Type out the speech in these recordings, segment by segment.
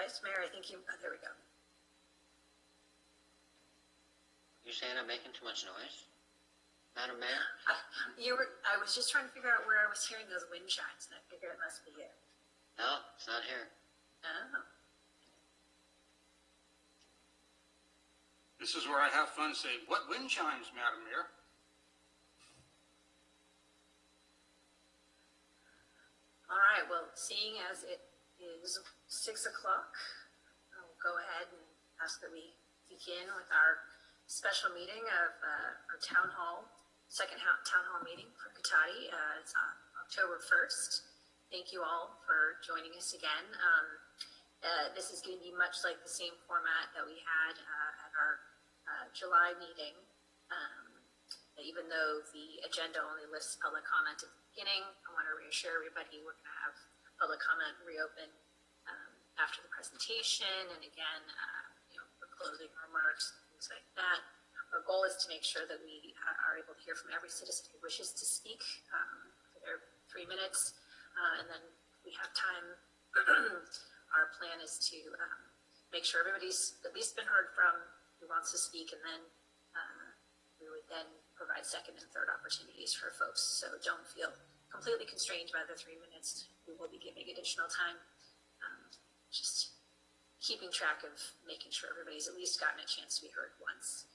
Vice Mayor, I think you, there we go. You saying I'm making too much noise, Madam Mayor? I was just trying to figure out where I was hearing those wind chimes, and I figure it must be you. No, it's not here. Oh. This is where I have fun saying, what wind chimes, Madam Mayor? All right, well, seeing as it is 6 o'clock, I'll go ahead and ask that we begin with our special meeting of our town hall, town hall meeting for Cotati. It's on October 1st. Thank you all for joining us again. This is going to be much like the same format that we had at our July meeting. Even though the agenda only lists public comment at the beginning, I want to reassure everybody we're going to have public comment reopen after the presentation, and again, for closing remarks, things like that. Our goal is to make sure that we are able to hear from every citizen who wishes to speak for their 3 minutes, and then we have time. Our plan is to make sure everybody's at least been heard from who wants to speak, and then we would then provide second and third opportunities for folks. So don't feel completely constrained by the 3 minutes. We will be giving additional time. Just keeping track of making sure everybody's at least gotten a chance to be heard once.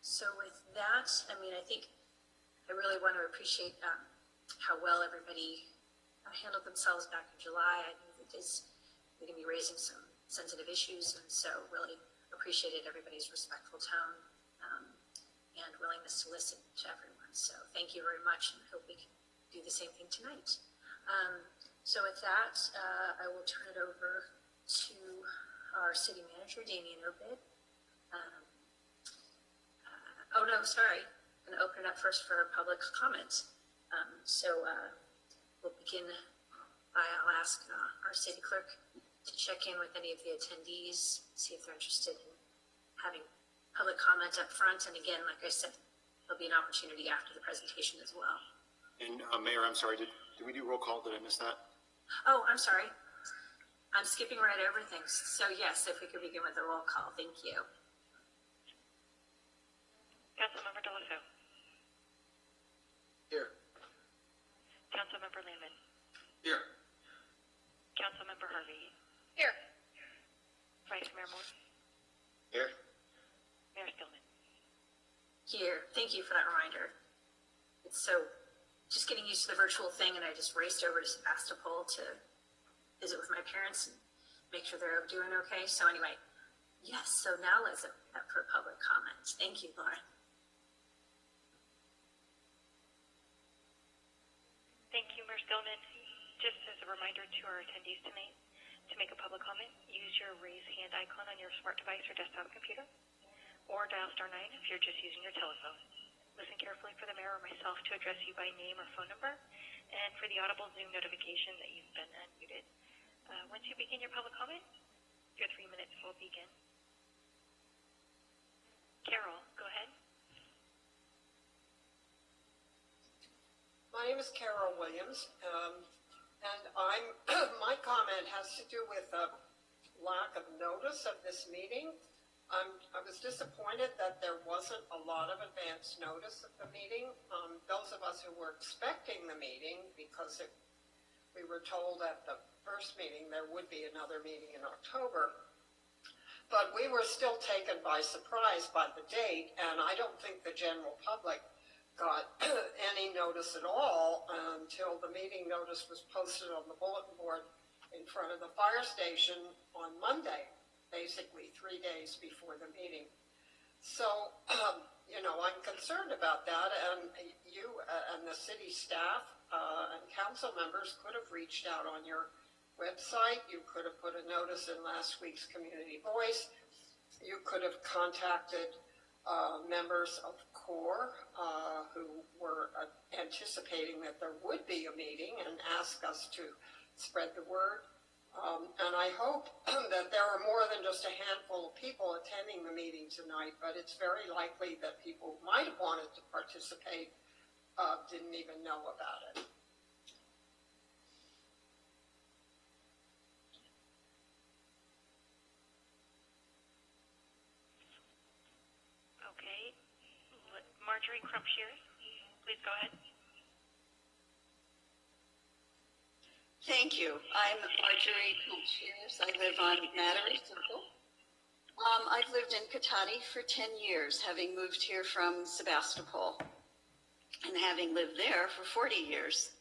So with that, I mean, I think I really want to appreciate how well everybody handled themselves back in July. I think it is going to be raising some sensitive issues, and so really appreciated everybody's respectful tone and willingness to listen to everyone. So thank you very much, and I hope we can do the same thing tonight. So with that, I will turn it over to our city manager, Damien Obid. Oh no, sorry. I'm going to open it up first for public comment. We'll begin by, I'll ask our city clerk to check in with any of the attendees, see if they're interested in having public comment up front. And again, like I said, there'll be an opportunity after the presentation as well. And Mayor, I'm sorry, did we do roll call? Did I miss that? Oh, I'm sorry. I'm skipping right over things. So yes, if we could begin with a roll call, thank you. Councilmember Delasso. Here. Councilmember Lehman. Here. Councilmember Harvey. Here. Vice Mayor Moore. Here. Mayor Stillman. Here. Thank you for that reminder. It's so just getting used to the virtual thing, and I just raced over to Sebastopol to visit with my parents and make sure they're doing okay. So anyway, yes, so now let's open it up for public comments. Thank you, Lauren. Thank you, Mayor Stillman. Just as a reminder to our attendees tonight, to make a public comment, use your raise hand icon on your smart device or desktop computer, or dial *9 if you're just using your telephone. Listen carefully for the mayor or myself to address you by name or phone number, and for the audible Zoom notification that you've been unmuted. Once you begin your public comment, your 3 minutes will begin. Carol, go ahead. My name is Carol Williams, and my comment has to do with a lack of notice of this meeting. I was disappointed that there wasn't a lot of advance notice of the meeting. Those of us who were expecting the meeting, because we were told at the first meeting there would be another meeting in October, but we were still taken by surprise by the date, and I don't think the general public got any notice at all until the meeting notice was posted on the bulletin board in front of the fire station on Monday, basically 3 days before the meeting. So, I'm concerned about that, and you and the city staff and council members could have reached out on your website. You could have put a notice in last week's Community Voice. You could have contacted members of CORE who were anticipating that there would be a meeting and ask us to spread the word. And I hope that there are more than just a handful of people attending the meeting tonight, but it's very likely that people who might have wanted to participate didn't even know about it. Marjorie Crump-Shears. Please go ahead. Thank you. I'm Marjorie Shears. I live on Mattery Circle. I've lived in Cotati for 10 years, having moved here from Sebastopol and having lived there for 40 years.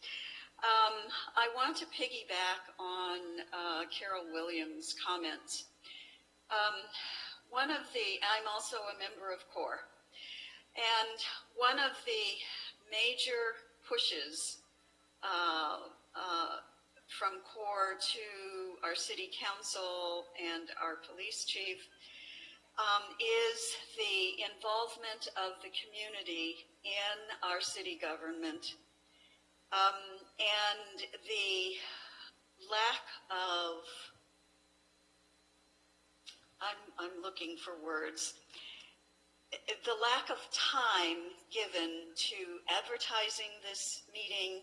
I want to piggyback on Carol Williams' comments. I'm also a member of CORE, and one of the major pushes from CORE to our city council and our police chief is the involvement of the community in our city government, and the lack of, I'm looking for words, the lack of time given to advertising this meeting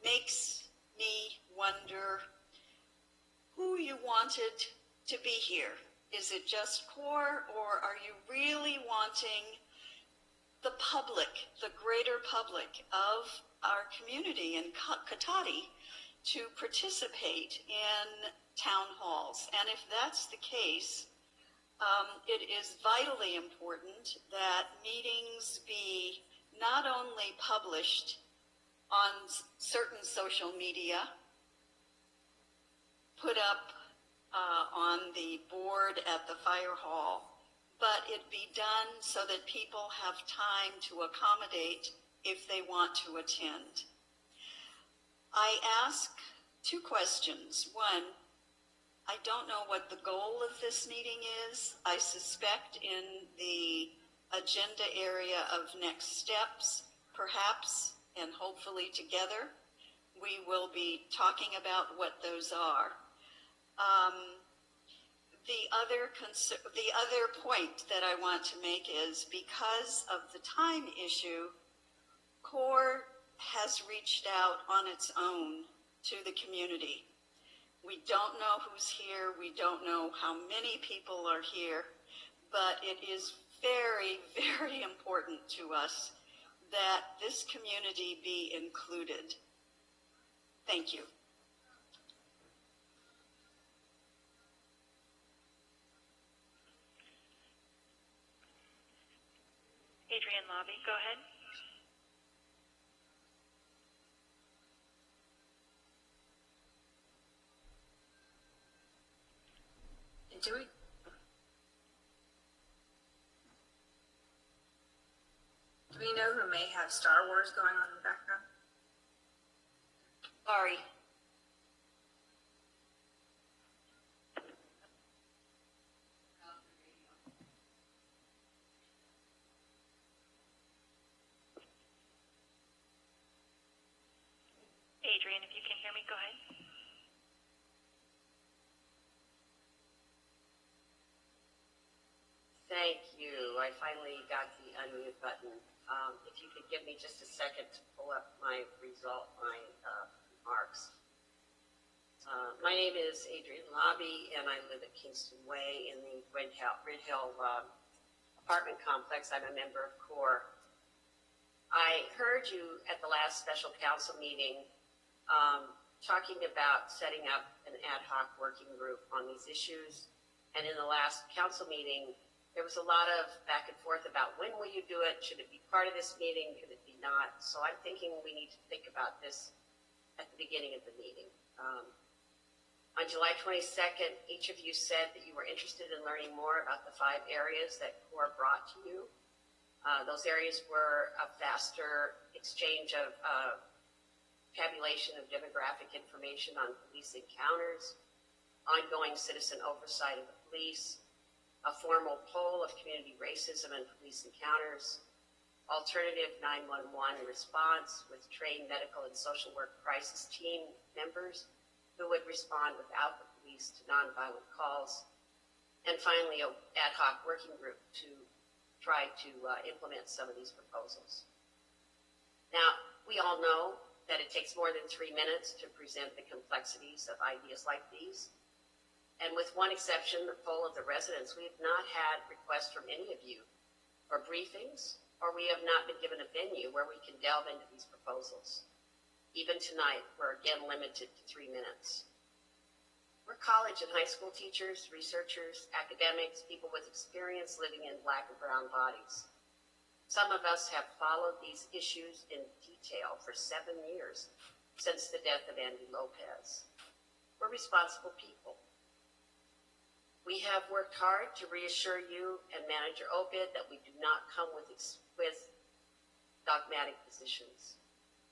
makes me wonder who you wanted to be here. Is it just CORE, or are you really wanting the public, the greater public of our community in Cotati to participate in town halls? And if that's the case, it is vitally important that meetings be not only published on certain social media, put up on the board at the fire hall, but it be done so that people have time to accommodate if they want to attend. I ask two questions. One, I don't know what the goal of this meeting is. I suspect in the agenda area of next steps, perhaps, and hopefully together, we will be talking about what those are. The other point that I want to make is, because of the time issue, CORE has reached out on its own to the community. We don't know who's here. We don't know how many people are here, but it is very, very important to us that this community be included. Thank you. Adrienne Lobby, go ahead. Do we know who may have Star Wars going on in the background? Sorry. Adrienne, if you can hear me, go ahead. Thank you. I finally got the unmute button. If you could give me just a second to pull up my remarks. My name is Adrienne Lobby, and I live at Kingston Way in the Red Hill apartment complex. I'm a member of CORE. I heard you at the last special council meeting talking about setting up an ad hoc working group on these issues. And in the last council meeting, there was a lot of back and forth about when will you do it? Should it be part of this meeting? Could it be not? So I'm thinking we need to think about this at the beginning of the meeting. On July 22nd, each of you said that you were interested in learning more about the 5 areas that CORE brought to you. Those areas were a faster exchange of tabulation of demographic information on police encounters, ongoing citizen oversight of the police, a formal poll of community racism and police encounters, alternative 911 response with trained medical and social work crisis team members who would respond without the police to nonviolent calls, and finally an ad hoc working group to try to implement some of these proposals. Now, we all know that it takes more than 3 minutes to present the complexities of ideas like these. And with one exception, the poll of the residents, we have not had requests from any of you or briefings, or we have not been given a venue where we can delve into these proposals. Even tonight, we're again limited to 3 minutes. We're college and high school teachers, researchers, academics, people with experience living in Black and brown bodies. Some of us have followed these issues in detail for 7 years since the death of Andy Lopez. We're responsible people. We have worked hard to reassure you and Manager Obid that we do not come with dogmatic positions.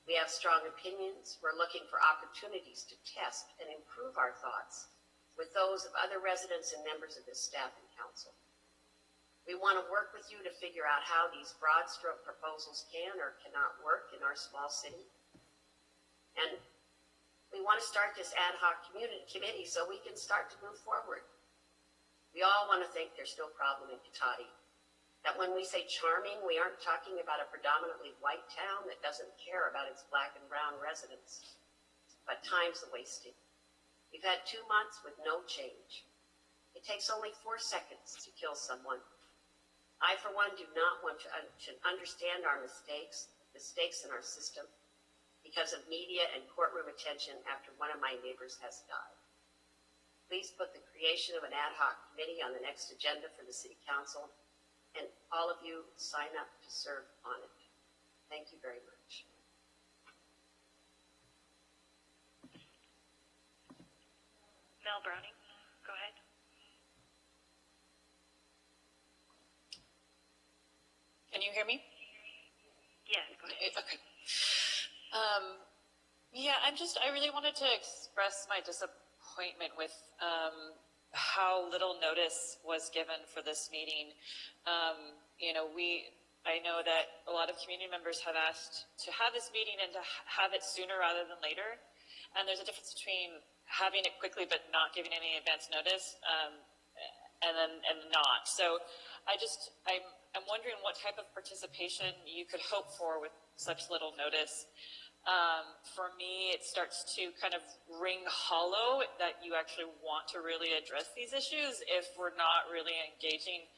We have strong opinions. We're looking for opportunities to test and improve our thoughts with those of other residents and members of this staff and council. We want to work with you to figure out how these broad stroke proposals can or cannot work in our small city. And we want to start this ad hoc committee so we can start to move forward. We all want to think there's no problem in Cotati. That when we say charming, we aren't talking about a predominantly white town that doesn't care about its Black and brown residents. But time's wasting. We've had 2 months with no change. It takes only 4 seconds to kill someone. I, for one, do not want to understand our mistakes in our system because of media and courtroom attention after one of my neighbors has died. Please put the creation of an ad hoc committee on the next agenda for the City Council, and all of you sign up to serve on it. Thank you very much. Mel Browning, go ahead. Can you hear me? Yes, go ahead. Okay. Yeah, I really wanted to express my disappointment with how little notice was given for this meeting. I know that a lot of community members have asked to have this meeting and to have it sooner rather than later. And there's a difference between having it quickly but not giving any advance notice and not. So I'm wondering what type of participation you could hope for with such little notice. For me, it starts to kind of ring hollow that you actually want to really address these issues if we're not really engaging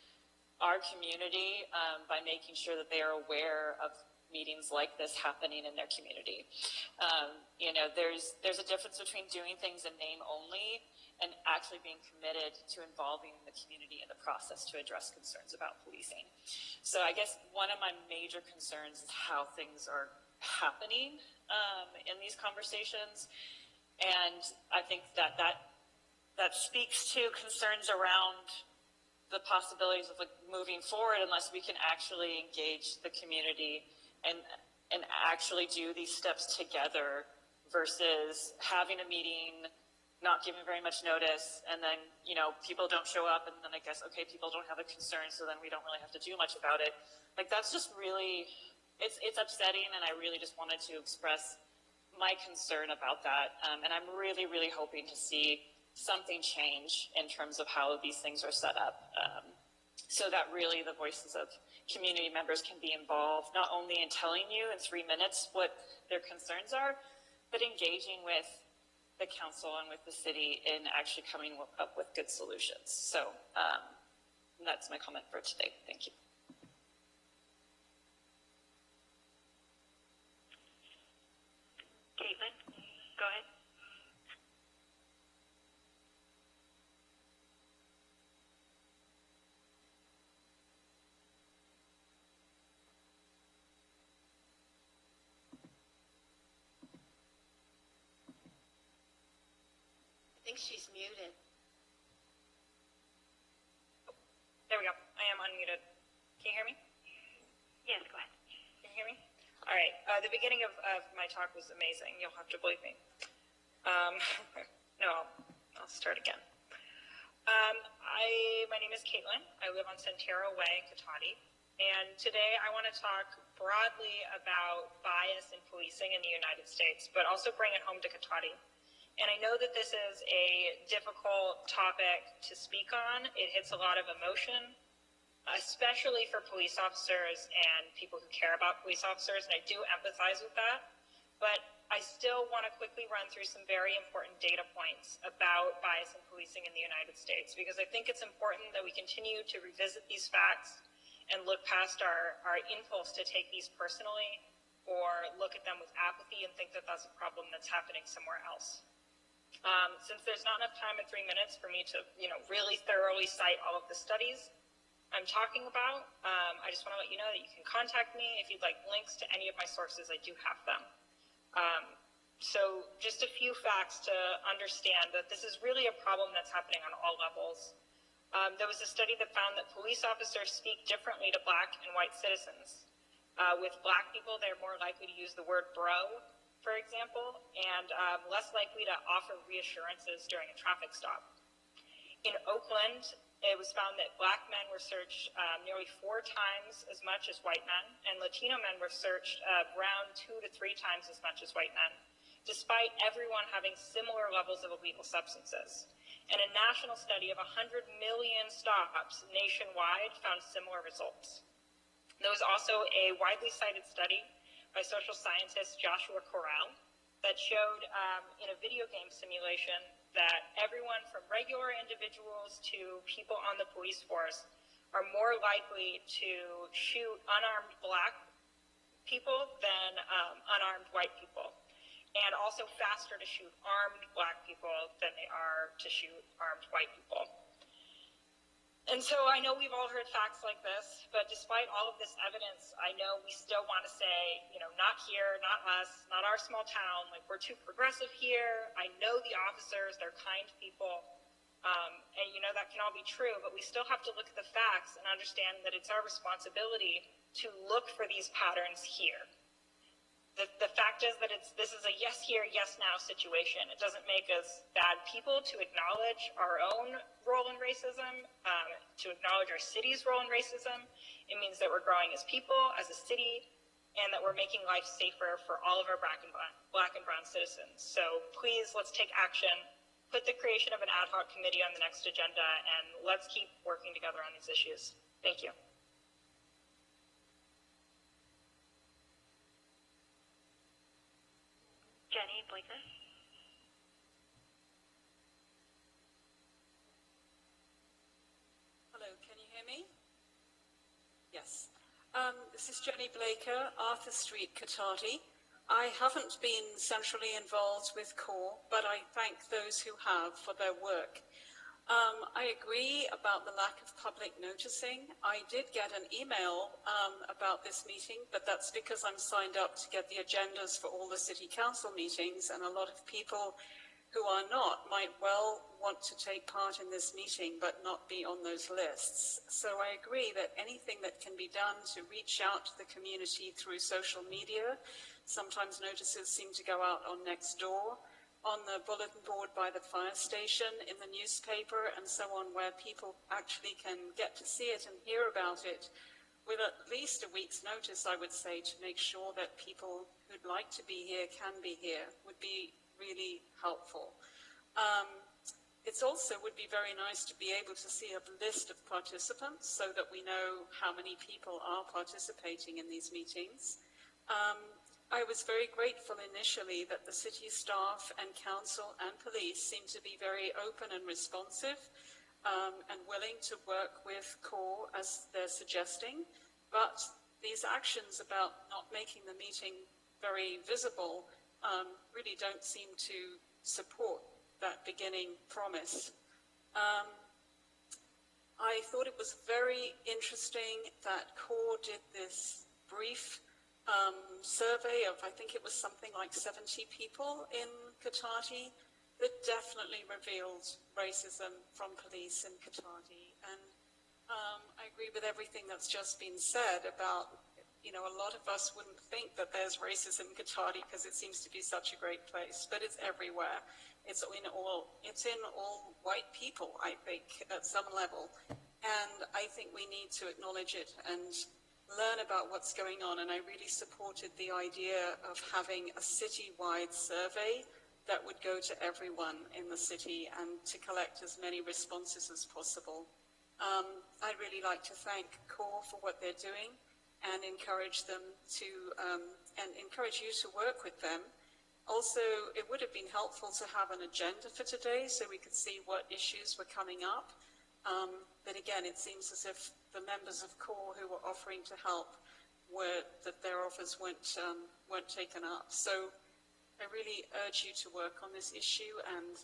our community by making sure that they are aware of meetings like this happening in their community. There's a difference between doing things in name only and actually being committed to involving the community in the process to address concerns about policing. So I guess one of my major concerns is how things are happening in these conversations. And I think that speaks to concerns around the possibilities of moving forward unless we can actually engage the community and actually do these steps together versus having a meeting, not giving very much notice, and then, people don't show up, and then I guess, okay, people don't have a concern, so then we don't really have to do much about it. That's just really, it's upsetting, and I really just wanted to express my concern about that. And I'm really, really hoping to see something change in terms of how these things are set up, so that really the voices of community members can be involved, not only in telling you in 3 minutes what their concerns are, but engaging with the council and with the city in actually coming up with good solutions. So that's my comment for today. Thank you. Caitlin, go ahead. I think she's muted. There we go. I am unmuted. Can you hear me? Yes, go ahead. Can you hear me? All right. The beginning of my talk was amazing. You'll have to believe me. No, I'll start again. My name is Caitlin. I live on Santero Way in Cotati. And today I want to talk broadly about bias in policing in the United States, but also bring it home to Cotati. And I know that this is a difficult topic to speak on. It hits a lot of emotion, especially for police officers and people who care about police officers, and I do empathize with that. But I still want to quickly run through some very important data points about bias in policing in the United States, because I think it's important that we continue to revisit these facts and look past our impulse to take these personally or look at them with apathy and think that that's a problem that's happening somewhere else. Since there's not enough time in 3 minutes for me to, really thoroughly cite all of the studies I'm talking about, I just want to let you know that you can contact me if you'd like links to any of my sources. I do have them. So just a few facts to understand that this is really a problem that's happening on all levels. There was a study that found that police officers speak differently to Black and white citizens. With Black people, they're more likely to use the word bro, for example, and less likely to offer reassurances during a traffic stop. In Oakland, it was found that Black men were searched nearly 4 times as much as white men, and Latino men were searched around 2 to 3 times as much as white men, despite everyone having similar levels of illegal substances. And a national study of 100 million stops nationwide found similar results. There was also a widely cited study by social scientist Joshua Correll that showed in a video game simulation that everyone from regular individuals to people on the police force are more likely to shoot unarmed Black people than unarmed white people, and also faster to shoot armed Black people than they are to shoot armed white people. And so I know we've all heard facts like this, but despite all of this evidence, I know we still want to say, not here, not us, not our small town, like we're too progressive here. I know the officers, they're kind people, and that can all be true, but we still have to look at the facts and understand that it's our responsibility to look for these patterns here. The fact is that this is a yes here, yes now situation. It doesn't make us bad people to acknowledge our own role in racism, to acknowledge our city's role in racism. It means that we're growing as people, as a city, and that we're making life safer for all of our Black and brown citizens. So please, let's take action. Put the creation of an ad hoc committee on the next agenda, and let's keep working together on these issues. Thank you. Jenny Blaker. Hello, can you hear me? Yes. This is Jenny Blaker, Arthur Street, Cotati. I haven't been centrally involved with CORE, but I thank those who have for their work. I agree about the lack of public noticing. I did get an email about this meeting, but that's because I'm signed up to get the agendas for all the city council meetings, and a lot of people who are not might well want to take part in this meeting but not be on those lists. So I agree that anything that can be done to reach out to the community through social media, sometimes notices seem to go out on Nextdoor, on the bulletin board by the fire station, in the newspaper, and so on, where people actually can get to see it and hear about it with at least a week's notice, I would say, to make sure that people who'd like to be here can be here, would be really helpful. It also would be very nice to be able to see a list of participants so that we know how many people are participating in these meetings. I was very grateful initially that the city staff and council and police seem to be very open and responsive and willing to work with CORE as they're suggesting. But these actions about not making the meeting very visible really don't seem to support that beginning promise. I thought it was very interesting that CORE did this brief survey of, I think it was something like 70 people in Cotati, that definitely revealed racism from police in Cotati. And I agree with everything that's just been said about, a lot of us wouldn't think that there's racism in Cotati because it seems to be such a great place, but it's everywhere. It's in all white people, I think, at some level. And I think we need to acknowledge it and learn about what's going on. And I really supported the idea of having a citywide survey that would go to everyone in the city and to collect as many responses as possible. I'd really like to thank CORE for what they're doing and encourage them to, and encourage you to work with them. Also, it would have been helpful to have an agenda for today so we could see what issues were coming up. But again, it seems as if the members of CORE who were offering to help that their offers weren't taken up. So I really urge you to work on this issue and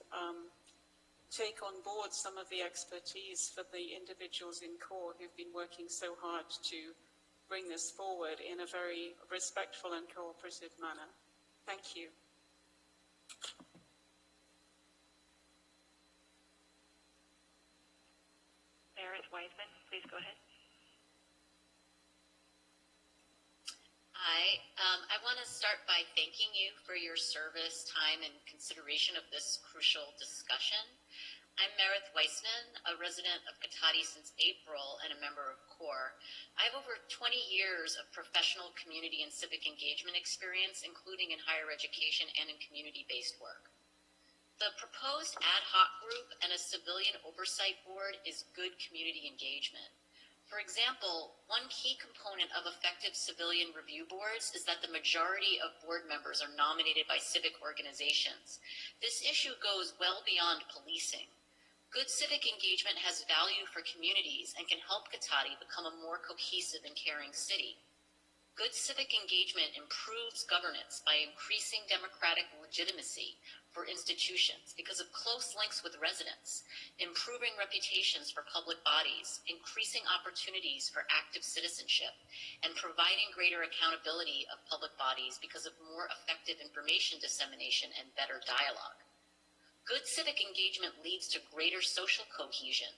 take on board some of the expertise for the individuals in CORE who've been working so hard to bring this forward in a very respectful and cooperative manner. Thank you. Meredith Wiseman, please go ahead. Hi, I want to start by thanking you for your service, time, and consideration of this crucial discussion. I'm Meredith Weissman, a resident of Cotati since April and a member of CORE. I have over 20 years of professional community and civic engagement experience, including in higher education and in community-based work. The proposed ad hoc group and a civilian oversight board is good community engagement. For example, one key component of effective civilian review boards is that the majority of board members are nominated by civic organizations. This issue goes well beyond policing. Good civic engagement has value for communities and can help Cotati become a more cohesive and caring city. Good civic engagement improves governance by increasing democratic legitimacy for institutions because of close links with residents, improving reputations for public bodies, increasing opportunities for active citizenship, and providing greater accountability of public bodies because of more effective information dissemination and better dialogue. Good civic engagement leads to greater social cohesion.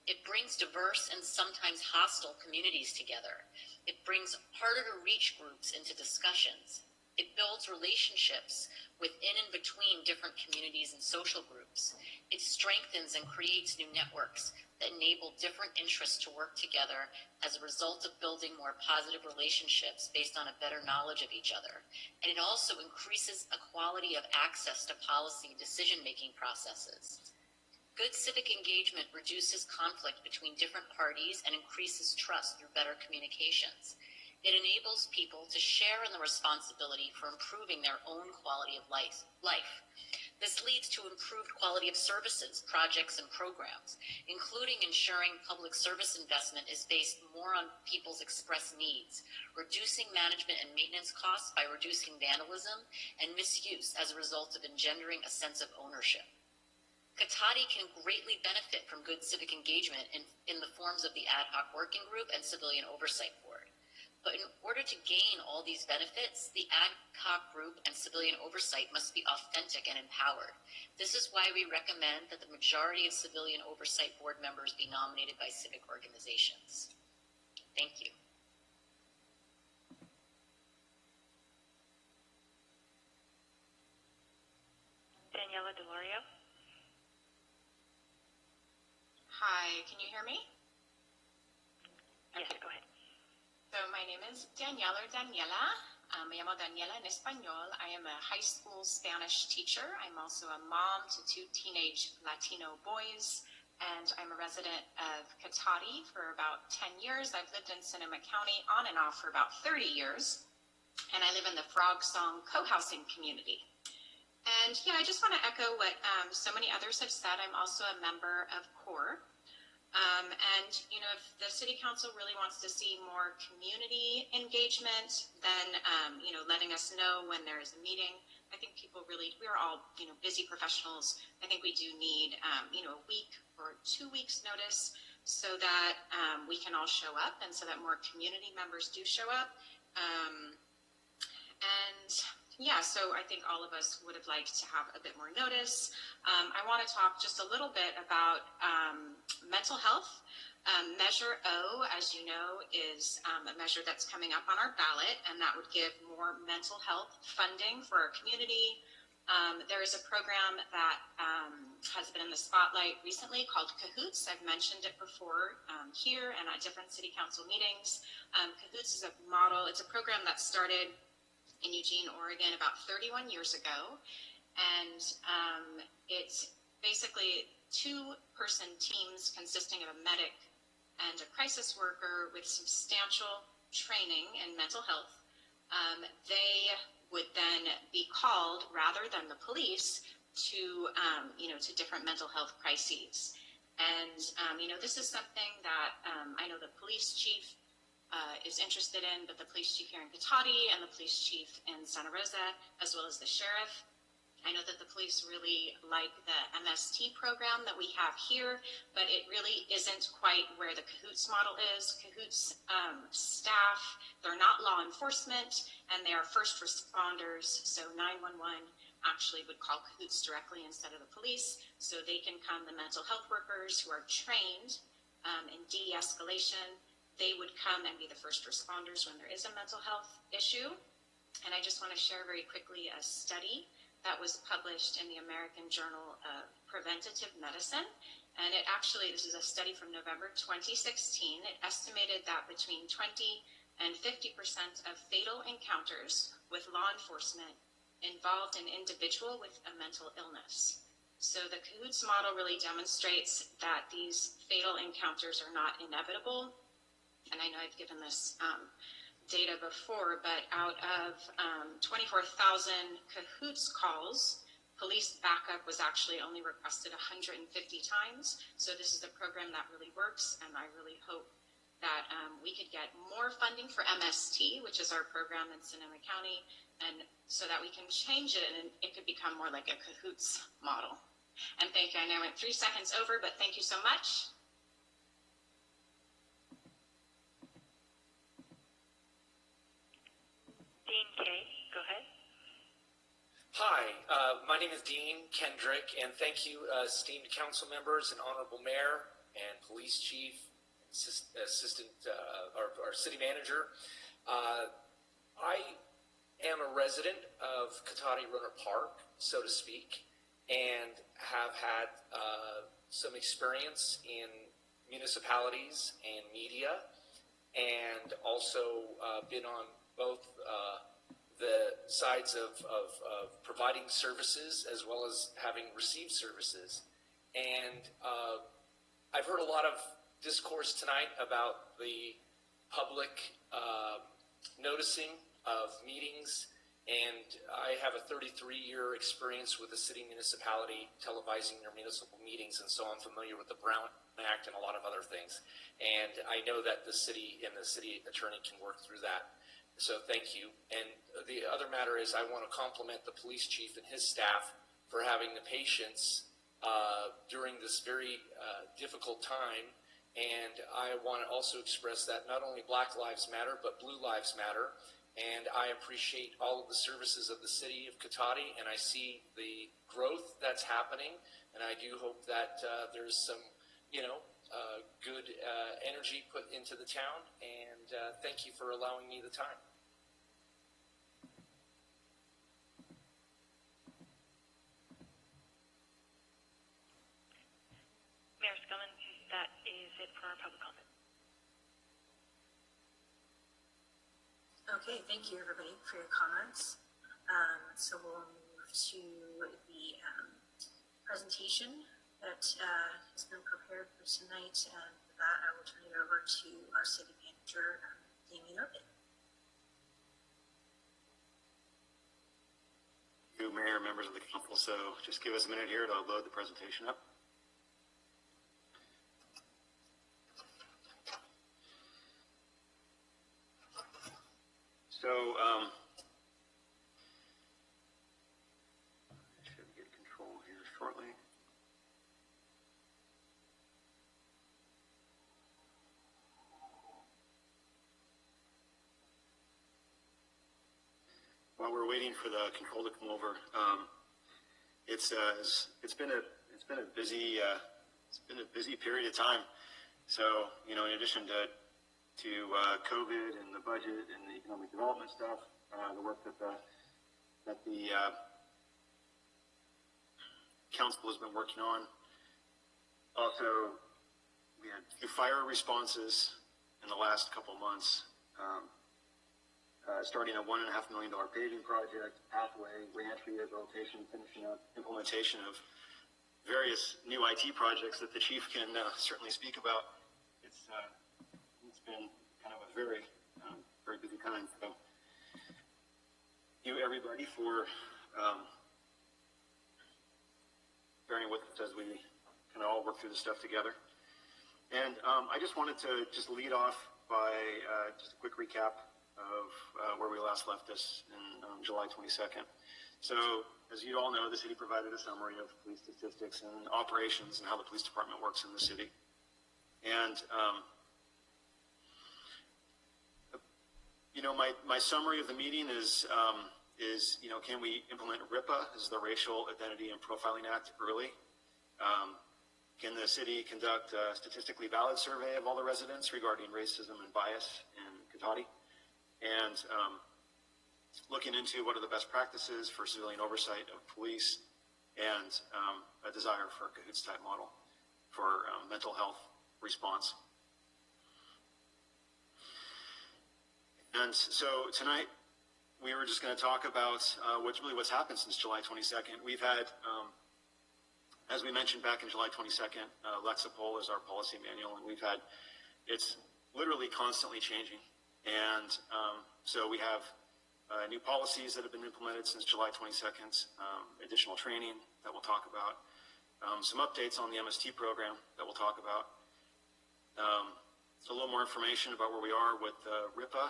It brings diverse and sometimes hostile communities together. It brings harder to reach groups into discussions. It builds relationships within and between different communities and social groups. It strengthens and creates new networks that enable different interests to work together as a result of building more positive relationships based on a better knowledge of each other. And it also increases equality of access to policy decision-making processes. Good civic engagement reduces conflict between different parties and increases trust through better communications. It enables people to share in the responsibility for improving their own quality of life. This leads to improved quality of services, projects, and programs, including ensuring public service investment is based more on people's express needs, reducing management and maintenance costs by reducing vandalism and misuse as a result of engendering a sense of ownership. Cotati can greatly benefit from good civic engagement in the forms of the ad hoc working group and civilian oversight board. But in order to gain all these benefits, the ad hoc group and civilian oversight must be authentic and empowered. This is why we recommend that the majority of civilian oversight board members be nominated by civic organizations. Thank you. Daniela Delorio. Hi, can you hear me? Yes, go ahead. So my name is Daniela or Daniela. Me llamo Daniela en español. I am a high school Spanish teacher. I'm also a mom to 2 teenage Latino boys, and I'm a resident of Cotati for about 10 years. I've lived in Sonoma County on and off for about 30 years, and I live in the Frog Song co-housing community. And yeah, I just want to echo what so many others have said. I'm also a member of CORE. And, you know, if the city council really wants to see more community engagement, then, you know, letting us know when there is a meeting. I think people really, we're all, you know, busy professionals. I think we do need, you know, a week or 2 weeks notice so that we can all show up and so that more community members do show up. And yeah, so I think all of us would have liked to have a bit more notice. I want to talk just a little bit about mental health. Measure O, as you know, is a measure that's coming up on our ballot, and that would give more mental health funding for our community. There is a program that has been in the spotlight recently called Cahoots. I've mentioned it before here and at different city council meetings. Cahoots is a model, it's a program that started in Eugene, Oregon about 31 years ago. And it's basically 2-person teams consisting of a medic and a crisis worker with substantial training in mental health. They would then be called, rather than the police, to, you know, to different mental health crises. And, this is something that I know the police chief is interested in, but the police chief here in Cotati and the police chief in Santa Rosa, as well as the sheriff. I know that the police really like the MST program that we have here, but it really isn't quite where the Cahoots model is. Cahoots staff, they're not law enforcement, and they are first responders, so 911 actually would call Cahoots directly instead of the police, so they can come, the mental health workers who are trained in de-escalation, they would come and be the first responders when there is a mental health issue. And I just want to share very quickly a study that was published in the American Journal of Preventative Medicine. And it actually, this is a study from November 2016. It estimated that between 20 and 50% of fatal encounters with law enforcement involved an individual with a mental illness. So the Cahoots model really demonstrates that these fatal encounters are not inevitable. And I know I've given this data before, but out of 24,000 Cahoots calls, police backup was actually only requested 150 times. So this is a program that really works, and I really hope that we could get more funding for MST, which is our program in Sonoma County, and so that we can change it and it could become more like a Cahoots model. And thank you. I know I went 3 seconds over, but thank you so much. Dean Kay, go ahead. Hi, my name is Dean Kendrick, and thank you, esteemed council members and honorable mayor and police chief, assistant, our city manager. I am a resident of Cotati Runner Park, so to speak, and have had some experience in municipalities and media, and also been on both the sides of providing services as well as having received services. And I've heard a lot of discourse tonight about the public noticing of meetings, and I have a 33-year experience with the city municipality televising their municipal meetings, and so I'm familiar with the Brown Act and a lot of other things. And I know that the city and the city attorney can work through that. So thank you. And the other matter is I want to compliment the police chief and his staff for having the patience during this very difficult time. And I want to also express that not only Black Lives Matter, but Blue Lives Matter. And I appreciate all of the services of the city of Cotati, and I see the growth that's happening. And I do hope that there's some, good energy put into the town, and thank you for allowing me the time. Mayor Skillman, that is it for our public comment. Okay, thank you everybody for your comments. So we'll move to the presentation that has been prepared for tonight, and for that I will turn it over to our city manager, Damien Urban. You, Mayor, members of the council, so just give us a minute here to load the presentation up. So, should get control here shortly. While we're waiting for the control to come over, it's been a busy period of time. So, in addition to COVID and the budget and the economic development stuff, the work that the council has been working on. Also, we had 2 fire responses in the last couple months, starting a $1.5 million paving project, pathway, ranch rehabilitation, finishing up implementation of various new IT projects that the chief can certainly speak about. It's been kind of a very busy time. So, thank you everybody for bearing with us as we kind of all work through this stuff together. And I just wanted to just lead off by just a quick recap of where we last left this in July 22nd. So, as you all know, the city provided a summary of police statistics and operations and how the police department works in the city. And, you know, my summary of the meeting is, you know, can we implement RIPA, this is the Racial Identity and Profiling Act, early? Can the city conduct a statistically valid survey of all the residents regarding racism and bias in Cotati? And looking into what are the best practices for civilian oversight of police, and a desire for a CAHOOTS type model for mental health response. And so tonight we were just going to talk about what's happened since July 22nd. We've had, as we mentioned back in July 22nd, Lexapol is our policy manual, and it's literally constantly changing. And so we have new policies that have been implemented since July 22nd, additional training that we'll talk about, some updates on the MST program that we'll talk about, a little more information about where we are with RIPA,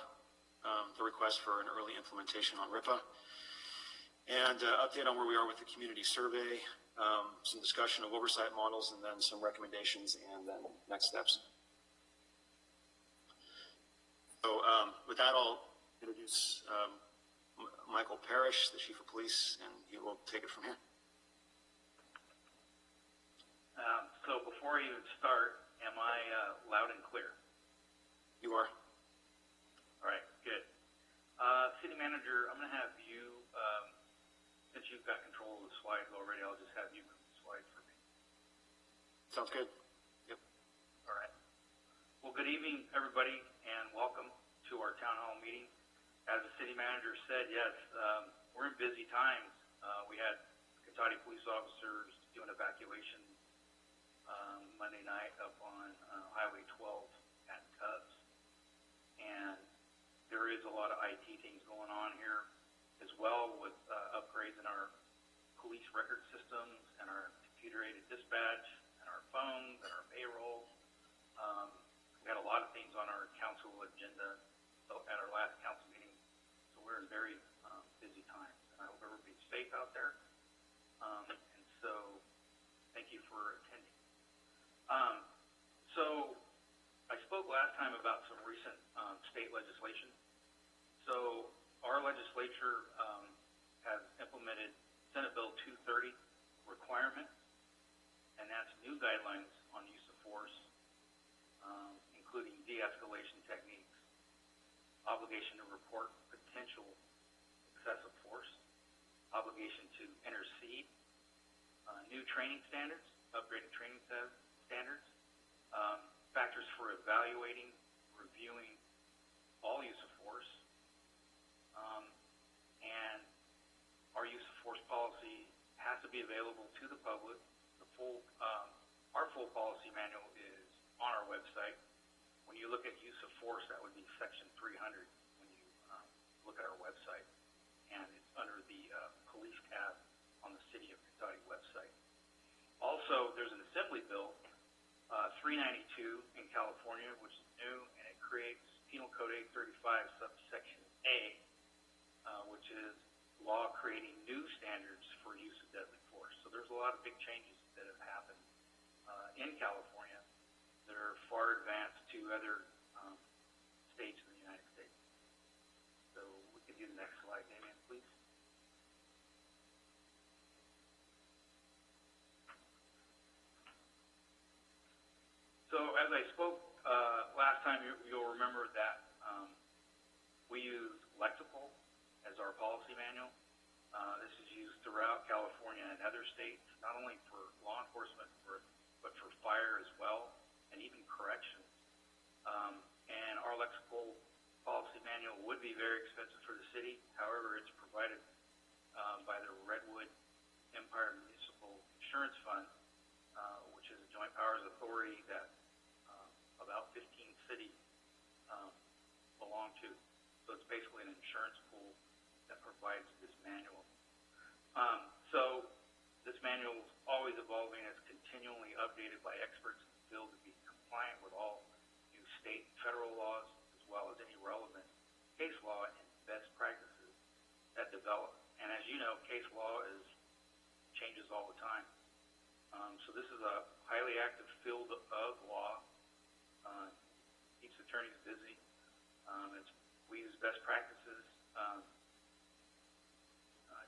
the request for an early implementation on RIPA, and update on where we are with the community survey, some discussion of oversight models, and then some recommendations and then next steps. So with that, I'll introduce Michael Parrish, the Chief of Police, and he will take it from here. So before you start, am I loud and clear? You are. All right, good. City Manager, I'm going to have you, since you've got control of the slides already, I'll just have you move the slides for me. Sounds good. Yep. All right. Well, good evening, everybody, and welcome to our town hall meeting. As the city manager said, yes, we're in busy times. We had Cotati police officers doing evacuation Monday night up on Highway 12 at Tubbs. And there is a lot of IT things going on here as well, with upgrades in our police record systems and our computer-aided dispatch and our phones and our payroll. We had a lot of things on our council agenda at our last council meeting, so we're in very busy times, and I hope everybody's safe out there. And so, thank you for attending. So, I spoke last time about some recent state legislation. So, our legislature has implemented Senate Bill 230 requirement, and that's new guidelines on use of force, including de-escalation techniques, obligation to report potential excessive force, obligation to intercede, new training standards, upgraded training standards, factors for evaluating, reviewing all use of force, and our use of force policy has to be available to the public. Our full policy manual is on our website. When you look at use of force, that would be section 300 when you look at our website, and it's under the police tab on the City of Cotati website. Also, there's an Assembly Bill 392 in California, which is new, and it creates Penal Code 835 subsection A, which is law creating new standards for use of deadly force. So there's a lot of big changes that have happened in California that are far advanced to other states in the United States. So we can do the next slide, Damien, please. So as I spoke last time, you'll remember that we use Lexapol as our policy manual. This is used throughout California and other states, not only for law enforcement, but for fire as well, and even corrections. And our Lexapol policy manual would be very expensive for the city. However, it's provided by the Redwood Empire Municipal Insurance Fund, which is a joint powers authority that about 15 cities belong to. So it's basically an insurance pool that provides this manual. So this manual is always evolving. It's continuing annually updated by experts in the field to be compliant with all new state and federal laws, as well as any relevant case law and best practices that develop. And as you know, case law changes all the time. So this is a highly active field of law. Keeps attorneys busy. We use best practices,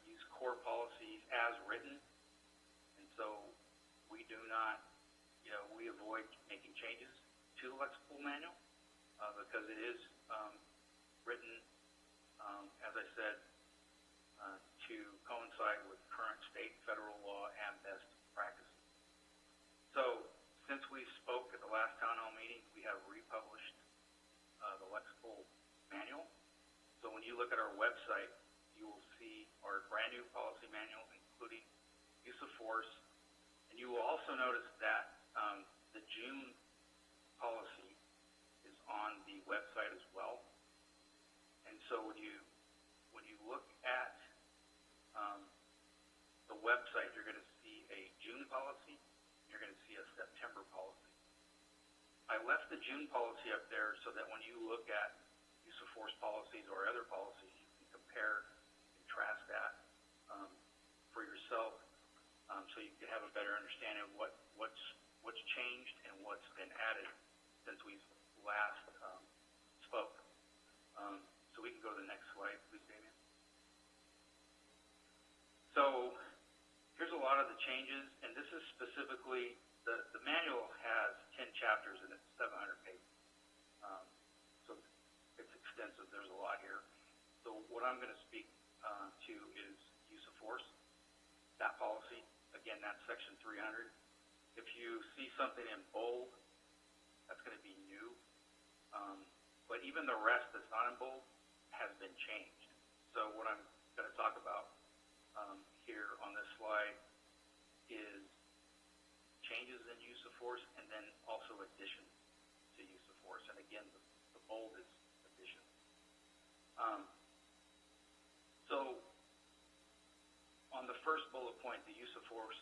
use core policies as written, and so we do not, we avoid making changes to the lexical manual because it is written, as I said, to coincide with current state and federal law and best practices. So since we spoke at the last town hall meeting, we have republished the lexical manual. So when you look at our website, you will see our brand new policy manual, including use of force. And you will also notice that the June policy is on the website as well. And so when you look at the website, you're going to see a June policy, you're going to see a September policy. I left the June policy up there so that when you look at use of force policies or other policies, you can compare, contrast that for yourself, so you can have a better understanding of what's changed and what's been added since we last spoke. So we can go to the next slide, please, Damien. So here's a lot of the changes, and this is specifically, the manual has 10 chapters and it's 700 pages. So it's extensive, there's a lot here. So what I'm going to speak to is use of force, that policy. Again, that's section 300. If you see something in bold, that's going to be new. But even the rest that's not in bold has been changed. So what I'm going to talk about here on this slide is changes in use of force and then also additions to use of force. And again, the bold is addition. So on the first bullet point, the use of force,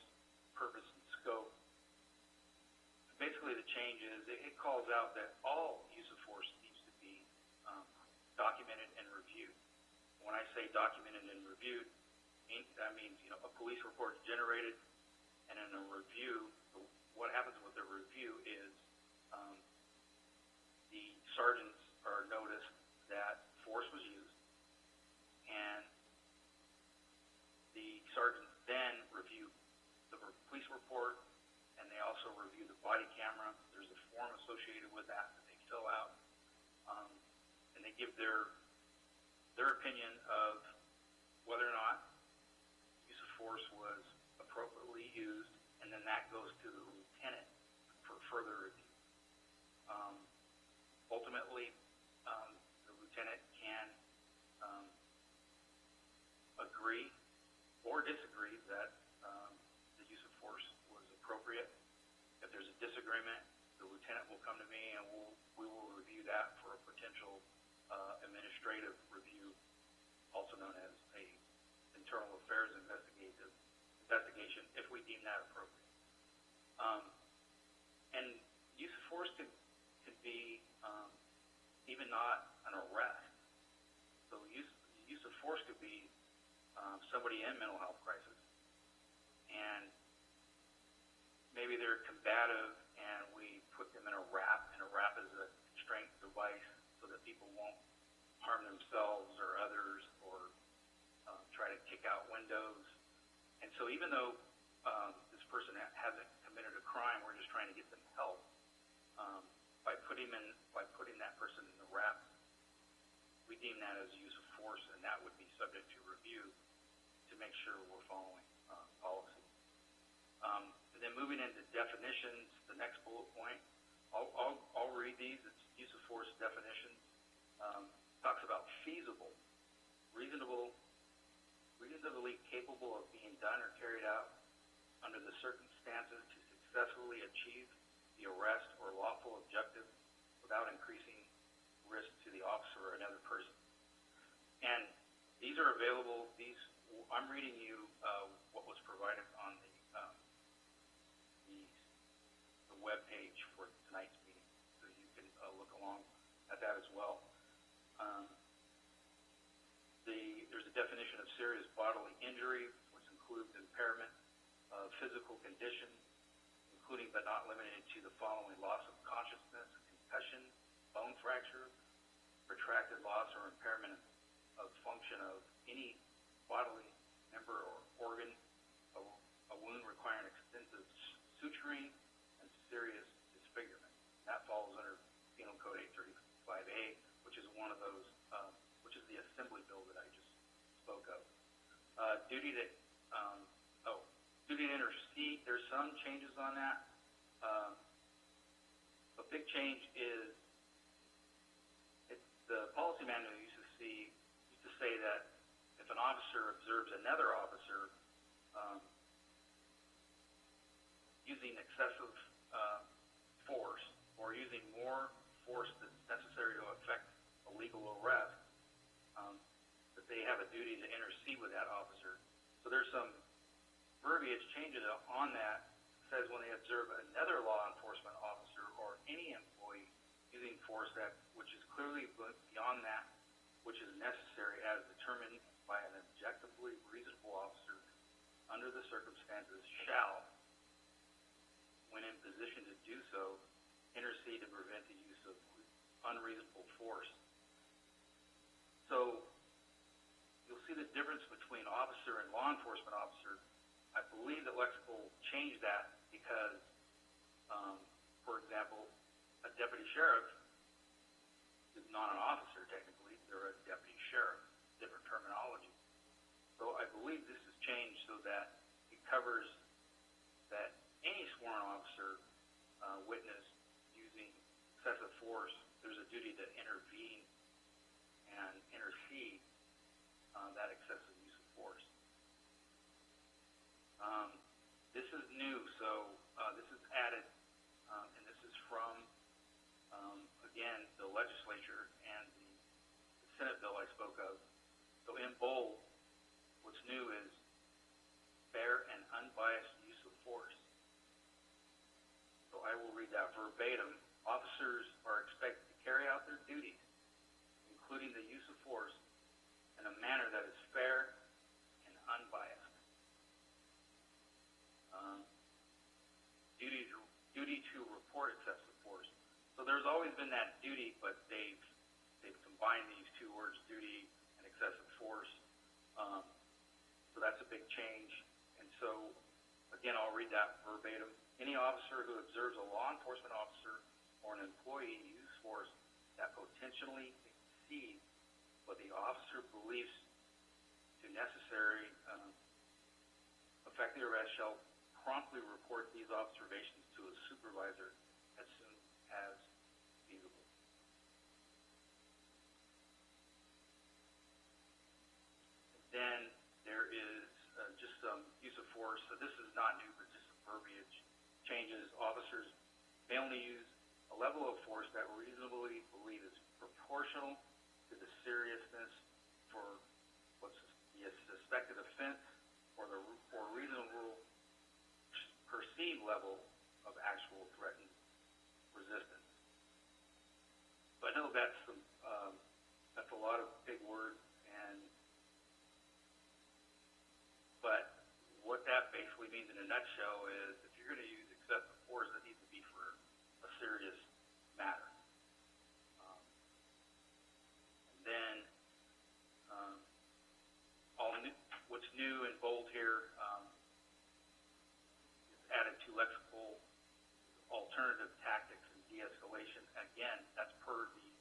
purpose, and scope, basically the change is it calls out that all use of force needs to be documented and reviewed. When I say documented and reviewed, that means a police report is generated, and in a review, what happens with the review is the sergeants are noticed that force was used, and the sergeants then review the police report, and they also review the body camera. There's a form associated with that they fill out, and they give their opinion of whether or not use of force was appropriately used, and then that goes to the lieutenant for further review. Ultimately, the lieutenant can agree or disagree that the use of force was appropriate. If there's a disagreement, the lieutenant will come to me and we will review that for a potential administrative review, also known as a internal affairs investigation, if we deem that appropriate. And use of force could be even not an arrest. So use of force could be somebody in mental health crisis, and maybe they're combative, and we put them in a wrap, and a wrap is a constraint device so that people won't harm themselves or others or try to kick out windows. And so even though this person hasn't committed a crime, we're just trying to get them help. By putting that person in the wrap, we deem that as use of force, and that would be subject to review to make sure we're following policy. And then moving into definitions, the next bullet point, I'll read these. It's use of force definitions. Talks about feasible, reasonably capable of being done or carried out under the circumstances to successfully achieve the arrest or lawful objective without increasing risk to the officer or another person. And these are available. I'm reading you what was provided on the the webpage for tonight's meeting, so you can look along at that as well. There's a definition of serious bodily injury, which includes impairment of physical condition, including but not limited to the following: loss of consciousness, concussion, bone fracture, protracted loss or impairment of function of any bodily member or organ, a wound requiring extensive suturing, and serious disfigurement. That falls under Penal Code 835A, which is one of those, which is the assembly bill that I just spoke of. Duty to intercede. There's some changes on that. A big change is the policy manual used to say that if an officer observes another officer using excessive force or using more force that's necessary to effect a legal arrest, that they have a duty to intercede with that officer. So there's some verbiage changes on that. It says when they observe another law enforcement officer or any employee using force which is clearly beyond that which is necessary as determined by an objectively reasonable officer under the circumstances shall, when in position to do so, intercede to prevent the use of unreasonable force. So you'll see the difference between officer and law enforcement officer. I believe that Lexical changed that because, for example, a deputy sheriff is not an officer technically. They're a deputy sheriff, different terminology. So I believe this has changed so that it covers that any sworn officer witness using excessive force, there's a duty to intervene and intercede that excessive use of force. This is new, so this is added, and this is from, again, the legislature and the Senate bill I spoke of. So in bold, what's new is fair and unbiased use of force. So I will read that verbatim. Officers are expected to carry out their duties, including the use of force, in a manner that is fair and unbiased. Duty to report excessive force. So there's always been that duty, but they've combined these two words, duty and excessive force. So that's a big change. And so, again, I'll read that verbatim. Any officer who observes a law enforcement officer or an employee use force that potentially exceeds what the officer believes to necessary effect the arrest shall promptly report these observations to a supervisor as soon as feasible. Then there is just some use of force. So this is not new, but just some verbiage changes. Officers may only use a level of force that reasonably believe is proportional to the seriousness for what's the suspected offense or reasonable perceived level of actual threatened resistance. So I know that's a lot of big words, but what that basically means in a nutshell is if you're going to use excessive force, it needs to be for a serious matter. And then what's new and bold here is added to lexical alternative tactics and de-escalation. Again, that's per the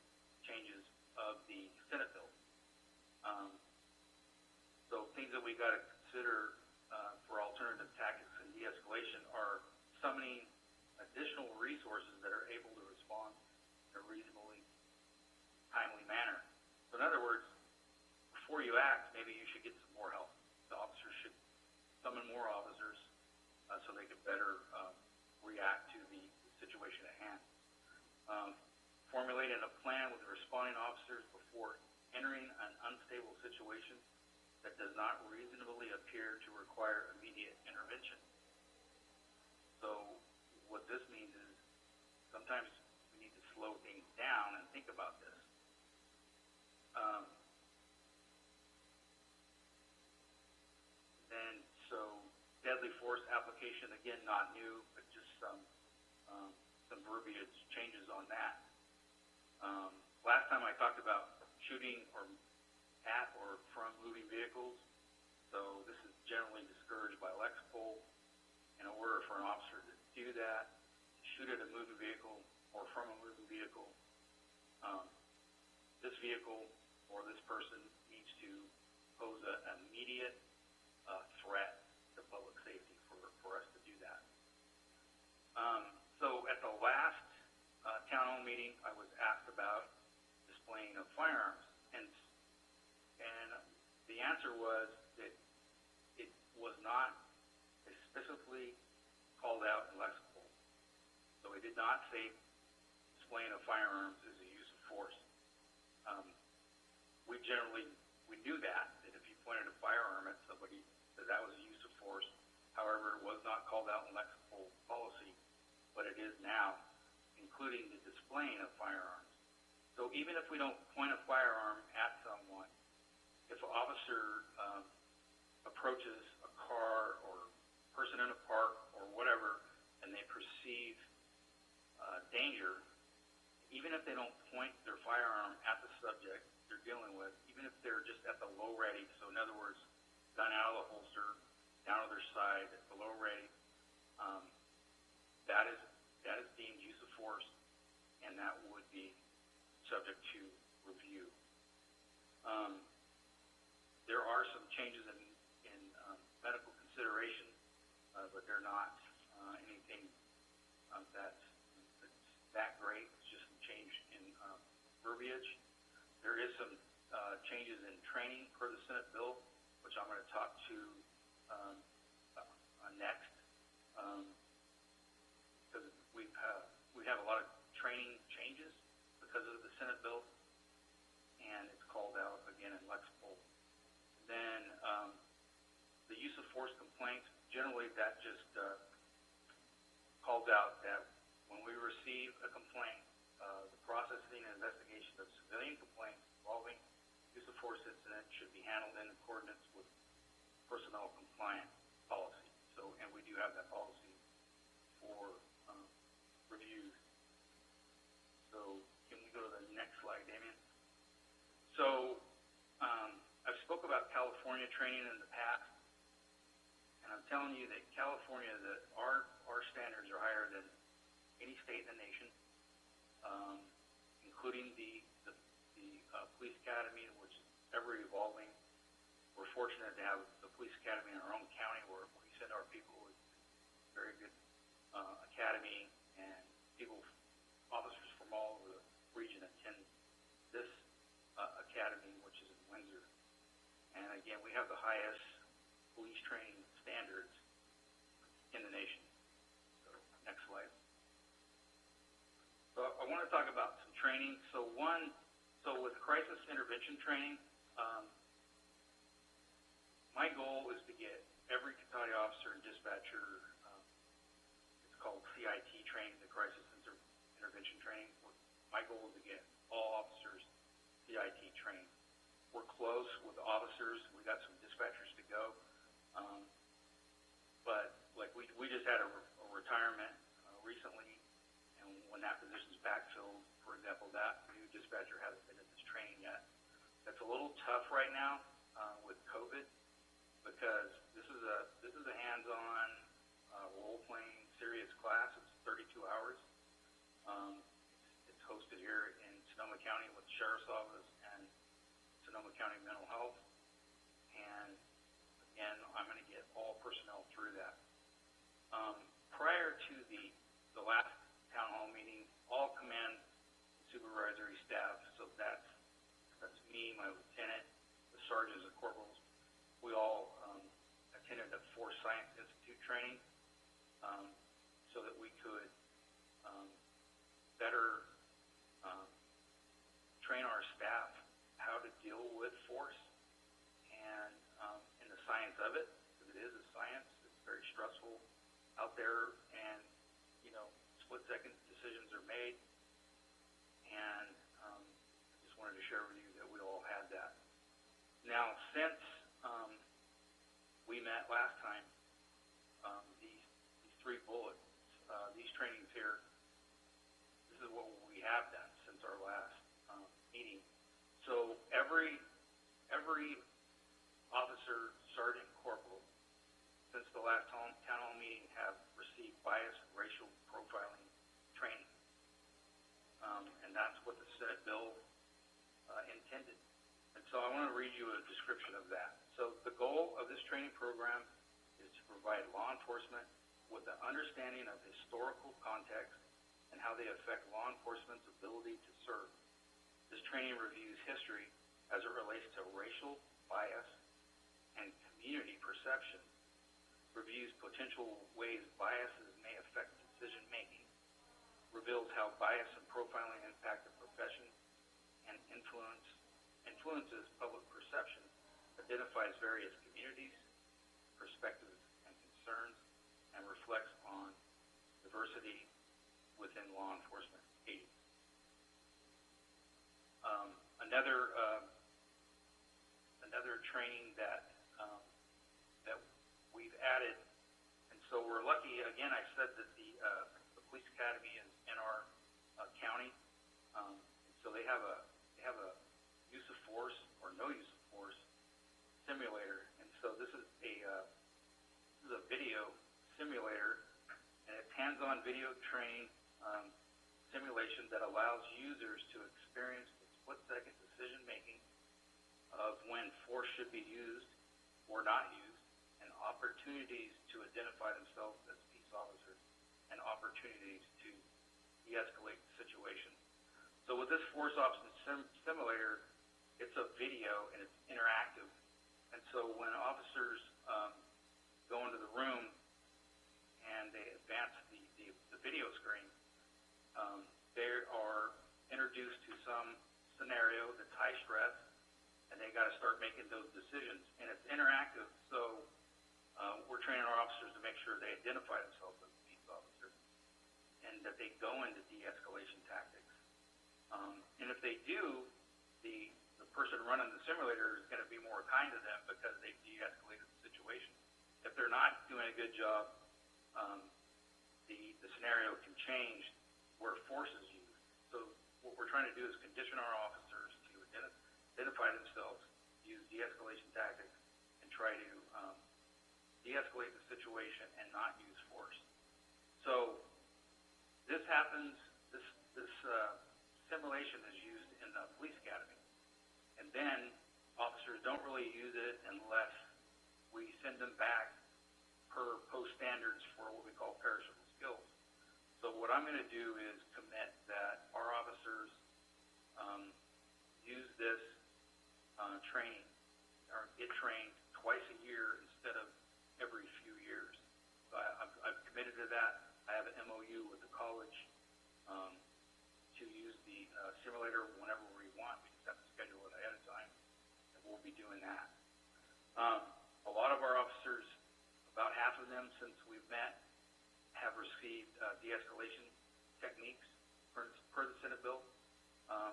changes of the Senate bill. So things that we got to consider for alternative tactics and de-escalation are summoning additional resources that are able to respond in a reasonably timely manner. So in other words, before you act, maybe you should get some more help. The officers should summon more officers so they could better react to the situation at hand. Formulating a plan with the responding officers before entering an unstable situation that does not reasonably appear to require immediate intervention. So what what this means is sometimes we need to slow things down and think about this. Then, so deadly force application, again, not new, but just some verbiage changes on that. Last time I talked about shooting or at or from moving vehicles, so this is generally discouraged by Lexipol. In order for an officer to do that, shoot at a moving vehicle or from a moving vehicle, this vehicle or this person needs to pose an immediate threat to public safety for us to do that. So at the last town hall meeting, I was asked about displaying of firearms, and the answer was that it was not specifically called out in Lexipol. So it did not say displaying of firearms is a use of force. We knew that if you pointed a firearm at somebody, that was a use of force. However, it was not called out in Lexipol policy, but it is now, including the displaying of firearms. So even if we don't point a firearm at someone, if an officer approaches a car or person in a park or whatever, and they perceive danger, even if they don't point their firearm at the subject they're dealing with, even if they're just at the low ready, so in other words, gun out of the holster, down to their side, at the low ready, that is deemed use of force, and that would be subject to review. There are some changes in medical consideration, but they're not anything that's that great. It's just some change in verbiage. There is some changes in training per the Senate bill, which I'm going to talk to next, because we have a lot of training changes because of the Senate bill, and it's called out again in Lexipol. Then the use of force complaints, generally that just calls out that when we receive a complaint, the processing and investigation of civilian complaints involving use of force incident should be handled in accordance with personnel compliance policy. So, and we do have that policy for reviews. So, can we go to the next slide, Damien? So, I've spoke about California training in the past, and I'm telling you that California, that our standards are higher than any state in the nation, including the police academy, which is ever evolving. We're fortunate to have the police academy in our own county where we send our people. It's a very good academy, and officers from all over the region attend this academy, which is in Windsor. And again, we have the highest police training standards in the nation. So, next slide. So I want to talk about some training. So with crisis intervention training, my goal is to get every Cotati officer and dispatcher, it's called CIT training, the crisis intervention training. My goal is to get all officers CIT trained. We're close with officers. We got some dispatchers to go. But like we just had a retirement recently, and when that position's backfilled, for example, that new dispatcher hasn't been in this training yet. That's a little tough right now with COVID, because this is a hands-on role-playing serious class. It's 32 hours. It's hosted here in Sonoma County with the Sheriff's Office and Sonoma County Mental Health. And again, I'm going to get all personnel through that. Prior to the last town hall meeting, all command supervisory staff, so that's me, my lieutenant, the sergeants and corporals, we all attended the Force Science Institute training so that we could better train our staff how to deal with force and in the science of it, because it is a science. It's very stressful out there, and split-second decisions are made. And I just wanted to share with you that we all had that. Now, since we met last time, these three bullets, these trainings here, this is what we have done since our last meeting. So every officer, sergeant, corporal, since the last town hall meeting have received bias and racial profiling training. And that's what the Senate bill intended. And so I want to read you a description of that. So the goal of this training program is to provide law enforcement with an understanding of historical context and how they affect law enforcement's ability to serve. This training reviews history as it relates to racial bias and community perception, reviews potential ways biases may affect decision-making, reveals how bias and profiling impact the profession and influences public perception, identifies various communities, perspectives, and concerns, and reflects on diversity within law enforcement agencies. Another training that we've added, and so we're lucky. Again, I said that the police academy is in our county, so they have a use of force or no use of force simulator, and so this is a video simulator, and it's hands-on video trained simulation that allows users to experience the split-second decision-making of when force should be used or not used, and opportunities to identify themselves as peace officers, and opportunities to de-escalate the situation. So with this force option simulator, it's a video and it's interactive. And so when officers go into the room and they advance the video screen, they are introduced to some scenario that's high stress, and they got to start making those decisions. And it's interactive, so we're training our officers to make sure they identify themselves as peace officers and that they go into de-escalation tactics. And if they do, the person running the simulator is going to be more kind to them because they've de-escalated the situation. If they're not doing a good job, the scenario can change where force is used. So what we're trying to do is condition our officers to identify themselves, use de-escalation tactics, and try to de-escalate the situation and not use force. So this happens, this simulation is used in the police academy. And then officers don't really use it unless we send them back per post standards for what we call perishable skills. So what I'm going to do is commit that our officers use this training or get trained twice a year instead of every few years. So I've committed to that. I have an MOU with the college to use the simulator whenever we want. We just have to schedule it ahead of time, and we'll be doing that. A lot of our officers, about half of them since we've met, have received de-escalation techniques per the Senate bill,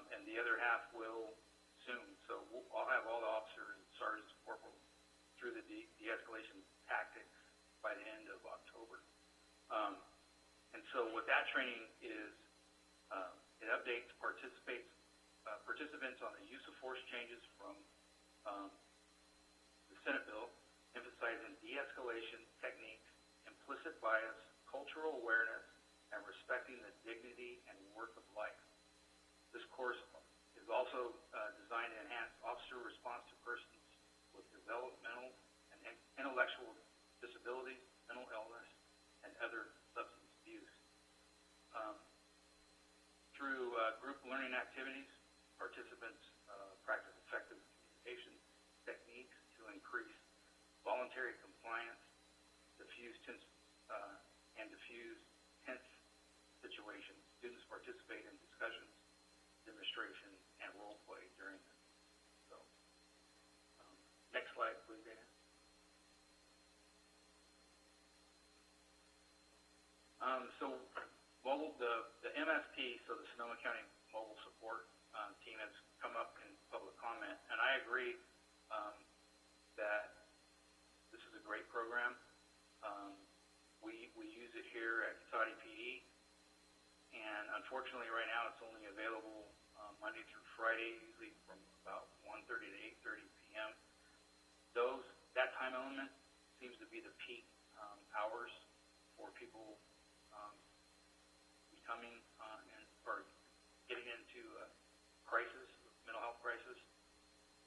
and the other half will soon. So I'll have all the officers, sergeants, corporals through the de-escalation tactics by the end of October. And so what that training is, it updates participants on the use of force changes from the Senate bill, emphasizing de-escalation techniques, implicit bias, cultural awareness, and respecting the dignity and worth of life. This course is also designed to enhance officer response to persons with developmental and intellectual disabilities, mental illness, and other substance abuse. Through group learning activities, participants practice effective communication techniques to increase voluntary compliance, diffuse tense situations. Students participate in discussions, demonstrations, and role play during them. So, next slide, please, Dana. So the MST, so the Sonoma County Mobile Support Team, has come up in public comment, and I agree that this is a great program. We use it here at Cotati PD, and unfortunately right now it's only available Monday through Friday, usually from about 1:30 to 8:30 p.m. That time element seems to be the peak hours for people becoming or getting into a crisis, mental health crisis.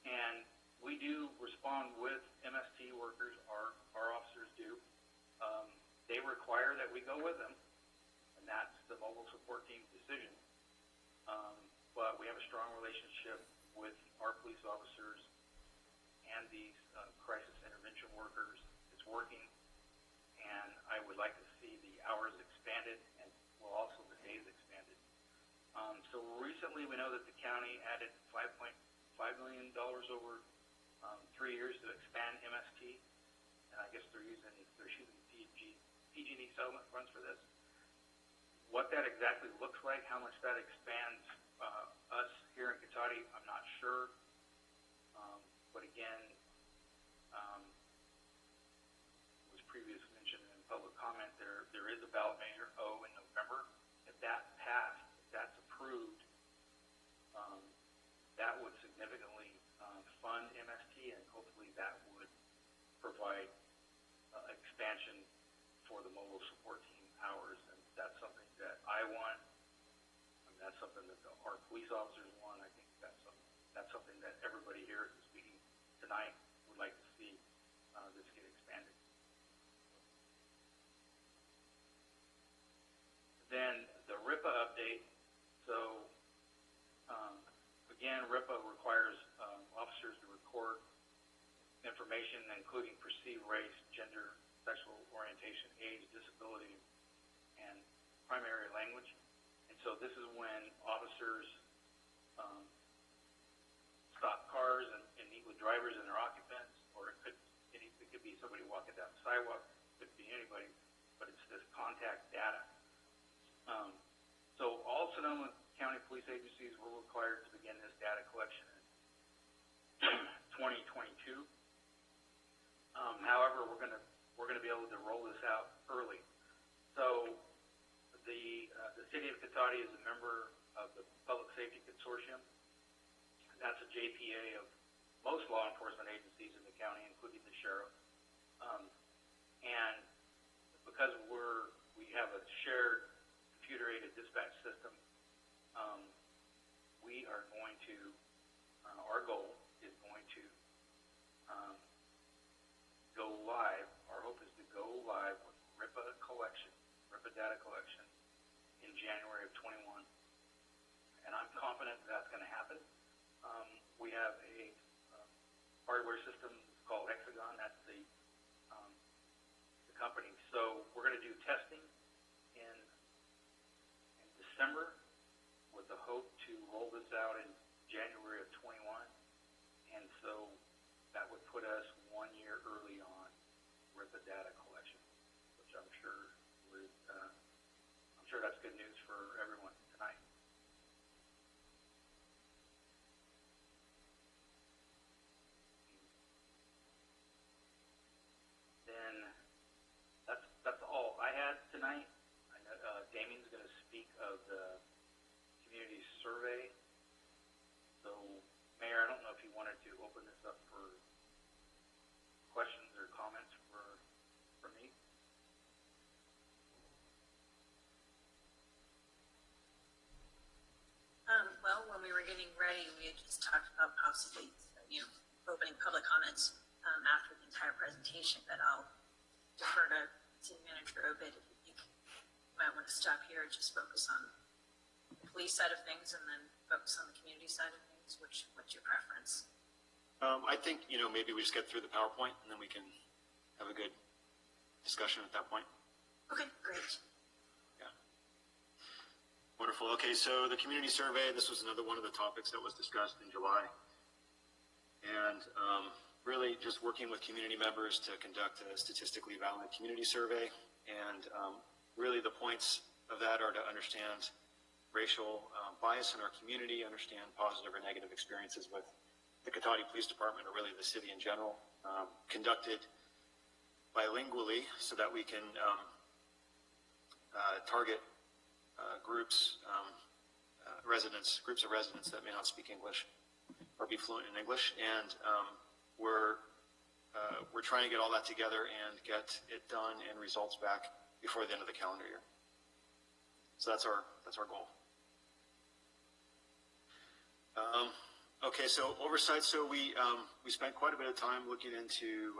And we do respond with MST workers, our officers do. They require that we go with them, and that's the mobile support team's decision. But we have a strong relationship with our police officers and these crisis intervention workers. It's working, and I would like to see the hours expanded and also the days expanded. So recently we know that the county added $5.5 million over 3 years to expand MST, and I guess they're using PG&E settlement funds for this. What that exactly looks like, how much that expands us here in Cotati, I'm not sure. But again, was previously mentioned in public comment, there is a ballot measure O in November. If that passed, if that's approved, that would significantly fund MST, and hopefully that would provide expansion for the mobile support team hours. And that's something that I want. I mean, that's something that our police officers want. I think that's something that everybody here who's speaking tonight would like to see this get expanded. Then the RIPA update. So again, RIPA requires officers to record information including perceived race, gender, sexual orientation, age, disability, and primary language. And so this is when officers stop cars and meet with drivers and their occupants, or it could be somebody walking down the sidewalk, it could be anybody, but it's this contact data. So all Sonoma County police agencies were required to begin this data collection in 2022. However, we're gonna be able to roll this out early. So the city of Cotati is a member of the Public Safety Consortium. That's a JPA of most law enforcement agencies in the county, including the sheriff. And because we have a shared computer-aided dispatch system, we are going to, our goal is going to go live. Our hope is to go live with RIPA data collection in January of 21. And I'm confident that's going to happen. We have a hardware system called Hexagon. That's the company. So we're going to do testing in December with the hope to roll this out in January of 21. And so that would put us 1 year early on with the data collection, which I'm sure that's good news for everyone tonight. Then that's all I had tonight. I know Damien's going to speak of the community survey. So, Mayor, I don't know if you wanted to open this up for questions or comments for me. Well, when we were getting ready, we had just talked about possibly, opening public comments after the entire presentation, but I'll defer to City Manager Obed if you think you might want to stop here and just focus on the police side of things and then focus on the community side of things. What's your preference? I think, maybe we just get through the PowerPoint and then we can have a good discussion at that point. Okay, great. Yeah. Wonderful. Okay, so the community survey, this was another one of the topics that was discussed in July. And really just working with community members to conduct a statistically valid community survey. And really the points of that are to understand racial bias in our community, understand positive or negative experiences with the Cotati Police Department, or really the city in general, conducted bilingually so that we can target groups of residents that may not speak English or be fluent in English. And we're trying to get all that together and get it done and results back before the end of the calendar year. So that's our goal. Okay, so oversight. So we spent quite a bit of time looking into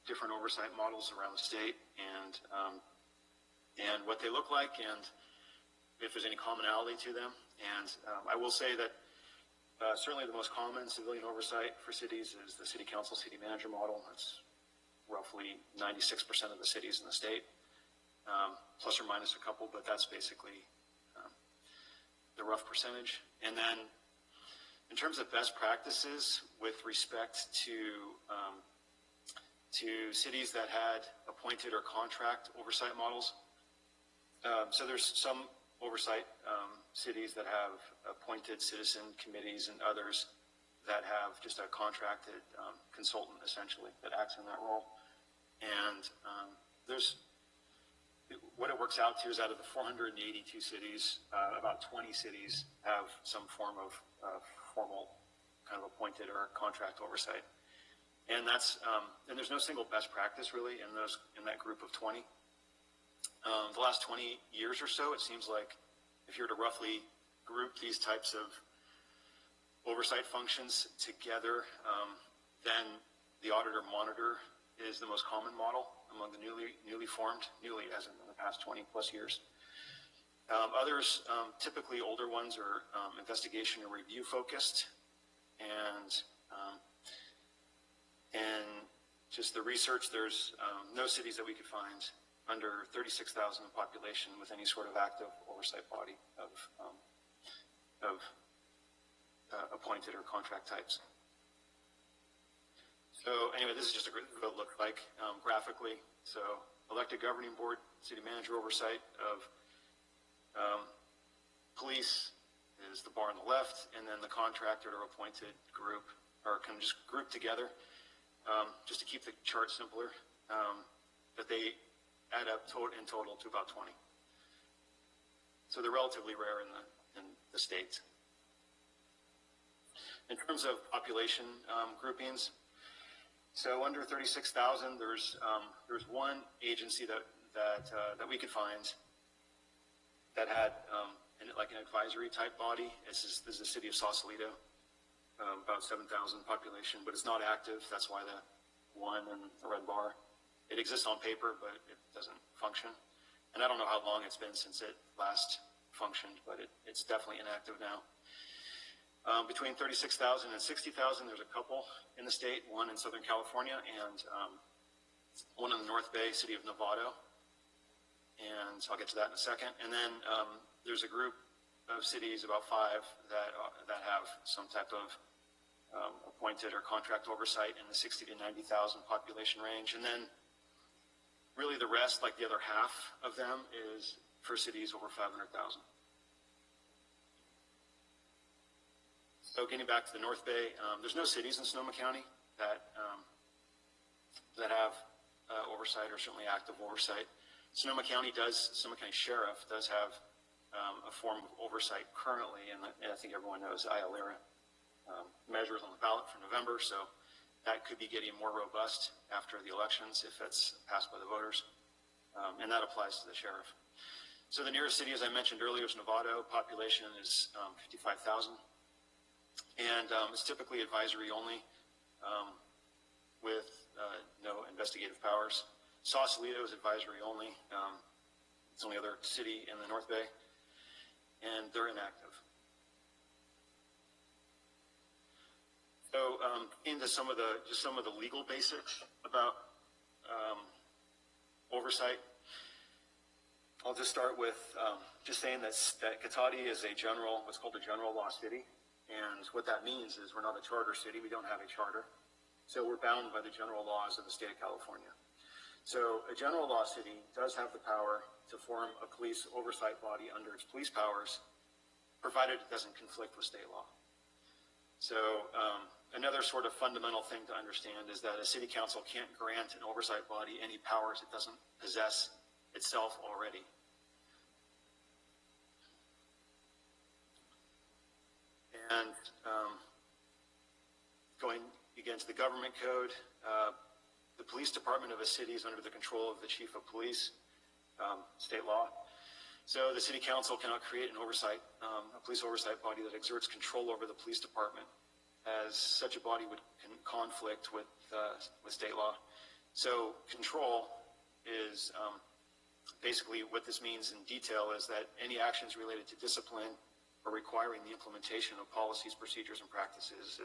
different oversight models around the state and what they look like and if there's any commonality to them. And I will say that certainly the most common civilian oversight for cities is the city council, city manager model. That's roughly 96% of the cities in the state, plus or minus a couple, but that's basically the rough percentage. And then in terms of best practices with respect to cities that had appointed or contract oversight models, so there's some oversight cities that have appointed citizen committees and others that have just a contracted consultant essentially that acts in that role. And what it works out to is out of the 482 cities, about 20 cities have some form of formal kind of appointed or contract oversight. And that's and there's no single best practice really in that group of 20. The last 20 years or so, it seems like if you were to roughly group these types of oversight functions together, then the auditor monitor is the most common model among the newly formed, as in the past 20 plus years. Others, typically older ones, are investigation or review focused, and just the research. There's no cities that we could find under 36,000 in population with any sort of active oversight body of appointed or contract types. So anyway, this is just what it looked like graphically. So elected governing board, city manager oversight of police is the bar on the left, and then the contracted or appointed group are kind of just grouped together just to keep the chart simpler. But they add up in total to about 20. So they're relatively rare in the states. In terms of population groupings, so under 36,000, there's one agency that we could find that had like an advisory type body. This is the city of Sausalito, about 7,000 population, but it's not active. That's why the one and the red bar. It exists on paper, but it doesn't function. And I don't know how long it's been since it last functioned, but it's definitely inactive now. Between 36,000 and 60,000, there's a couple in the state, one in Southern California and one in the North Bay, city of Novato. And I'll get to that in a second. And then there's a group of cities, about 5, that have some type of appointed or contract oversight in the 60 to 90,000 population range. And then really the rest, like the other half of them, is for cities over 500,000. So getting back to the North Bay, there's no cities in Sonoma County that have oversight or certainly active oversight. Sonoma County Sheriff does have a form of oversight currently, and I think everyone knows ILERA measures on the ballot for November, so that could be getting more robust after the elections if it's passed by the voters, and that applies to the sheriff. So the nearest city, as I mentioned earlier, is Novato. Population is 55,000, and it's typically advisory only with no investigative powers. Sausalito is advisory only. It's the only other city in the North Bay, and they're inactive. So into some of the legal basics about oversight. I'll just start with just saying that Cotati is what's called a general law city, and what that means is we're not a charter city. We don't have a charter, so we're bound by the general laws of the state of California. So a general law city does have the power to form a police oversight body under its police powers, provided it doesn't conflict with state law. So another sort of fundamental thing to understand is that a city council can't grant an oversight body any powers it doesn't possess itself already. And going again to the government code, the police department of a city is under the control of the chief of police, state law. So the city council cannot create an oversight, a police oversight body that exerts control over the police department, as such a body would conflict with state law. So control is basically what this means in detail is that any actions related to discipline or requiring the implementation of policies, procedures, and practices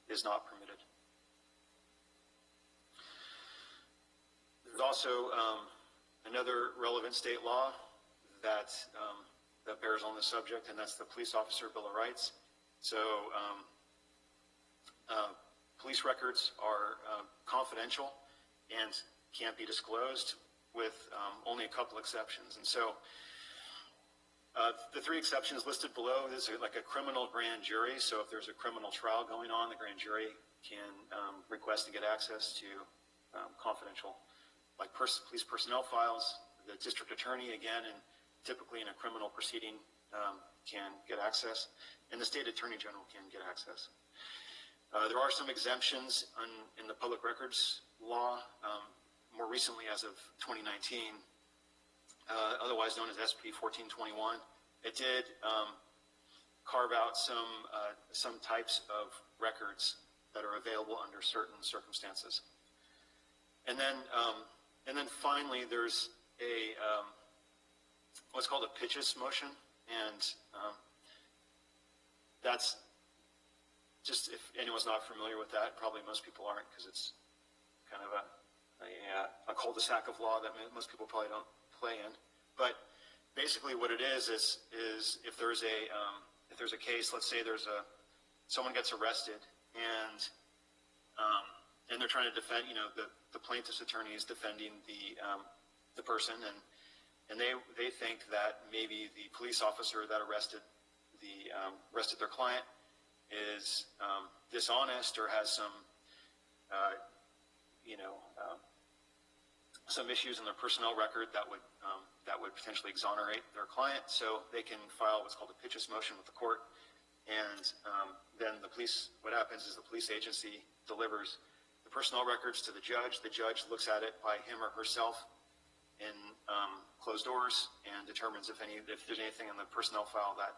is not permitted. There's also another relevant state law that bears on the subject, and that's the Police Officer Bill of Rights. So police records are confidential and can't be disclosed with only a couple exceptions. And so the three exceptions listed below is like a criminal grand jury. So if there's a criminal trial going on, the grand jury can request to get access to confidential, like police personnel files. The district attorney, again, and typically in a criminal proceeding, can get access, and the state attorney general can get access. There are some exemptions in the public records law, more recently as of 2019, otherwise known as SB 1421. It did carve out some types of records that are available under certain circumstances. And then finally, there's a what's called a pitches motion, and that's just, if anyone's not familiar with that, probably most people aren't, because it's kind of a cul-de-sac of law that most people probably don't play in. But basically, what it is if there's a case, let's say someone gets arrested, and they're trying to defend, the plaintiff's attorney is defending the person, and they think that maybe the police officer that arrested their client is dishonest or has some issues in their personnel record that would potentially exonerate their client. So they can file what's called a pitches motion with the court, and then what happens is the police agency delivers the personnel records to the judge. The judge looks at it by him or herself in closed doors and determines if there's anything in the personnel file that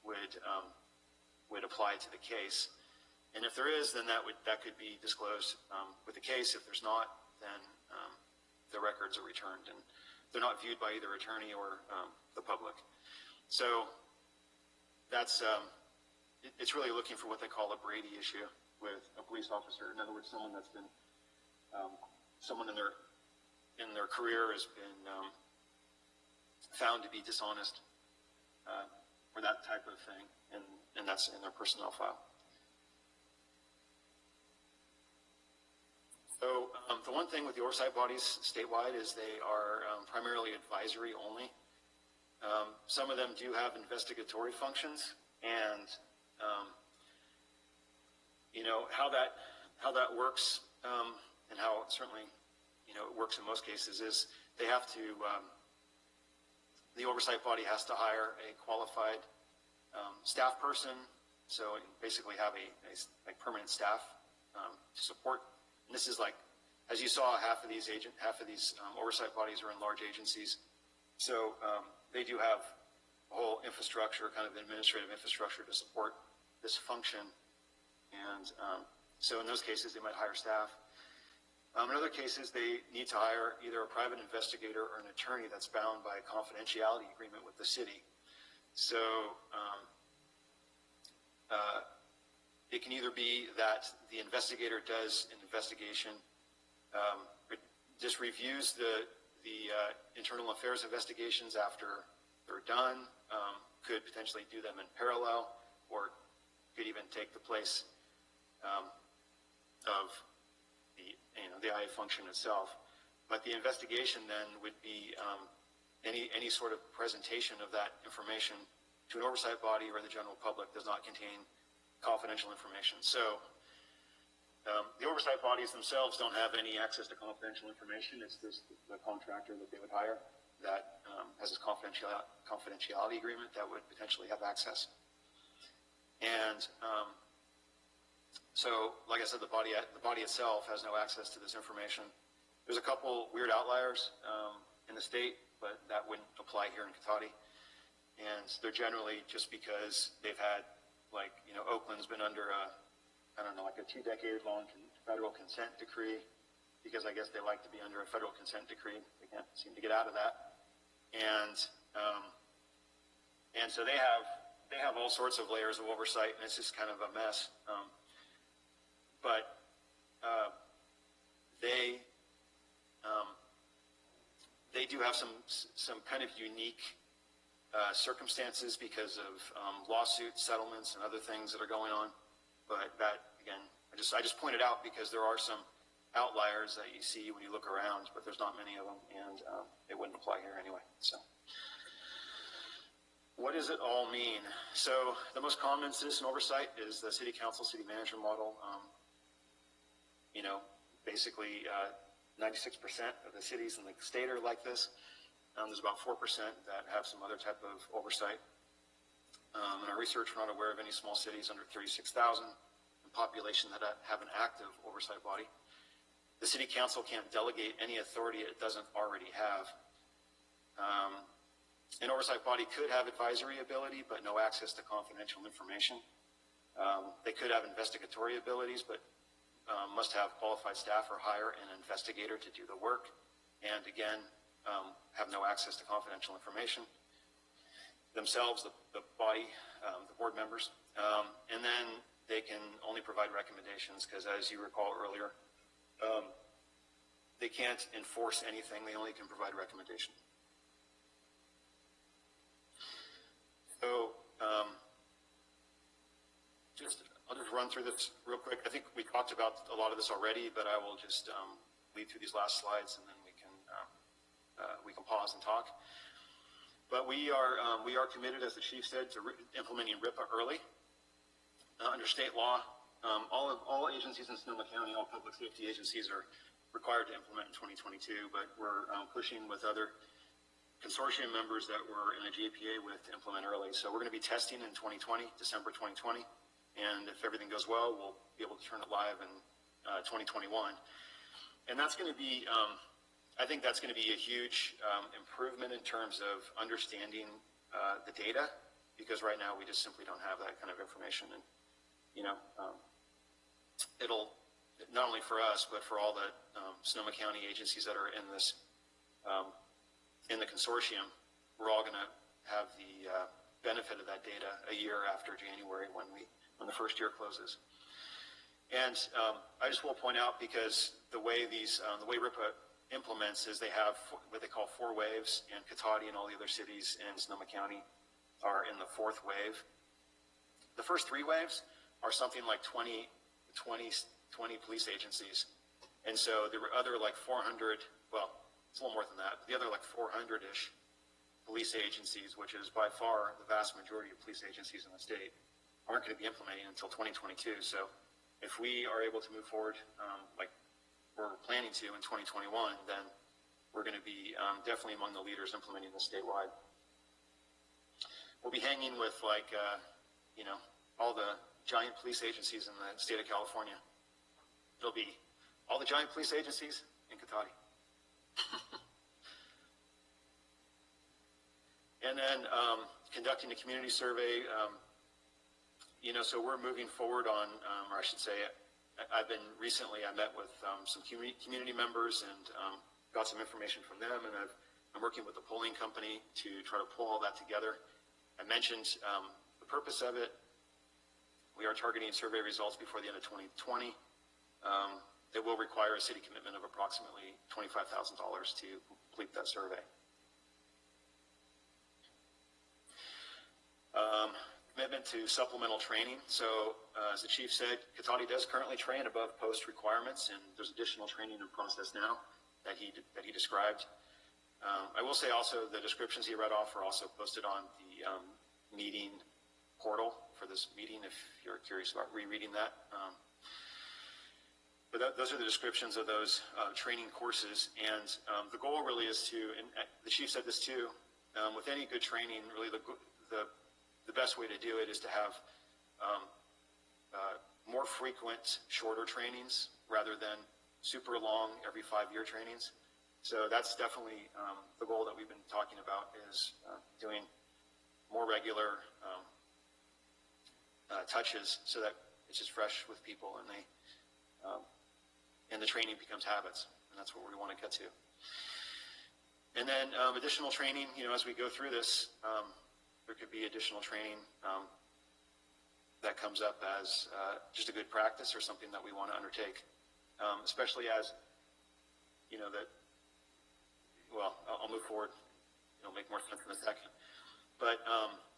would apply to the case. And if there is, then that could be disclosed with the case. If there's not, then the records are returned, and they're not viewed by either attorney or the public. So that's it's really looking for what they call a Brady issue with a police officer. In other words, someone that's been someone in their career has been found to be dishonest or that type of thing, and that's in their personnel file. So the one thing with the oversight bodies statewide is they are primarily advisory only. Some of them do have investigatory functions, and how that works, and how certainly it works in most cases is they have to. The oversight body has to hire a qualified staff person, so basically have a permanent staff to support. And this is like, as you saw, half of these oversight bodies are in large agencies, so they do have a whole infrastructure, kind of administrative infrastructure to support this function. And so in those cases, they might hire staff. In other cases, they need to hire either a private investigator or an attorney that's bound by a confidentiality agreement with the city. So it can either be that the investigator does an investigation, just reviews the internal affairs investigations after they're done, could potentially do them in parallel, or could even take the place of the IA function itself. But the investigation then would be any sort of presentation of that information to an oversight body or the general public does not contain confidential information. So the oversight bodies themselves don't have any access to confidential information. It's just the contractor that they would hire that has a confidentiality agreement that would potentially have access. And so, like I said, the body itself has no access to this information. There's a couple weird outliers in the state, but that wouldn't apply here in Cotati. And they're generally just because they've had, like, Oakland's been under a 2-decade-long federal consent decree, because I guess they like to be under a federal consent decree. They can't seem to get out of that. And so they have all sorts of layers of oversight, and it's just kind of a mess. But they do have some kind of unique circumstances because of lawsuits, settlements, and other things that are going on. But that, again, I just pointed out because there are some outliers that you see when you look around, but there's not many of them, and it wouldn't apply here anyway. So, what does it all mean? So, the most common citizen oversight is the city council, city manager model. Basically, 96% of the cities in the state are like this. There's about 4% that have some other type of oversight. In our research, we're not aware of any small cities under 36,000 in population that have an active oversight body. The city council can't delegate any authority it doesn't already have. An oversight body could have advisory ability, but no access to confidential information. They could have investigatory abilities, but must have qualified staff or hire an investigator to do the work. And again, have no access to confidential information themselves, the body, the board members. And then they can only provide recommendations because, as you recall earlier, they can't enforce anything. They only can provide recommendations. So I'll just run through this real quick. I think we talked about a lot of this already, but I will just lead through these last slides, and then we can pause and talk. But we are committed, as the chief said, to implementing RIPA early. Under state law, all agencies in Sonoma County, all public safety agencies are required to implement in 2022, but we're pushing with other consortium members that we're in a JPA with to implement early. So we're going to be testing in 2020, December 2020, and if everything goes well, we'll be able to turn it live in 2021. And that's going to be, I think that's going to be a huge improvement in terms of understanding the data, because right now we just simply don't have that kind of information. And it'll, not only for us, but for all the Sonoma County agencies that are in this, in the consortium, we're all going to have the benefit of that data a year after January when the first year closes. And I just will point out, because the way the way RIPA implements is they have what they call 4 waves, and Cotati and all the other cities in Sonoma County are in the 4th wave. The first 3 waves are something like 20 police agencies. And so there were other like 400, well, it's a little more than that, but the other like 400-ish police agencies, which is by far the vast majority of police agencies in the state, aren't going to be implementing until 2022. So if we are able to move forward like we're planning to in 2021, then we're going to be definitely among the leaders implementing this statewide. We'll be hanging with like, all the giant police agencies in the state of California. It'll be all the giant police agencies in Cotati. And then conducting a community survey. So we're moving forward on, or I should say, I met with some community members and got some information from them, and I'm working with the polling company to try to pull all that together. I mentioned the purpose of it. We are targeting survey results before the end of 2020. It will require a city commitment of approximately $25,000 to complete that survey. commitment to supplemental training. So as the chief said, Cotati does currently train above post requirements, and there's additional training in process now that he described. I will say also the descriptions he read off are also posted on the meeting portal for this meeting if you're curious about rereading that. But those are the descriptions of those training courses, and the goal really is to, and the chief said this too, with any good training, really the best way to do it is to have more frequent, shorter trainings rather than super long every 5-year trainings. So that's definitely the goal that we've been talking about, is doing more regular touches so that it's just fresh with people and they and the training becomes habits, and that's what we want to get to. And then additional training, as we go through this, there could be additional training that comes up as just a good practice or something that we want to undertake, especially as, that, well, I'll move forward. It'll make more sense in a second. But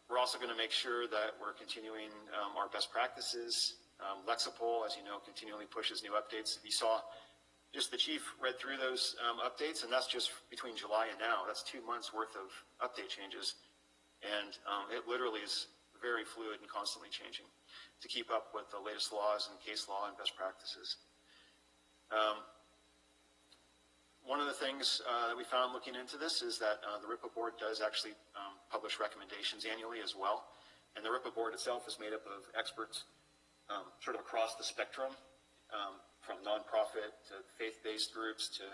we're also going to make sure that we're continuing our best practices. Lexipol, as you know, continually pushes new updates. You saw just the chief read through those updates, and that's just between July and now. That's 2 months worth of update changes. And it literally is very fluid and constantly changing to keep up with the latest laws and case law and best practices. One of the things that we found looking into this is that the RIPA board does actually publish recommendations annually as well. And the RIPA board itself is made up of experts sort of across the spectrum, from nonprofit to faith-based groups to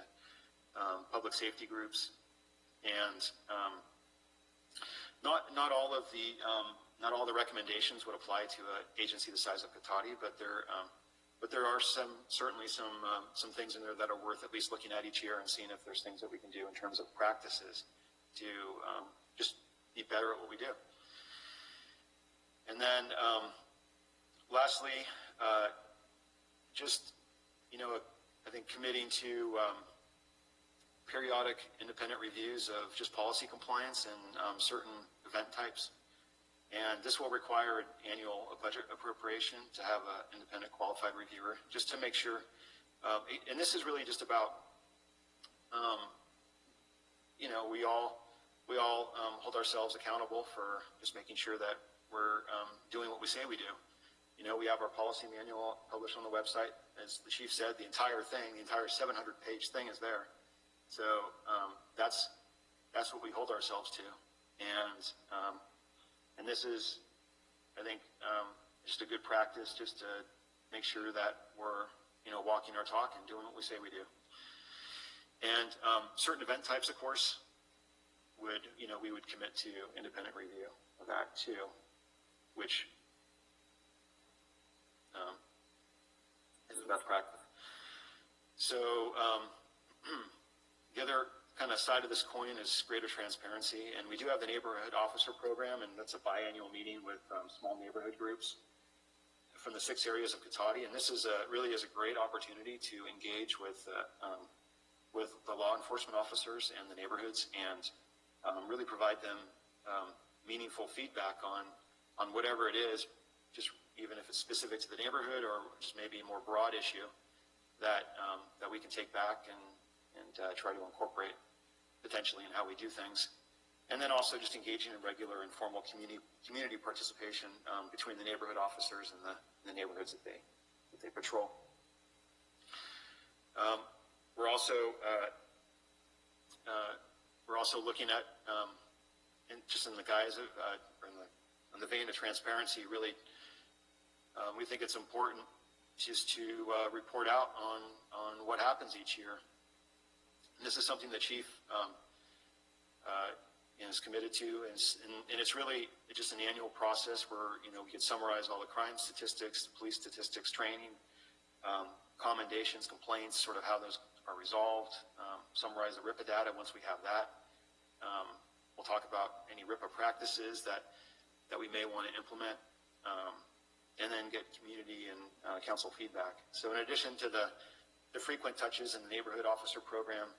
public safety groups. And not all the recommendations would apply to an agency the size of Cotati, but there are certainly some things in there that are worth at least looking at each year and seeing if there's things that we can do in terms of practices to just be better at what we do. And then lastly, I think committing to periodic independent reviews of just policy compliance and certain event types. And this will require an annual budget appropriation to have an independent qualified reviewer, just to make sure, and this is really just about, we all hold ourselves accountable for just making sure that we're doing what we say we do. We have our policy manual published on the website. As the chief said, the entire 700-page thing is there. So that's what we hold ourselves to. And this is, I think, just a good practice just to make sure that we're, walking our talk and doing what we say we do. And certain event types, of course, we would commit to independent review of that too, which is the best practice. So the other kind of side of this coin is greater transparency, and we do have the neighborhood officer program, and that's a biannual meeting with small neighborhood groups from the 6 areas of Cotati, and this is really is a great opportunity to engage with the law enforcement officers and the neighborhoods, and really provide them meaningful feedback on whatever it is, just even if it's specific to the neighborhood or just maybe a more broad issue that we can take back and try to incorporate potentially in how we do things. And then also just engaging in regular informal community participation between the neighborhood officers and the neighborhoods that they patrol. We're also looking at, and just in the guise of, in the vein of transparency, really, we think it's important just to report out on what happens each year. And this is something the chief is committed to, and it's really just an annual process where we can summarize all the crime statistics, police statistics, training, commendations, complaints, sort of how those are resolved, summarize the RIPA data once we have that. We'll talk about any RIPA practices that we may want to implement, and then get community and council feedback. So in addition to the frequent touches in the neighborhood officer program,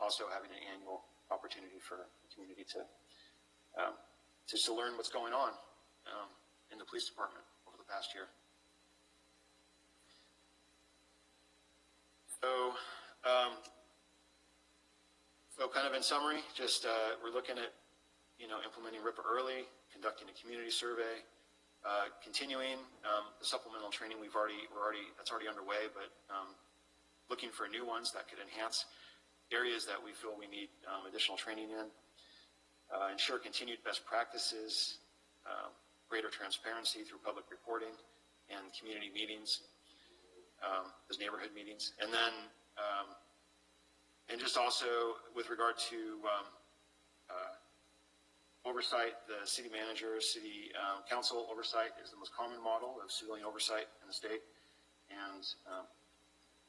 also having an annual opportunity for the community to learn what's going on in the police department over the past year. So, kind of in summary, just we're looking at, implementing RIPA early, conducting a community survey, continuing the supplemental training that's already underway, but looking for new ones that could enhance areas that we feel we need additional training in, ensure continued best practices, greater transparency through public reporting and community meetings, those neighborhood meetings, and then and just also with regard to oversight, the city manager, city council oversight is the most common model of civilian oversight in the state, and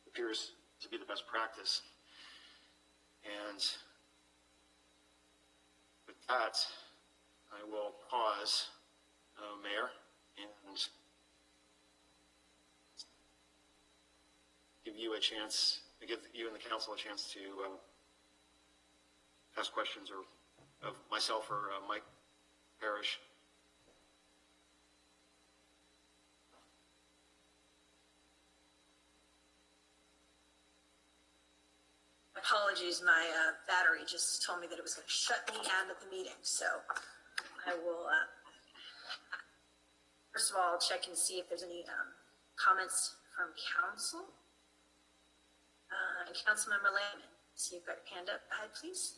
appears to be the best practice. And with that, I will pause, Mayor, and give you and the council a chance to ask questions of myself or Mike Parrish. Apologies, my battery just told me that it was going to shut me out of the meeting, so I will first of all check and see if there's any comments from council. Councilmember Lehman, so you've got your hand up. Go ahead, please.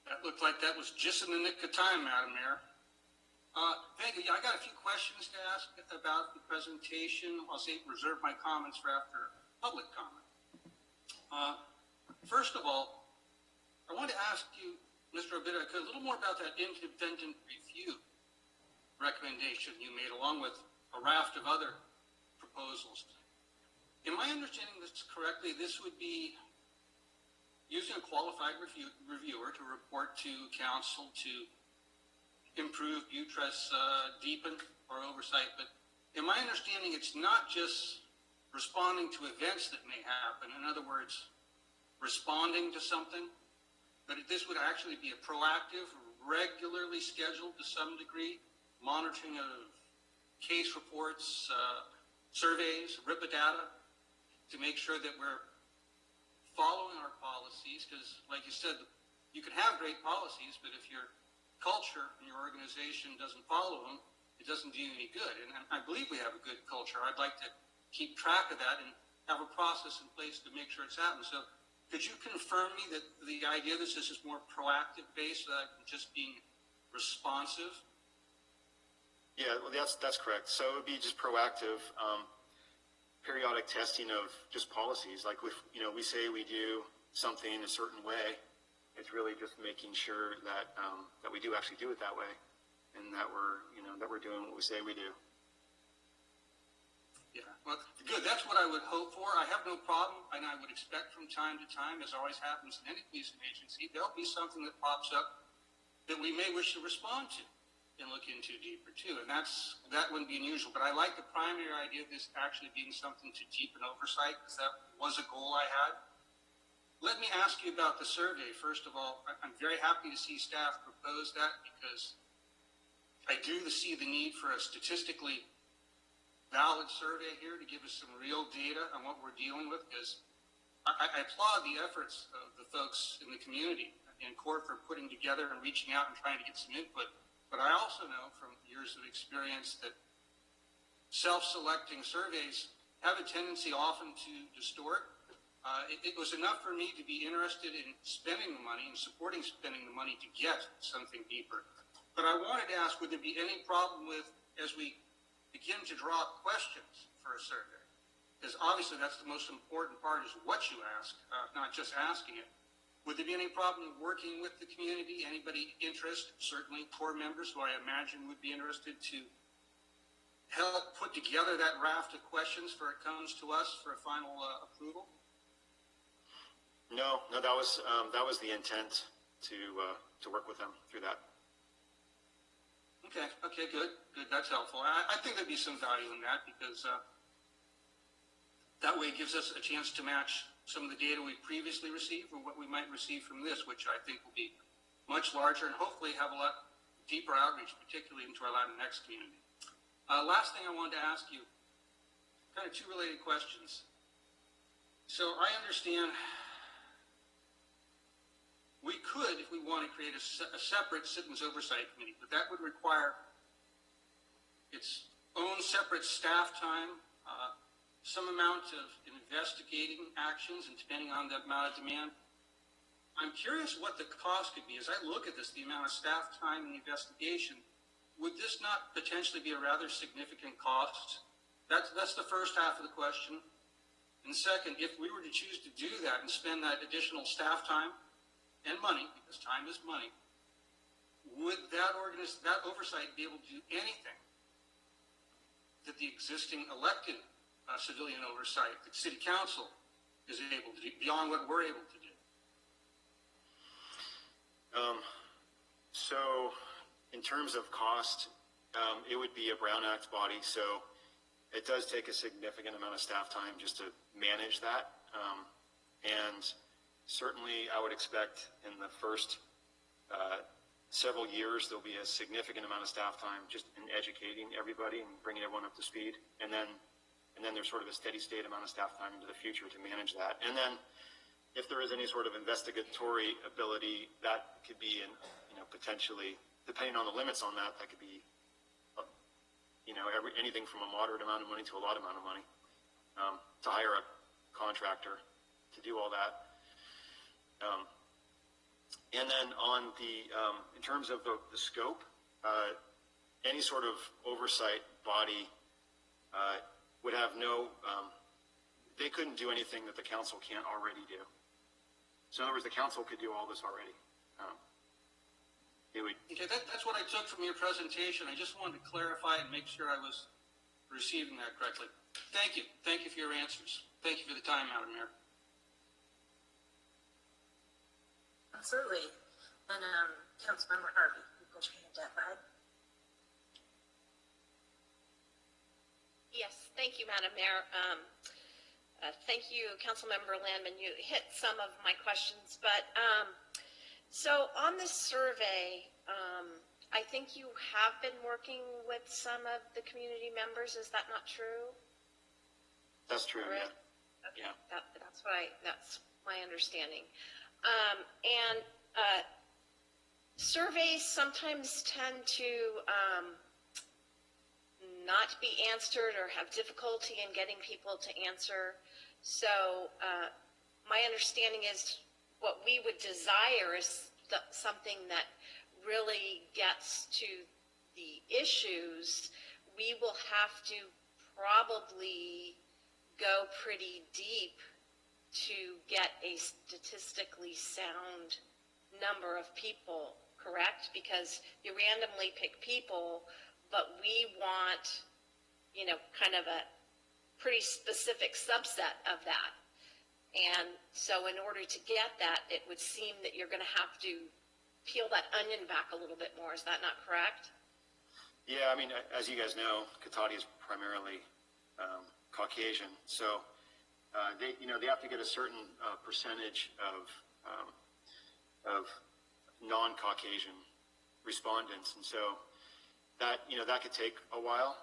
That looked like that was just in the nick of time, Madam Mayor. Thank you. I got a few questions to ask about the presentation. I'll reserve my comments for after public comment. First of all, I wanted to ask you, Mr. Obida, a little more about that independent review recommendation you made, along with a raft of other proposals. Am I understanding this correctly? This would be using a qualified reviewer to report to council to improve, buttress, deepen our oversight. But am I understanding it's not just responding to events that may happen, in other words, responding to something, but this would actually be a proactive, regularly scheduled to some degree, monitoring of case reports, surveys, RIPA data, to make sure that we're following our policies, because like you said, you can have great policies, but if your culture and your organization doesn't follow them, it doesn't do you any good. And I believe we have a good culture. I'd like to keep track of that and have a process in place to make sure it's happening. So could you confirm me that the idea of this is more proactive based rather than just being responsive? Yeah, well, that's correct. So it would be just proactive, periodic testing of just policies. Like we say we do something a certain way. It's really just making sure that that we do actually do it that way, and that we're doing what we say we do. Yeah, well, good. That's what I would hope for. I have no problem, and I would expect from time to time, as always happens in any policing agency, there'll be something that pops up that we may wish to respond to and look into deeper too, and that wouldn't be unusual. But I like the primary idea of this actually being something to deepen oversight, because that was a goal I had. Let me ask you about the survey. First of all, I'm very happy to see staff propose that, because I do see the need for a statistically valid survey here to give us some real data on what we're dealing with, because I applaud the efforts of the folks in the community in court for putting together and reaching out and trying to get some input. But I also know from years of experience that self-selecting surveys have a tendency often to distort. It was enough for me to be interested in spending the money and supporting spending the money to get something deeper. But I wanted to ask, would there be any problem with, as we begin to draw up questions for a survey, because obviously that's the most important part, is what you ask, not just asking it. Would there be any problem working with the community? Anybody interested? Certainly core members, who I imagine would be interested, to help put together that raft of questions before it comes to us for a final approval? No, that was the intent to work with them through that. Okay, good. That's helpful. I think there'd be some value in that, because that way it gives us a chance to match some of the data we previously received with what we might receive from this, which I think will be much larger and hopefully have a lot deeper outreach, particularly into our Latinx community. Last thing I wanted to ask you, kind of two related questions. So I understand we could, if we want to, create a separate citizens oversight committee, but that would require its own separate staff time, some amount of investigating actions, and depending on the amount of demand. I'm curious what the cost could be. As I look at this, the amount of staff time and investigation, would this not potentially be a rather significant cost? That's the first half of the question. And second, if we were to choose to do that and spend that additional staff time and money, because time is money, would that oversight be able to do anything that the existing elected civilian oversight, the city council, is able to do beyond what we're able to do? So in terms of cost, it would be a Brown Act body, so it does take a significant amount of staff time just to manage that. And certainly I would expect in the first several years there'll be a significant amount of staff time just in educating everybody and bringing everyone up to speed. And then there's sort of a steady state amount of staff time into the future to manage that. And then if there is any sort of investigatory ability, that could be potentially, depending on the limits on that, that could be anything from a moderate amount of money to a lot amount of money to hire a contractor to do all that. And then on the in terms of the scope, any sort of oversight body would have no, they couldn't do anything that the council can't already do. So in other words, the council could do all this already. Okay, that's what I took from your presentation. I just wanted to clarify and make sure I was receiving that correctly. Thank you. Thank you for your answers. Thank you for the time, Madam Mayor. Absolutely. And Councilmember Harvey, you put your hand up, right? Yes, thank you, Madam Mayor. Thank you, Councilmember Landman. You hit some of my questions, but so on this survey, I think you have been working with some of the community members. Is that not true? That's true. Correct? Yeah. Okay. Yeah. That's my understanding. And surveys sometimes tend to not be answered or have difficulty in getting people to answer. So my understanding is what we would desire is something that really gets to the issues. We will have to probably go pretty deep to get a statistically sound number of people, correct? Because you randomly pick people, but we want, kind of a pretty specific subset of that. And so in order to get that, it would seem that you're going to have to peel that onion back a little bit more. Is that not correct? Yeah, I mean, as you guys know, Cotati is primarily Caucasian, so they have to get a certain percentage of non-Caucasian respondents, and so that could take a while,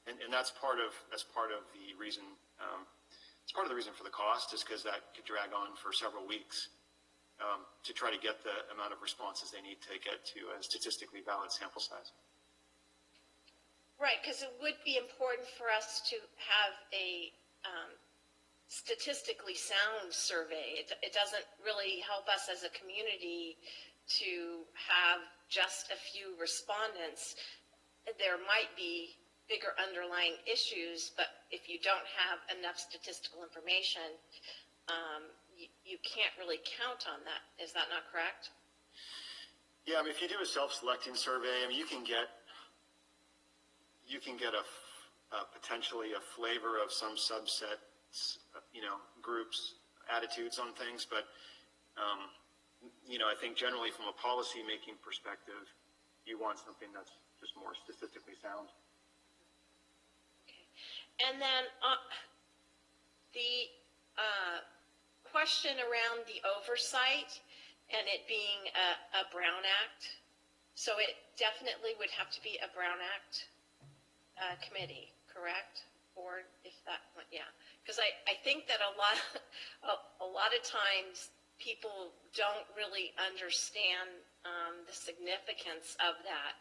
and that's part of the reason. It's part of the reason for the cost, is because that could drag on for several weeks to try to get the amount of responses they need to get to a statistically valid sample size. Right, because it would be important for us to have a statistically sound survey. It doesn't really help us as a community to have just a few respondents. There might be bigger underlying issues, but if you don't have enough statistical information, you can't really count on that. Is that not correct? Yeah, I mean, if you do a self-selecting survey, I mean, you can get potentially a flavor of some subsets, groups' attitudes on things, but I think generally from a policy-making perspective, you want something that's just more statistically sound. And then the question around the oversight and it being a Brown Act So it definitely would have to be a Brown Act committee, correct? Or if that, yeah, because I think that a lot of times people don't really understand the significance of that.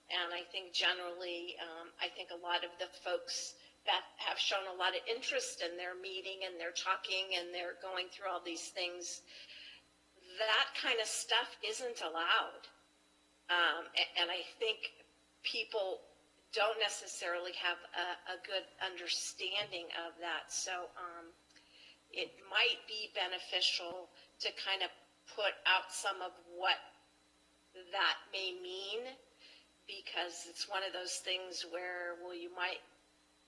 And I think generally, I think a lot of the folks that have shown a lot of interest in their meeting and they're talking and they're going through all these things, that kind of stuff isn't allowed. And I think people don't necessarily have a good understanding of that. So it might be beneficial to kind of put out some of what that may mean, because it's one of those things where, well, you might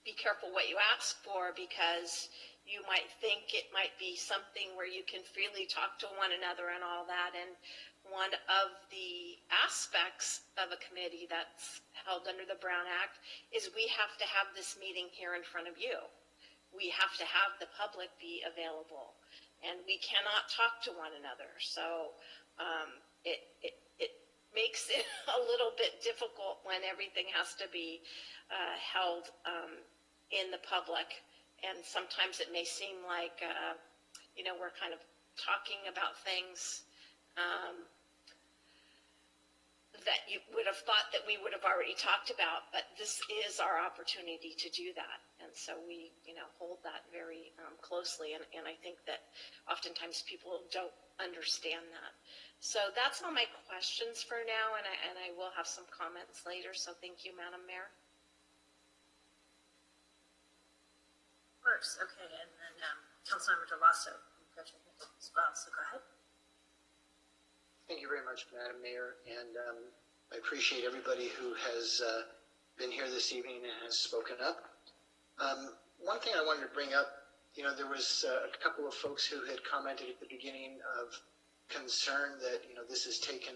be careful what you ask for, because you might think it might be something where you can freely talk to one another and all that. And one of the aspects of a committee that's held under the Brown Act is we have to have this meeting here in front of you. We have to have the public be available, and we cannot talk to one another. So it makes it a little bit difficult when everything has to be held in the public. And sometimes it may seem like, we're kind of talking about things that you would have thought that we would have already talked about, but this is our opportunity to do that. And so we, hold that very closely. And I think that oftentimes people don't understand that. So that's all my questions for now, and I will have some comments later. So thank you, Madam Mayor. Works, okay, and then Councilmember Delasso as well, so go ahead. Thank you very much, Madam Mayor, and I appreciate everybody who has been here this evening and has spoken up. One thing I wanted to bring up, there was a couple of folks who had commented at the beginning of concern that, this has taken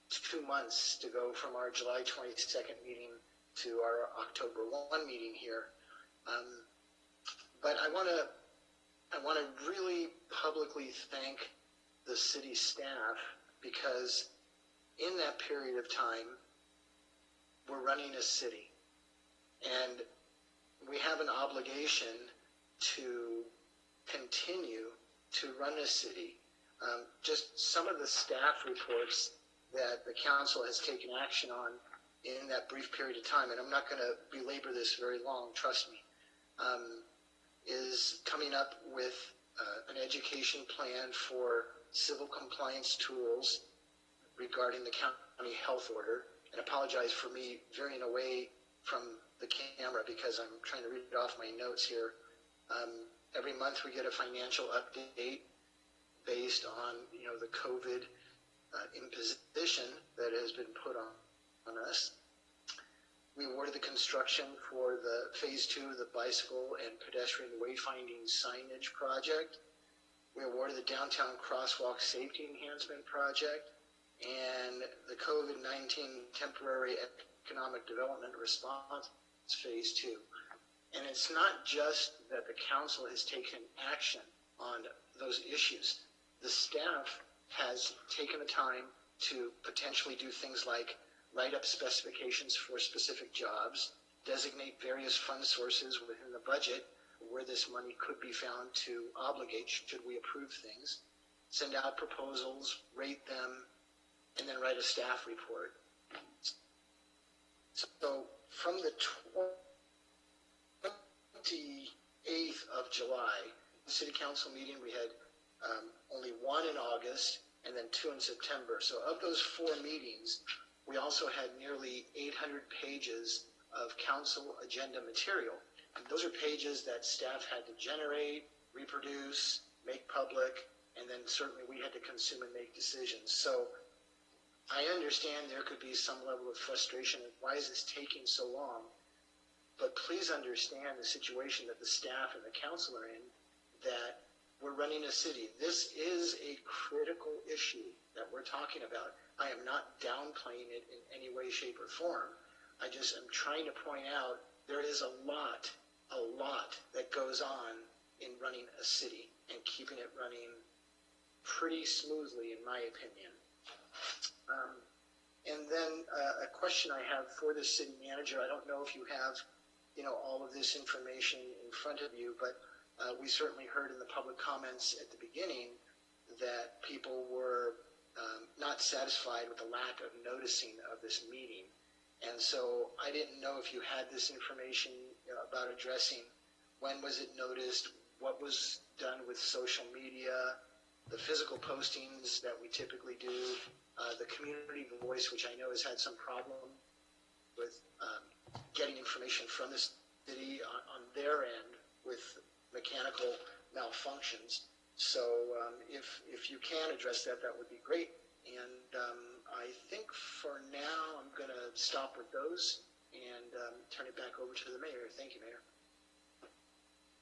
2 months to go from our July 22nd meeting to our October 1 meeting here. But I want to really publicly thank the city staff, because in that period of time, we're running a city, and we have an obligation to continue to run a city. Just some of the staff reports that the council has taken action on in that brief period of time, and I'm not going to belabor this very long, trust me, is coming up with an education plan for civil compliance tools regarding the county health order. And apologize for me veering away from the camera because I'm trying to read it off my notes here. Every month we get a financial update based on the COVID imposition that has been put on us. We awarded the construction for the phase 2 of the bicycle and pedestrian wayfinding signage project. We awarded the downtown crosswalk safety enhancement project and the COVID-19 temporary economic development response phase 2. And it's not just that the council has taken action on those issues. The staff has taken the time to potentially do things like write up specifications for specific jobs, designate various fund sources within the budget where this money could be found to obligate should we approve things, send out proposals, rate them, and then write a staff report. So from the 28th of July, the city council meeting, we had only 1 in August and then 2 in September. So of those 4 meetings, we also had nearly 800 pages of council agenda material. And those are pages that staff had to generate, reproduce, make public, and then certainly we had to consume and make decisions. So I understand there could be some level of frustration of why is this taking so long? But please understand the situation that the staff and the council are in, that we're running a city. This is a critical issue that we're talking about. I am not downplaying it in any way, shape, or form. I just am trying to point out there is a lot that goes on in running a city and keeping it running pretty smoothly, in my opinion. And then a question I have for the city manager. I don't know if you have, all of this information in front of you, but we certainly heard in the public comments at the beginning that people were not satisfied with the lack of noticing of this meeting. And so I didn't know if you had this information about addressing when was it noticed, what was done with social media, the physical postings that we typically do, the community voice, which I know has had some problem with getting information from the city on their end with mechanical malfunctions. So if you can address that, that would be great. And I think for now, I'm going to stop with those and turn it back over to the mayor. Thank you, Mayor.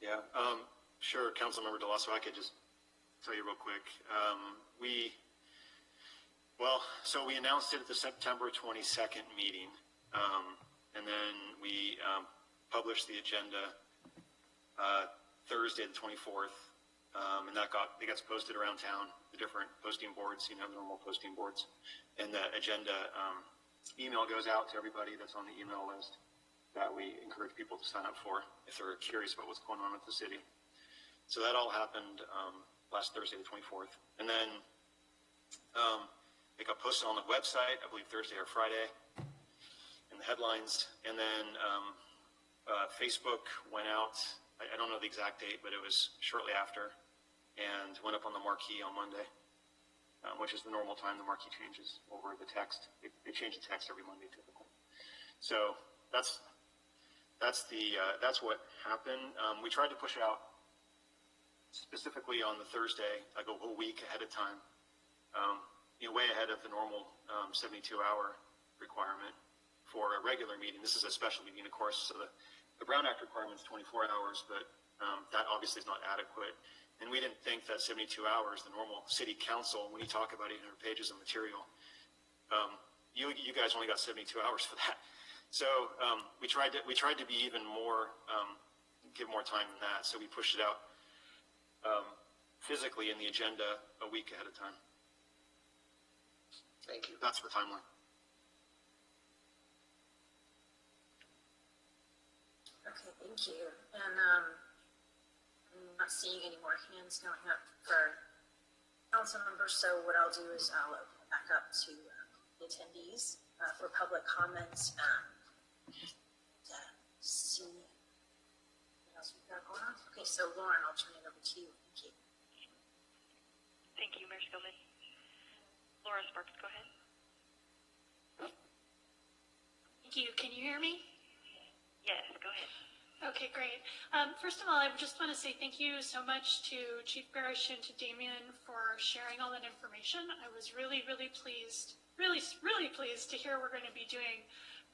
Yeah, sure, Councilmember DeLasso, I could just tell you real quick. So we announced it at the September 22nd meeting, and then we published the agenda Thursday the 24th, and it gets posted around town, the different posting boards, the normal posting boards, and the agenda email goes out to everybody that's on the email list that we encourage people to sign up for if they're curious about what's going on with the city. So that all happened last Thursday the 24th, and then it got posted on the website, I believe Thursday or Friday, in the headlines, and then Facebook went out, I don't know the exact date, but it was shortly after, and went up on the marquee on Monday, which is the normal time the marquee changes over the text. They change the text every Monday typically. So that's what happened. We tried to push it out specifically on the Thursday, like a whole week ahead of time, way ahead of the normal 72-hour requirement for a regular meeting. This is a special meeting, of course, so the Brown Act requirement is 24 hours, but that obviously is not adequate. And we didn't think that 72 hours, the normal city council, when you talk about 800 pages of material, you guys only got 72 hours for that. So we tried to be even more, give more time than that. So we pushed it out physically in the agenda a week ahead of time. Thank you. That's the timeline. Okay, thank you. And I'm not seeing any more hands going up for council members, so what I'll do is I'll open it back up to the attendees for public comments. See what else we've got going on. Okay, so Lauren, I'll turn it over to you. Thank you. Thank you, Mayor Skillman. Laura Sparks, go ahead. Thank you. Can you hear me? Yes, go ahead. Okay, great. First of all, I just want to say thank you so much to Chief Parrish and to Damien for sharing all that information. I was really, really pleased, really pleased to hear we're going to be doing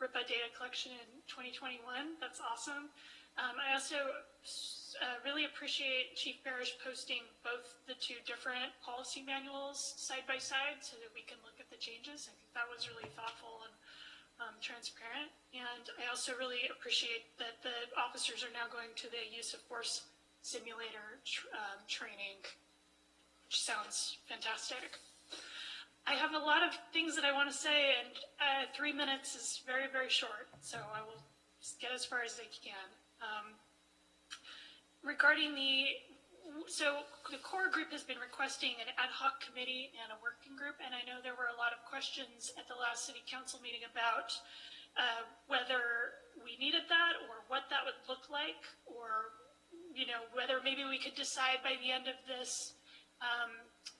RIPA data collection in 2021. That's awesome. I also really appreciate Chief Parrish posting both the two different policy manuals side by side so that we can look at the changes. I think that was really thoughtful and transparent. And I also really appreciate that the officers are now going to the use of force simulator training, which sounds fantastic. I have a lot of things that I want to say, and 3 minutes is very, very short, so I will just get as far as I can. Regarding the core group has been requesting an ad hoc committee and a working group, and I know there were a lot of questions at the last city council meeting about whether we needed that or what that would look like, or whether maybe we could decide by the end of this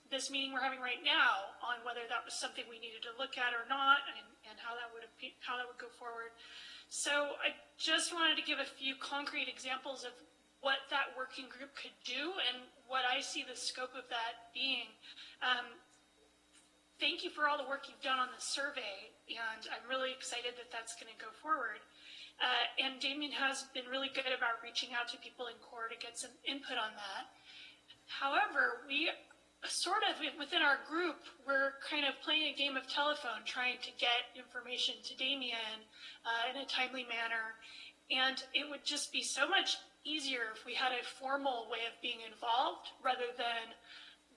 this meeting we're having right now on whether that was something we needed to look at or not, and how that would go forward. So I just wanted to give a few concrete examples of what that working group could do and what I see the scope of that being. Thank you for all the work you've done on the survey, and I'm really excited that that's going to go forward. And Damien has been really good about reaching out to people in CORE to get some input on that. However, we sort of, within our group, we're kind of playing a game of telephone, trying to get information to Damien in a timely manner. And it would just be so much easier if we had a formal way of being involved rather than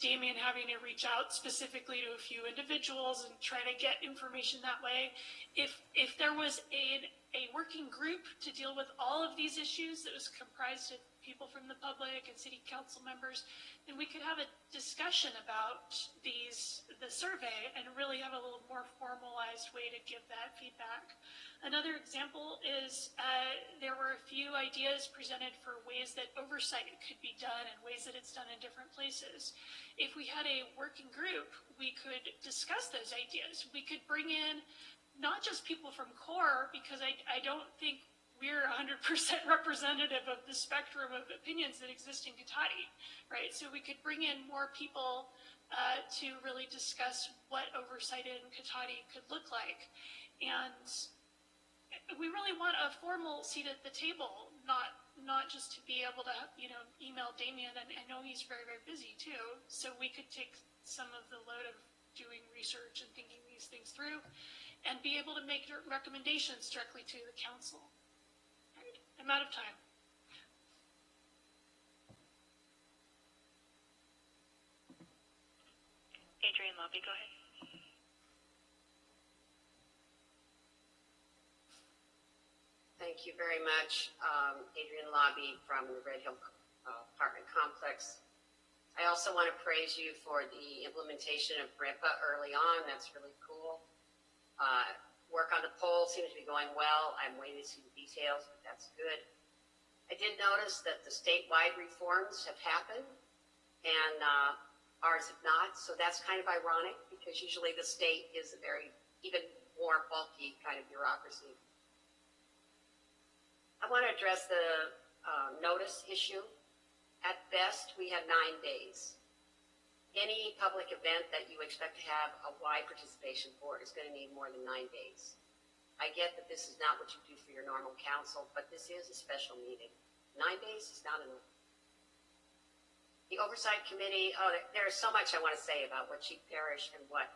Damien having to reach out specifically to a few individuals and try to get information that way. If there was a working group to deal with all of these issues that was comprised of people from the public and city council members, then we could have a discussion about the survey and really have a little more formalized way to give that feedback. Another example is there were a few ideas presented for ways that oversight could be done and ways that it's done in different places. If we had a working group, we could discuss those ideas. We could bring in not just people from CORE, because I don't think we're 100% representative of the spectrum of opinions that exist in Cotati, right? So we could bring in more people to really discuss what oversight in Cotati could look like. And we really want a formal seat at the table, not just to be able to, email Damien, and I know he's very, very busy too, so we could take some of the load of doing research and thinking these things through and be able to make recommendations directly to the council. All right, I'm out of time. Adrian Lobby, go ahead. Thank you very much. Adrian Lobby from the Red Hill apartment complex. I also want to praise you for the implementation of RIPA early on. That's really cool. Work on the poll seems to be going well. I'm waiting to see the details, but that's good. I did notice that the statewide reforms have happened and ours have not. So that's kind of ironic because usually the state is a very even more bulky kind of bureaucracy. I want to address the notice issue. At best, we have 9 days. Any public event that you expect to have a wide participation for is going to need more than 9 days. I get that this is not what you do for your normal council, but this is a special meeting. 9 days is not enough. The Oversight Committee, there is so much I want to say about what Chief Parrish and what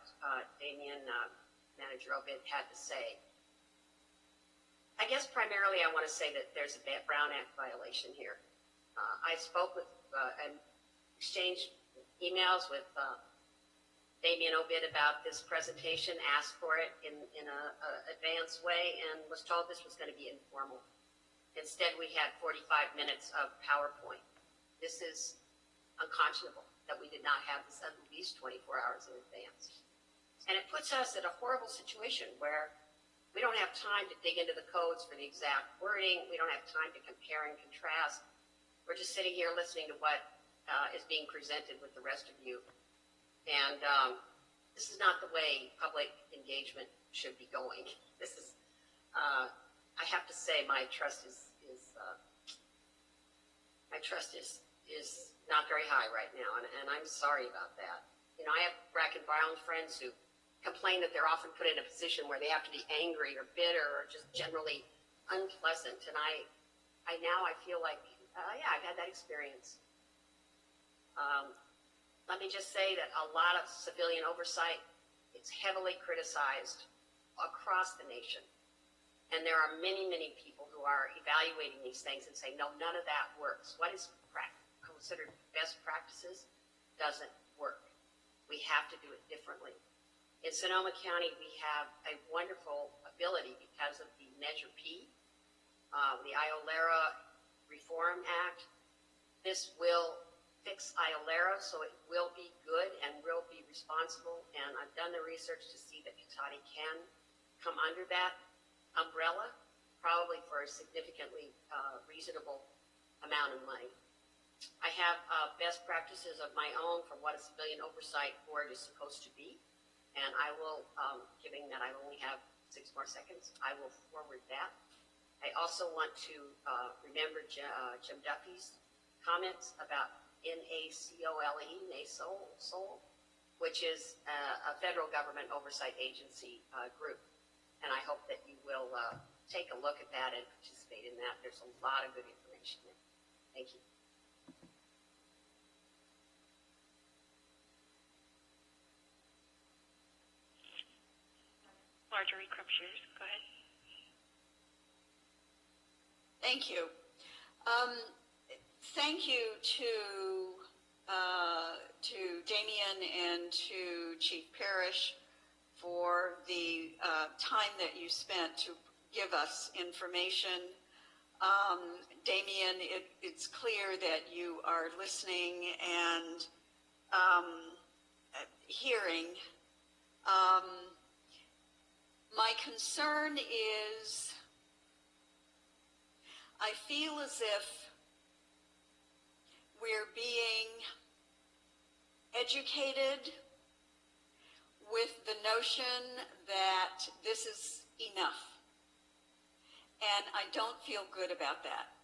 Damien, Manager Obid, had to say. I guess primarily I want to say that there's a Brown Act violation here. I spoke with and exchanged emails with Damien Obid about this presentation, asked for it in an advanced way, and was told this was going to be informal. Instead, we had 45 minutes of PowerPoint. This is unconscionable that we did not have this at least 24 hours in advance. And it puts us in a horrible situation where we don't have time to dig into the codes for the exact wording. We don't have time to compare and contrast. We're just sitting here listening to what is being presented with the rest of you. And this is not the way public engagement should be going. This is, I have to say, my trust is not very high right now, and I'm sorry about that. You know, I have rank and file friends who complain that they're often put in a position where they have to be angry or bitter or just generally unpleasant. And I feel like, yeah, I've had that experience. Let me just say that a lot of civilian oversight, it's heavily criticized across the nation. And there are many, many people who are evaluating these things and say, no, none of that works. What is considered best practices doesn't work. We have to do it differently. In Sonoma County, we have a wonderful ability because of the Measure P, the IOLERA Reform Act. This will fix IOLERA, so it will be good and will be responsible. And I've done the research to see that Cotati can come under that umbrella, probably for a significantly reasonable amount of money. I have best practices of my own for what a civilian oversight board is supposed to be. And I will, given that I only have 6 more seconds, I will forward that. I also want to remember Jim Duffy's comments about NACOLE, which is a federal government oversight agency group. And I hope that you will take a look at that and participate in that. There's a lot of good information there. Thank you. Marjorie Crumpshears, go ahead. Thank you. Thank you to Damien and to Chief Parrish for the time that you spent to give us information. Damien, it's clear that you are listening and hearing. My concern is I feel as if we're being educated with the notion that this is enough. And I don't feel good about that.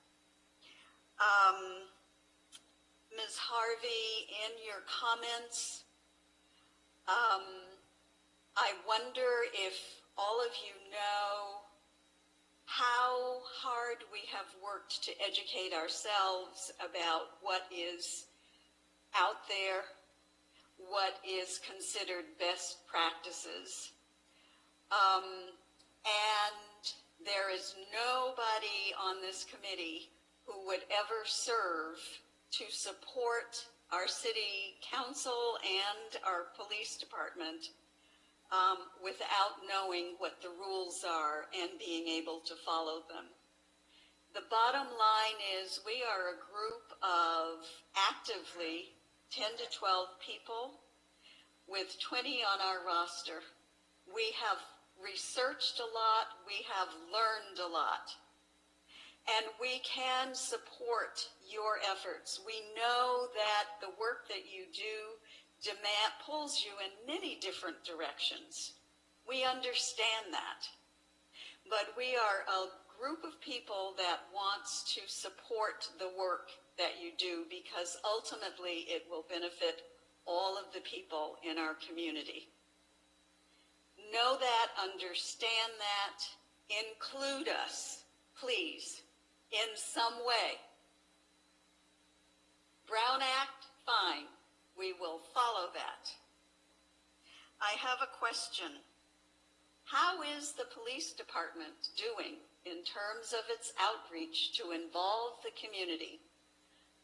Ms. Harvey, in your comments, I wonder if all of you know how hard we have worked to educate ourselves about what is out there, what is considered best practices. And there is nobody on this committee who would ever serve to support our city council and our police department without knowing what the rules are and being able to follow them. The bottom line is we are a group of actively 10 to 12 people with 20 on our roster. We have researched a lot, we have learned a lot, and we can support your efforts. We know that the work that you do pulls you in many different directions. We understand that. But we are a group of people that wants to support the work that you do because ultimately it will benefit all of the people in our community. Know that, understand that, include us, please, in some way. Brown Act, fine. We will follow that. I have a question. How is the police department doing in terms of its outreach to involve the community?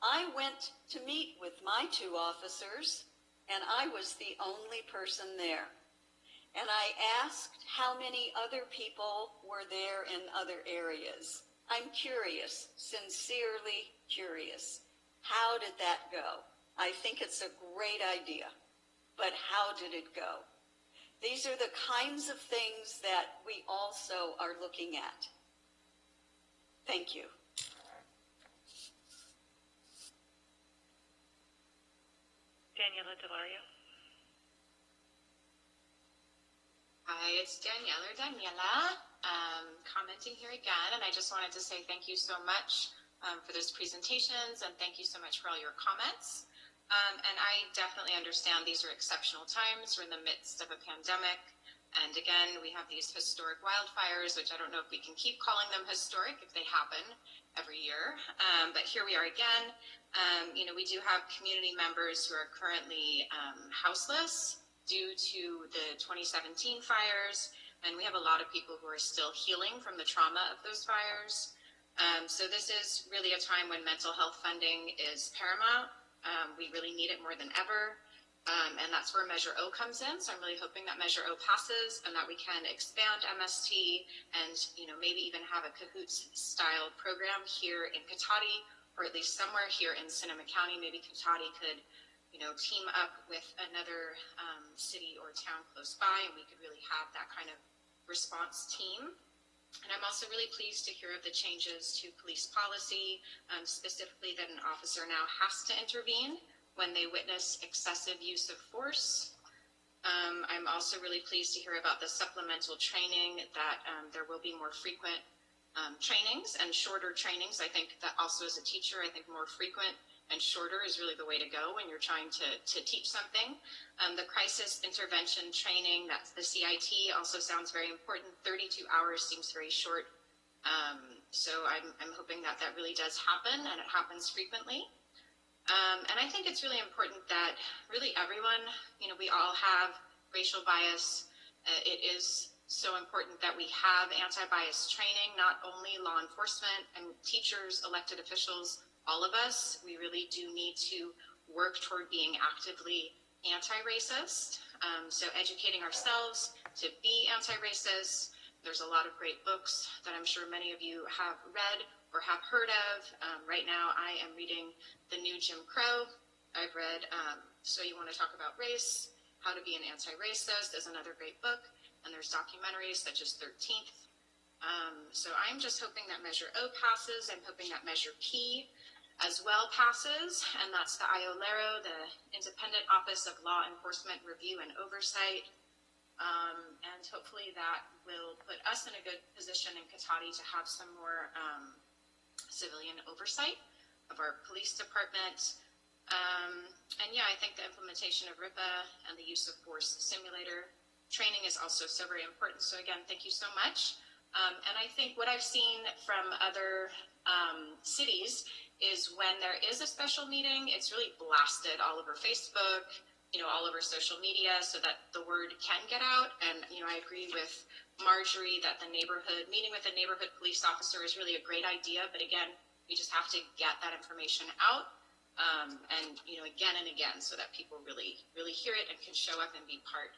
I went to meet with my 2 officers, and I was the only person there. And I asked how many other people were there in other areas. I'm curious, sincerely curious. How did that go? I think it's a great idea, but how did it go? These are the kinds of things that we also are looking at. Thank you. Daniela Delario. Hi, it's Daniela, commenting here again, and I just wanted to say thank you so much for those presentations, and thank you so much for all your comments. And I definitely understand these are exceptional times. We're in the midst of a pandemic. And again, we have these historic wildfires, which I don't know if we can keep calling them historic if they happen every year. But here we are again. We do have community members who are currently houseless due to the 2017 fires. And we have a lot of people who are still healing from the trauma of those fires. So this is really a time when mental health funding is paramount. We really need it more than ever, and that's where Measure O comes in. So I'm really hoping that Measure O passes and that we can expand MST and maybe even have a Cahoots-style program here in Cotati, or at least somewhere here in Sonoma County. Maybe Cotati could, team up with another city or town close by, and we could really have that kind of response team. And I'm also really pleased to hear of the changes to police policy, specifically that an officer now has to intervene when they witness excessive use of force. I'm also really pleased to hear about the supplemental training, that there will be more frequent trainings and shorter trainings. I think that also as a teacher, I think more frequent and shorter is really the way to go when you're trying to teach something. The crisis intervention training, that's the CIT, also sounds very important. 32 hours seems very short. So I'm hoping that that really does happen and it happens frequently. And I think it's really important that really everyone, we all have racial bias. It is so important that we have anti-bias training, not only law enforcement and teachers, elected officials, all of us. We really do need to work toward being actively anti-racist. So educating ourselves to be anti-racist. There's a lot of great books that I'm sure many of you have read or have heard of. Right now I am reading The New Jim Crow. I've read So You Want to Talk About Race, How to Be an Anti-Racist is another great book. And there's documentaries such as 13th. So I'm just hoping that Measure O passes. I'm hoping that Measure P as well passes. And that's the IOLERO, the Independent Office of Law Enforcement Review and Oversight. And hopefully that will put us in a good position in Cotati to have some more civilian oversight of our police department. And yeah, I think the implementation of RIPA and the use of force simulator training is also so very important. So again, thank you so much. And I think what I've seen from other cities is when there is a special meeting, it's really blasted all over Facebook, all over social media so that the word can get out. And, I agree with Marjorie that meeting with the neighborhood police officer is really a great idea. But again, we just have to get that information out. And again and again, so that people really, really hear it and can show up and be part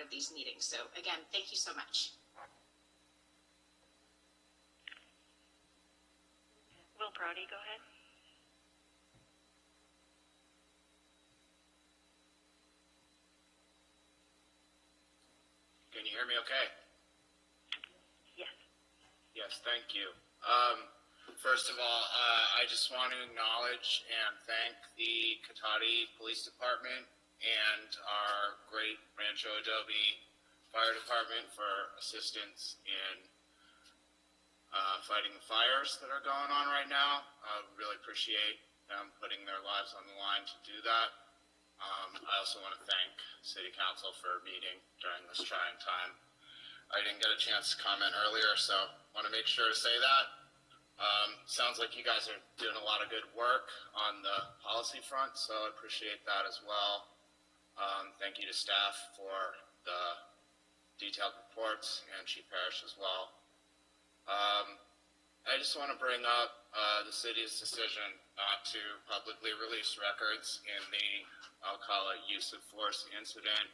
of these meetings. So again, thank you so much. Will Browdy, go ahead. Can you hear me okay? Yes. Yes, thank you. First of all, I just want to acknowledge and thank the Cotati Police Department and our great Rancho Adobe Fire Department for assistance in fighting the fires that are going on right now. I really appreciate them putting their lives on the line to do that. I also want to thank City Council for meeting during this trying time. I didn't get a chance to comment earlier, so I want to make sure to say that. Sounds like you guys are doing a lot of good work on the policy front, so I appreciate that as well. Thank you to staff for the detailed reports and Chief Parrish as well. I just want to bring up the city's decision not to publicly release records in the, I'll call it, use of force incident.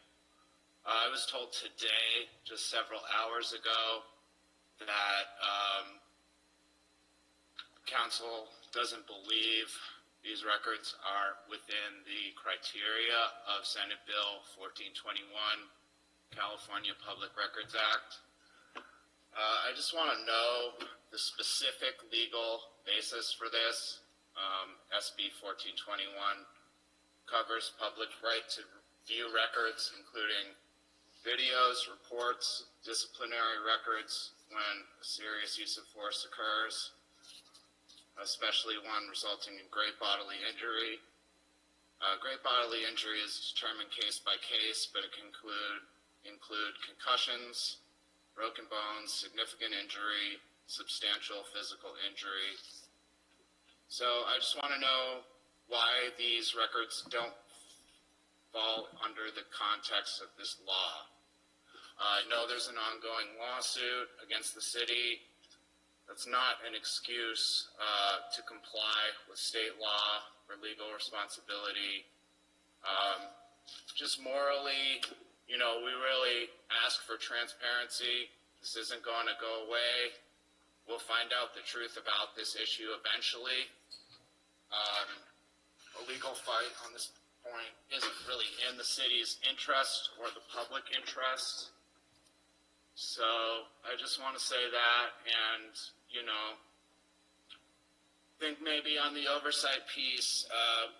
I was told today, just several hours ago, that council doesn't believe these records are within the criteria of Senate Bill 1421, California Public Records Act. I just want to know the specific legal basis for this. SB 1421 covers public right to view records, including videos, reports, disciplinary records when a serious use of force occurs, especially one resulting in great bodily injury. Great bodily injury is determined case by case, but it can include concussions, broken bones, significant injury, substantial physical injury. So I just want to know why these records don't fall under the context of this law. I know there's an ongoing lawsuit against the city. That's not an excuse to comply with state law or legal responsibility. Just morally, we really ask for transparency. This isn't going to go away. We'll find out the truth about this issue eventually. A legal fight on this point isn't really in the city's interest or the public interest. So I just want to say that, and think maybe on the oversight piece,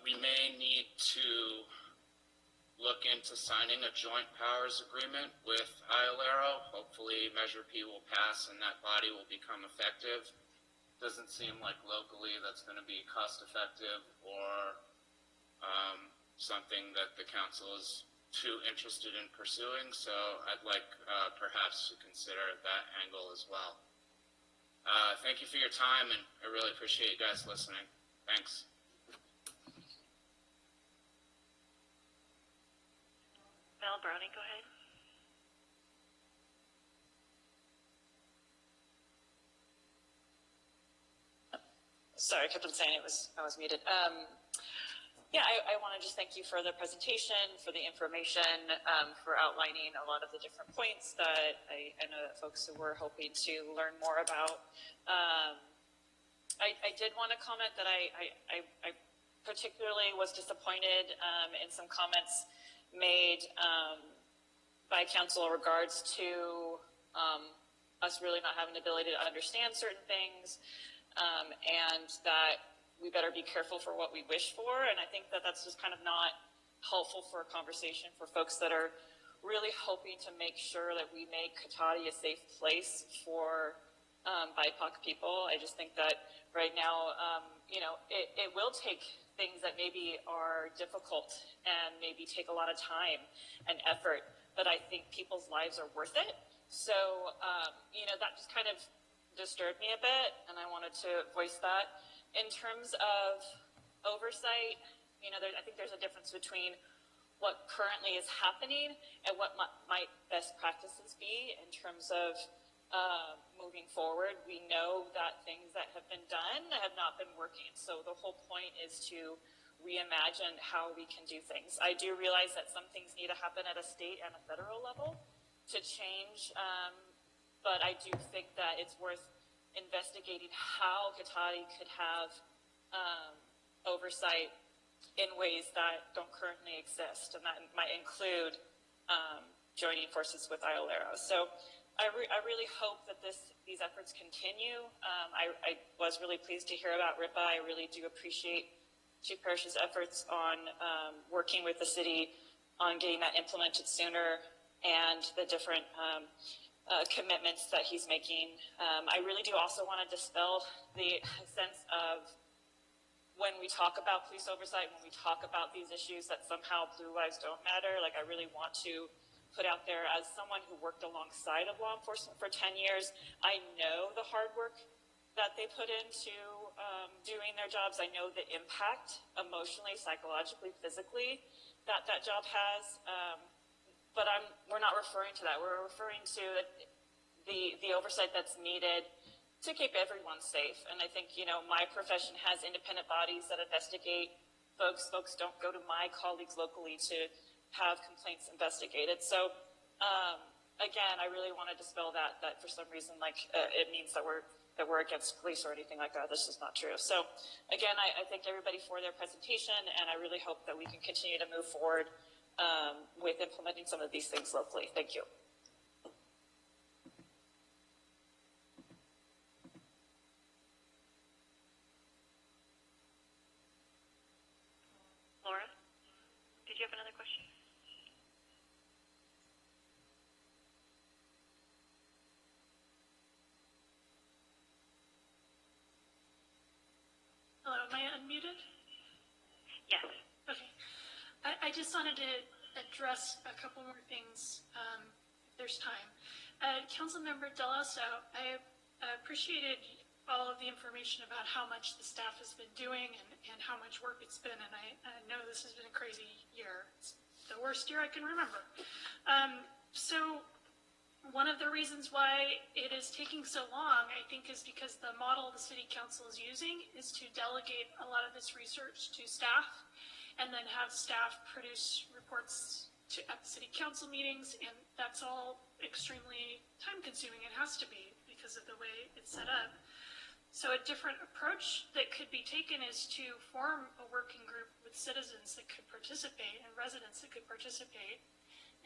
we may need to look into signing a joint powers agreement with IOLERO. Hopefully Measure P will pass and that body will become effective. Doesn't seem like locally that's going to be cost effective or something that the council is too interested in pursuing, so I'd like perhaps to consider that angle as well. Thank you for your time, and I really appreciate you guys listening. Thanks. Mel Browning, go ahead. Sorry, I kept on saying I was muted. Yeah, I want to just thank you for the presentation, for the information, for outlining a lot of the different points that I know that folks were hoping to learn more about. I did want to comment that I particularly was disappointed in some comments made by council in regards to us really not having the ability to understand certain things, and that we better be careful for what we wish for. And I think that that's just kind of not helpful for a conversation for folks that are really hoping to make sure that we make Cotati a safe place for BIPOC people. I just think that right now, it will take things that maybe are difficult and maybe take a lot of time and effort, but I think people's lives are worth it. So, that just kind of disturbed me a bit, and I wanted to voice that. In terms of oversight, I think there's a difference between what currently is happening and what might best practices be in terms of moving forward. We know that things that have been done have not been working, so the whole point is to reimagine how we can do things. I do realize that some things need to happen at a state and a federal level to change, but I do think that it's worth investigating how Cotati could have oversight in ways that don't currently exist, and that might include joining forces with IOLERO. So I really hope that these efforts continue. I was really pleased to hear about RIPA. I really do appreciate Chief Parrish's efforts on working with the city on getting that implemented sooner, and the different commitments that he's making. I really do also want to dispel the sense of when we talk about police oversight, when we talk about these issues, that somehow blue lives don't matter. Like, I really want to put out there, as someone who worked alongside of law enforcement for 10 years, I know the hard work that they put into doing their jobs. I know the impact emotionally, psychologically, physically that job has. But we're not referring to that. We're referring to the oversight that's needed to keep everyone safe. And I think, my profession has independent bodies that investigate folks. Folks don't go to my colleagues locally to have complaints investigated. So, again, I really want to dispel that for some reason, it means that we're against police or anything like that. This is not true. So, again, I thank everybody for their presentation, and I really hope that we can continue to move forward with implementing some of these things locally. Thank you. Laura, did you have another question? Hello, am I unmuted? Yes. Okay. I just wanted to address a couple more things, if there's time. Councilmember Delasso, I appreciated all of the information about how much the staff has been doing and how much work it's been, and I know this has been a crazy year. It's the worst year I can remember. So one of the reasons why it is taking so long, I think, is because the model the City Council is using is to delegate a lot of this research to staff, and then have staff produce reports at City Council meetings, and that's all extremely time-consuming. It has to be because of the way it's set up. So a different approach that could be taken is to form a working group with citizens that could participate and residents that could participate.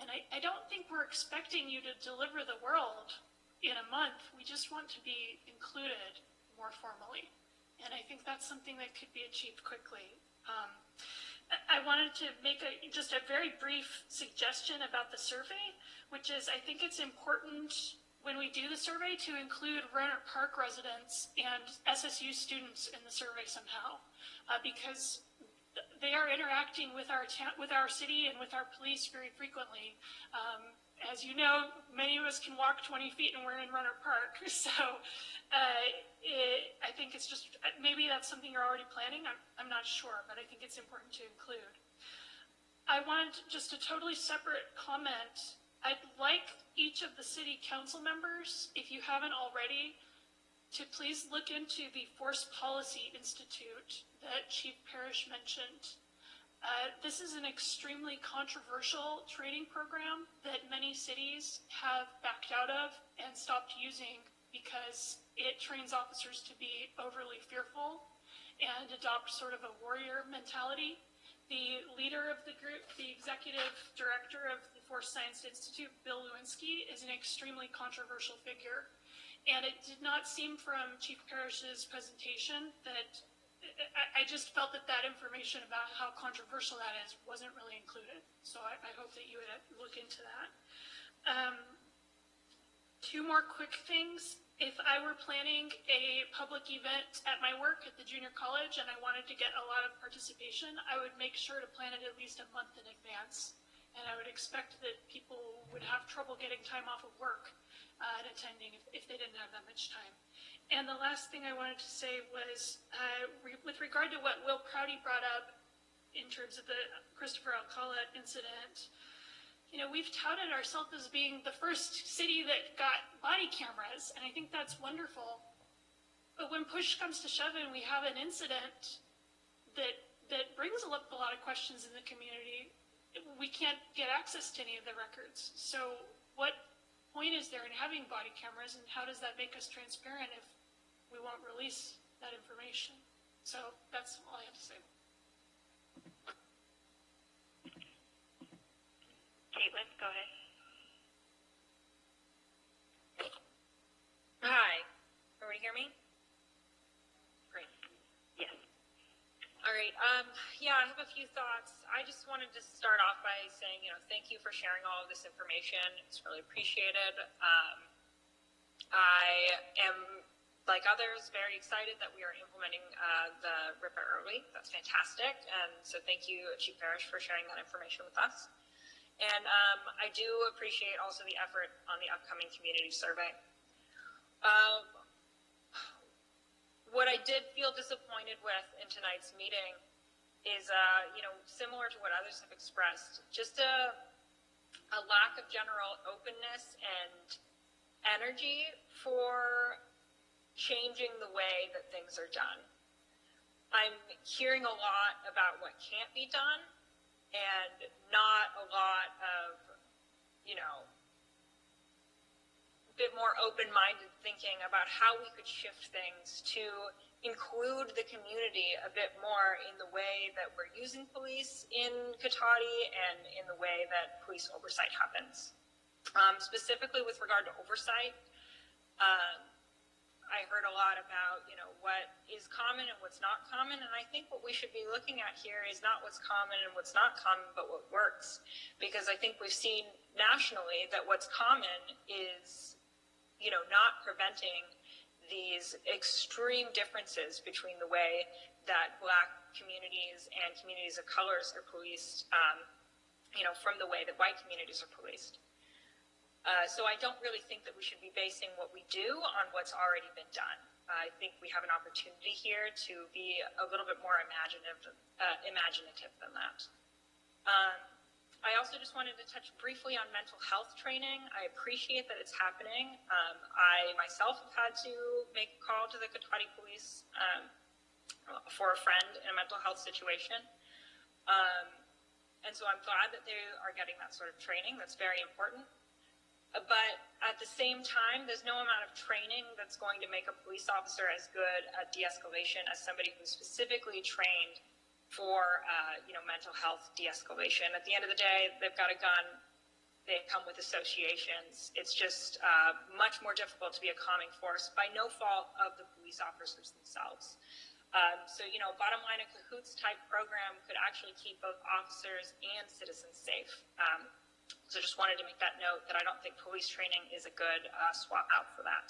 And I don't think we're expecting you to deliver the world in a month. We just want to be included more formally. And I think that's something that could be achieved quickly. I wanted to make just a very brief suggestion about the survey, which is I think it's important when we do the survey to include Roanoke Park residents and SSU students in the survey somehow, because they are interacting with our city and with our police very frequently. As you know, many of us can walk 20 feet and we're in Roanoke Park. So I think it's just, maybe that's something you're already planning. I'm not sure, but I think it's important to include. I wanted just a totally separate comment. I'd like each of the city council members, if you haven't already, to please look into the Force Policy Institute that Chief Parrish mentioned. This is an extremely controversial training program that many cities have backed out of and stopped using because it trains officers to be overly fearful and adopt sort of a warrior mentality. The leader of the group, the executive director of the Force Science Institute, Bill Lewinsky, is an extremely controversial figure. And it did not seem from Chief Parrish's presentation that I just felt that that information about how controversial that is wasn't really included. So I hope that you would look into that. Two more quick things. If I were planning a public event at my work at the junior college and I wanted to get a lot of participation, I would make sure to plan it at least a month in advance. And I would expect that people would have trouble getting time off of work and attending if they didn't have that much time. And the last thing I wanted to say was, with regard to what Will Prouty brought up in terms of the Christopher Alcala incident, you know, we've touted ourselves as being the first city that got body cameras, and I think that's wonderful. But when push comes to shove and we have an incident that brings up a lot of questions in the community, we can't get access to any of the records. So what point is there in having body cameras, and how does that make us transparent if we won't release that information? So that's all I have to say. Caitlin, go ahead. Hi, everybody hear me? Great. Yes. All right. Yeah, I have a few thoughts. I just wanted to start off by saying, thank you for sharing all of this information. It's really appreciated. I am, like others, very excited that we are implementing the RIPA early. That's fantastic. And so thank you, Chief Parrish, for sharing that information with us. And I do appreciate also the effort on the upcoming community survey. What I did feel disappointed with in tonight's meeting is, similar to what others have expressed, just a lack of general openness and energy for changing the way that things are done. I'm hearing a lot about what can't be done and not a lot of, a bit more open-minded thinking about how we could shift things to include the community a bit more in the way that we're using police in Cotati and in the way that police oversight happens. Specifically with regard to oversight, I heard a lot about, what is common and what's not common, and I think what we should be looking at here is not what's common and what's not common, but what works. Because I think we've seen nationally that what's common is, not preventing these extreme differences between the way that Black communities and communities of colors are policed, from the way that white communities are policed. So I don't really think that we should be basing what we do on what's already been done. I think we have an opportunity here to be a little bit more imaginative than that. I also just wanted to touch briefly on mental health training. I appreciate that it's happening. I myself have had to make a call to the Cotati police for a friend in a mental health situation. And so I'm glad that they are getting that sort of training. That's very important. But at the same time, there's no amount of training that's going to make a police officer as good at de-escalation as somebody who's specifically trained for, mental health de-escalation. At the end of the day, they've got a gun. They come with associations. It's just much more difficult to be a calming force by no fault of the police officers themselves. So, bottom line, a cahoots type program could actually keep both officers and citizens safe. So just wanted to make that note that I don't think police training is a good swap out for that.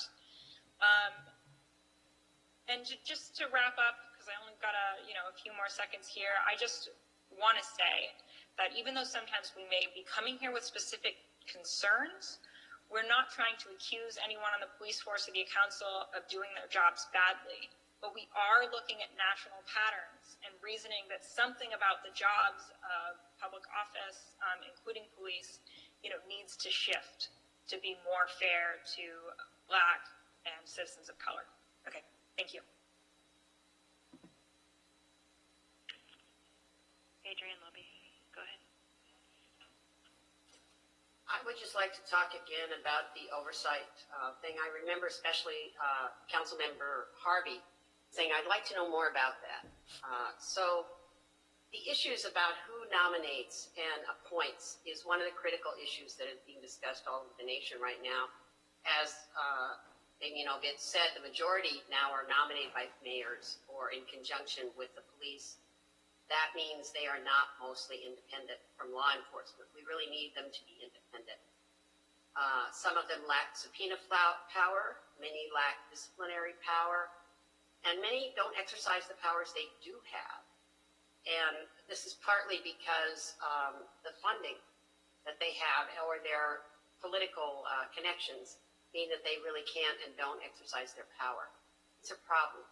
And just to wrap up, because I only got a few more seconds here, I just want to say that even though sometimes we may be coming here with specific concerns, we're not trying to accuse anyone on the police force or the council of doing their jobs badly. But we are looking at national patterns and reasoning that something about the jobs of public office, including police, needs to shift to be more fair to Black and citizens of color. Okay, thank you. Adrian Lobby. Go ahead. I would just like to talk again about the oversight thing. I remember especially Councilmember Harvey saying, I'd like to know more about that. So the issues about who nominates and appoints is one of the critical issues that is being discussed all over the nation right now. As it's said, the majority now are nominated by mayors or in conjunction with the police. That means they are not mostly independent from law enforcement. We really need them to be independent. Some of them lack subpoena power, many lack disciplinary power, and many don't exercise the powers they do have. And this is partly because the funding that they have or their political connections mean that they really can't and don't exercise their power. It's a problem.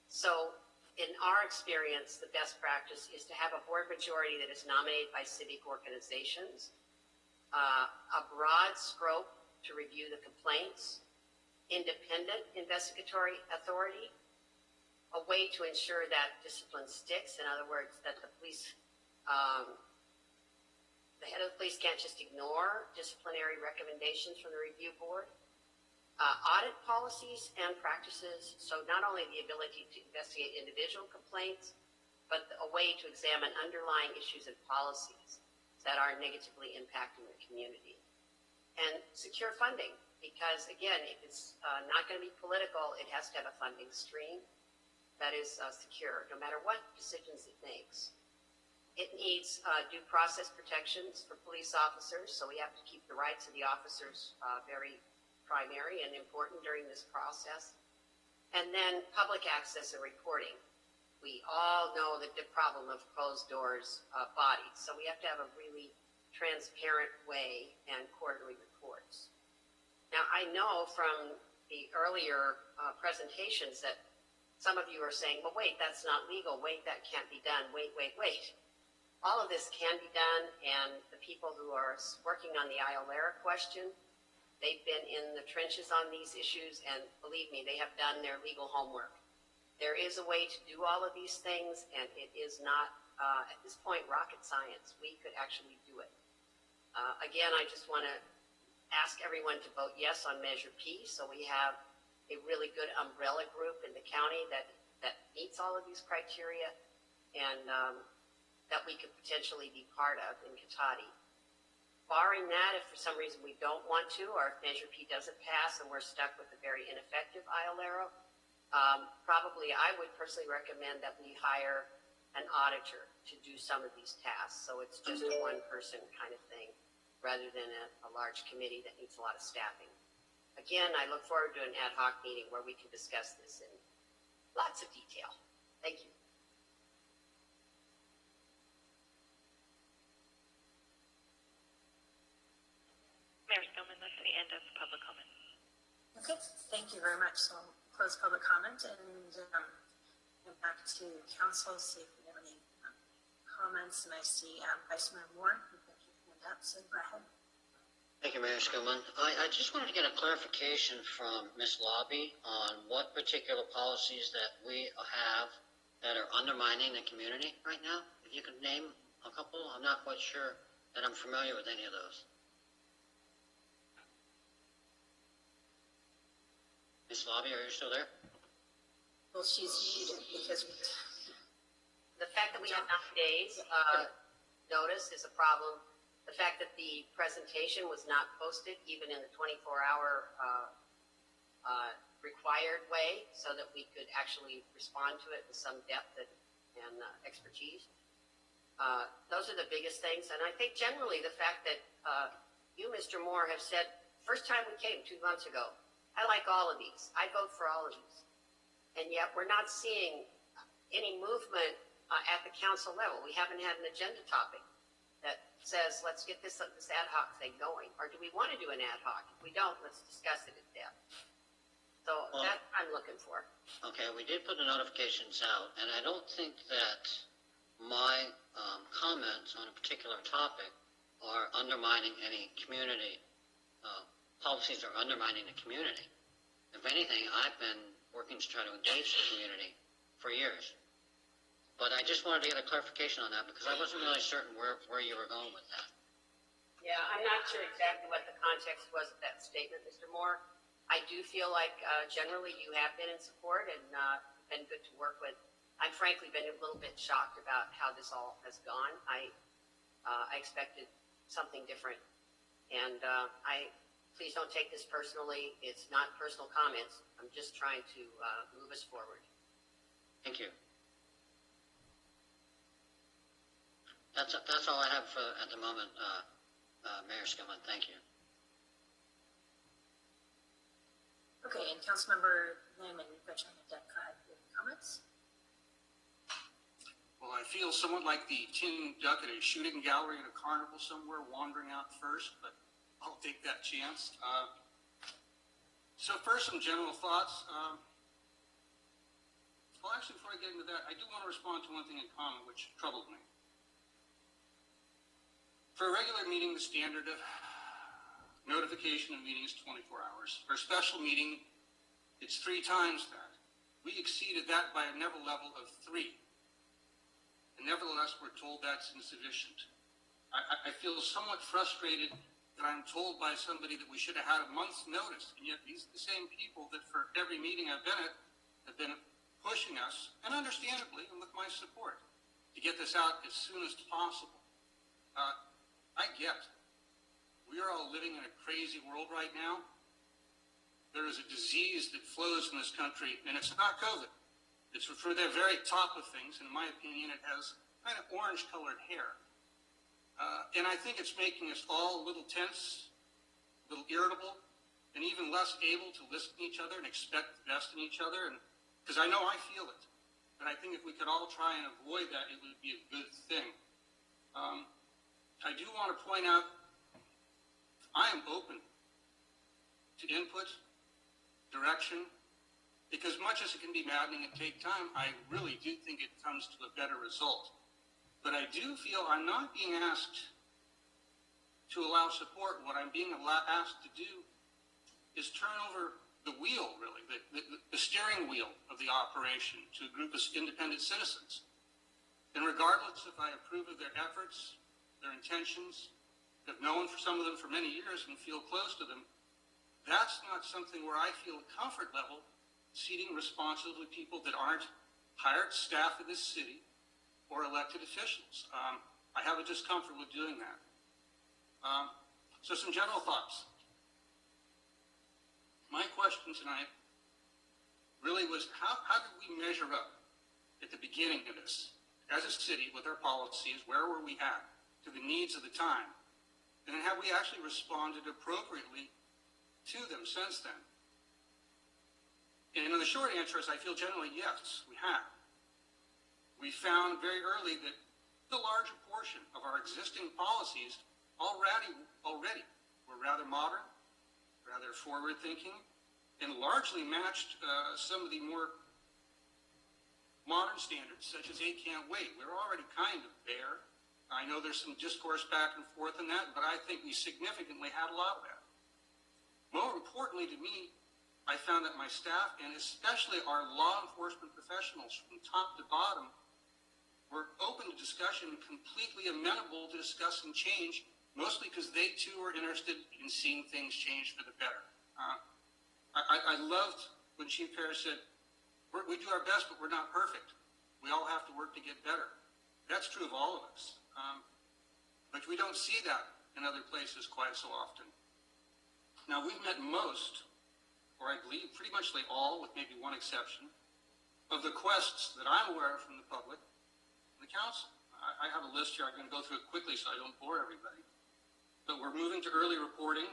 So in our experience, the best practice is to have a board majority that is nominated by civic organizations, a broad scope to review the complaints, independent investigatory authority, a way to ensure that discipline sticks. In other words, that the police, the head of the police can't just ignore disciplinary recommendations from the review board. Audit policies and practices, so not only the ability to investigate individual complaints, but a way to examine underlying issues and policies that are negatively impacting the community. And secure funding, because again, if it's not going to be political, it has to have a funding stream that is secure, no matter what decisions it makes. It needs due process protections for police officers, so we have to keep the rights of the officers very primary and important during this process. And then public access and reporting. We all know the problem of closed doors bodies, so we have to have a really transparent way and quarterly reports. Now, I know from the earlier presentations that some of you are saying, well, wait, that's not legal. Wait, that can't be done. Wait. All of this can be done, and the people who are working on the IOLERA question, they've been in the trenches on these issues, and believe me, they have done their legal homework. There is a way to do all of these things, and it is not, at this point, rocket science. We could actually do it. Again, I just want to ask everyone to vote yes on Measure P, so we have a really good umbrella group in the county that meets all of these criteria, and that we could potentially be part of in Cotati. Barring that, if for some reason we don't want to, or if Measure P doesn't pass and we're stuck with a very ineffective IOLERA, probably I would personally recommend that we hire an auditor to do some of these tasks. So it's just a one-person kind of thing, rather than a large committee that needs a lot of staffing. Again, I look forward to an ad hoc meeting where we can discuss this in lots of detail. Thank you. Mayor Spillman, that's the end of public comment. Okay, thank you very much. So I'll close public comment and go back to council, see if we have any comments. And I see Vice Mayor Moore, who put your hand up, so go ahead. Thank you, Mayor Skillman. I just wanted to get a clarification from Ms. Lobby on what particular policies that we have that are undermining the community right now. If you could name a couple, I'm not quite sure that I'm familiar with any of those. Ms. Lobby, are you still there? Well, she's muted because the fact that we have 9 days notice is a problem. The fact that the presentation was not posted even in the 24-hour required way so that we could actually respond to it with some depth and expertise. Those are the biggest things. And I think generally the fact that you, Mr. Moore, have said, first time we came 2 months ago, I like all of these. I vote for all of these. And yet we're not seeing any movement at the council level. We haven't had an agenda topic that says, let's get this ad hoc thing going. Or do we want to do an ad hoc? If we don't, let's discuss it in depth. So that I'm looking for. Okay, we did put the notifications out, and I don't think that my comments on a particular topic are undermining any community policies are undermining the community. If anything, I've been working to try to engage the community for years. But I just wanted to get a clarification on that because I wasn't really certain where you were going with that. Yeah, I'm not sure exactly what the context was of that statement, Mr. Moore. I do feel like generally you have been in support and been good to work with. I've frankly been a little bit shocked about how this all has gone. I expected something different. And please don't take this personally. It's not personal comments. I'm just trying to move us forward. Thank you. That's all I have at the moment, Mayor Skillman. Thank you. Okay, and Councilmember Lim and Gretchen Detka have comments? Well, I feel somewhat like the Tin Duck at a shooting gallery at a carnival somewhere, wandering out first, but I'll take that chance. So first, some general thoughts. Well, actually, before I get into that, I do want to respond to one thing in common, which troubled me. For a regular meeting, the standard of notification of meeting is 24 hours. For a special meeting, it's 3 times that. We exceeded that by a level of 3. And nevertheless, we're told that's insufficient. I feel somewhat frustrated that I'm told by somebody that we should have had a month's notice, and yet these are the same people that for every meeting I've been at have been pushing us, and understandably, and with my support, to get this out as soon as possible. I get we are all living in a crazy world right now. There is a disease that flows in this country, and it's not COVID. It's for the very top of things, and in my opinion, it has kind of orange-colored hair. And I think it's making us all a little tense, a little irritable, and even less able to listen to each other and expect the best in each other. And because I know I feel it, but I think if we could all try and avoid that, it would be a good thing. I do want to point out, I am open to input, direction, because much as it can be maddening and take time, I really do think it comes to a better result. But I do feel I'm not being asked to allow support. What I'm being asked to do is turn over the wheel, really, the steering wheel of the operation to a group of independent citizens. And regardless if I approve of their efforts, their intentions, have known for some of them for many years and feel close to them, that's not something where I feel a comfort level seating responsibly people that aren't hired staff of this city or elected officials. I have a discomfort with doing that. So some general thoughts. My question tonight really was how did we measure up at the beginning of this as a city with our policies? Where were we at to the needs of the time? And then have we actually responded appropriately to them since then? And the short answer is I feel generally yes, we have. We found very early that the larger portion of our existing policies already were rather modern, rather forward-thinking, and largely matched some of the more modern standards, such as they can't wait. We're already kind of there. I know there's some discourse back and forth on that, but I think we significantly had a lot of that. More importantly to me, I found that my staff, and especially our law enforcement professionals from top to bottom, were open to discussion and completely amenable to discussing change, mostly because they too were interested in seeing things change for the better. I loved when Chief Harris said, we do our best, but we're not perfect. We all have to work to get better. That's true of all of us. But we don't see that in other places quite so often. Now, we've met most, or I believe pretty much all, with maybe one exception, of the requests that I'm aware of from the public and the council. I have a list here. I'm going to go through it quickly so I don't bore everybody. But we're moving to early reporting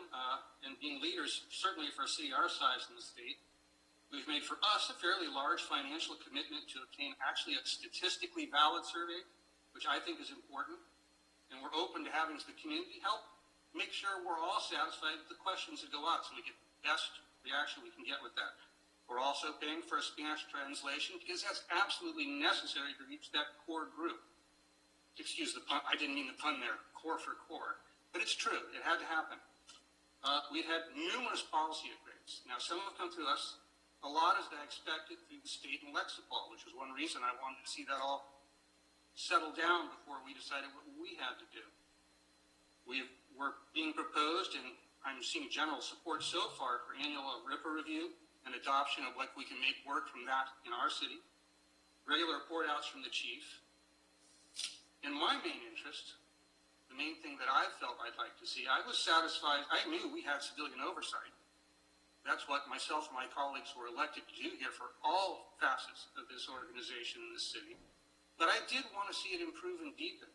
and being leaders, certainly for a city our size in the state. We've made for us a fairly large financial commitment to obtain actually a statistically valid survey, which I think is important. And we're open to having the community help make sure we're all satisfied with the questions that go out so we get the best reaction we can get with that. We're also paying for a Spanish translation because that's absolutely necessary to reach that core group. Excuse the pun, I didn't mean the pun there, core for core. But it's true, it had to happen. We've had numerous policy upgrades. Now, some have come through us. A lot, as I expected, through the state and Lexipol, which was one reason I wanted to see that all settle down before we decided what we had to do. We're being proposed, and I'm seeing general support so far for annual RIPA review and adoption of what we can make work from that in our city, regular report outs from the chief. In my main interest, the main thing that I felt I'd like to see, I was satisfied, I knew we had civilian oversight. That's what myself and my colleagues were elected to do here for all facets of this organization in this city. But I did want to see it improve and deepen.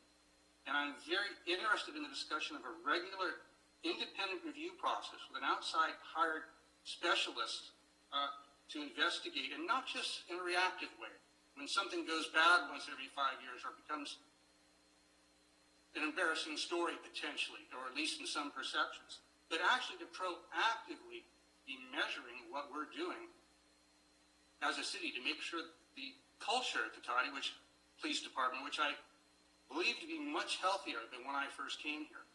And I'm very interested in the discussion of a regular independent review process with an outside hired specialist to investigate, and not just in a reactive way. When something goes bad once every 5 years or becomes an embarrassing story potentially, or at least in some perceptions, but actually to proactively be measuring what we're doing as a city to make sure the culture at Cotati, which police department, which I believe to be much healthier than when I first came here,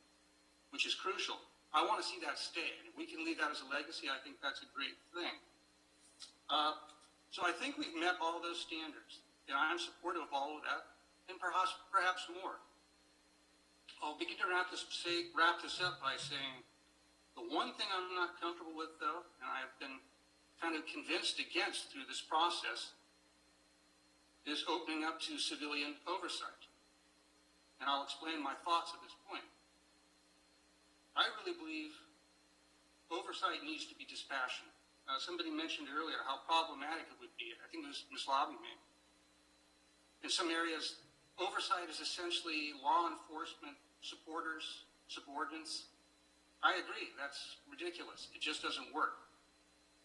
which is crucial. I want to see that stay. And if we can leave that as a legacy, I think that's a great thing. So I think we've met all those standards, and I'm supportive of all of that, and perhaps more. I'll begin to wrap this up by saying the one thing I'm not comfortable with, though, and I've been kind of convinced against through this process, is opening up to civilian oversight. And I'll explain my thoughts at this point. I really believe oversight needs to be dispassionate. Somebody mentioned earlier how problematic it would be. I think it was Ms. Lobby made. In some areas, oversight is essentially law enforcement supporters, subordinates. I agree, that's ridiculous. It just doesn't work.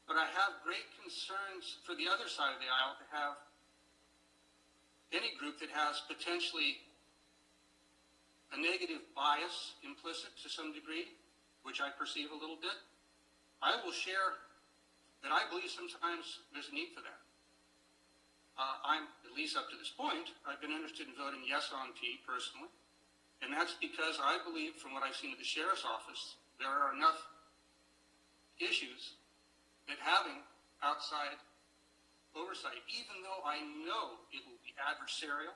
But I have great concerns for the other side of the aisle to have any group that has potentially a negative bias implicit to some degree, which I perceive a little bit. I will share that I believe sometimes there's a need for that. I'm, at least up to this point, I've been interested in voting yes on T personally, and that's because I believe from what I've seen at the sheriff's office, there are enough issues that having outside oversight, even though I know it will be adversarial,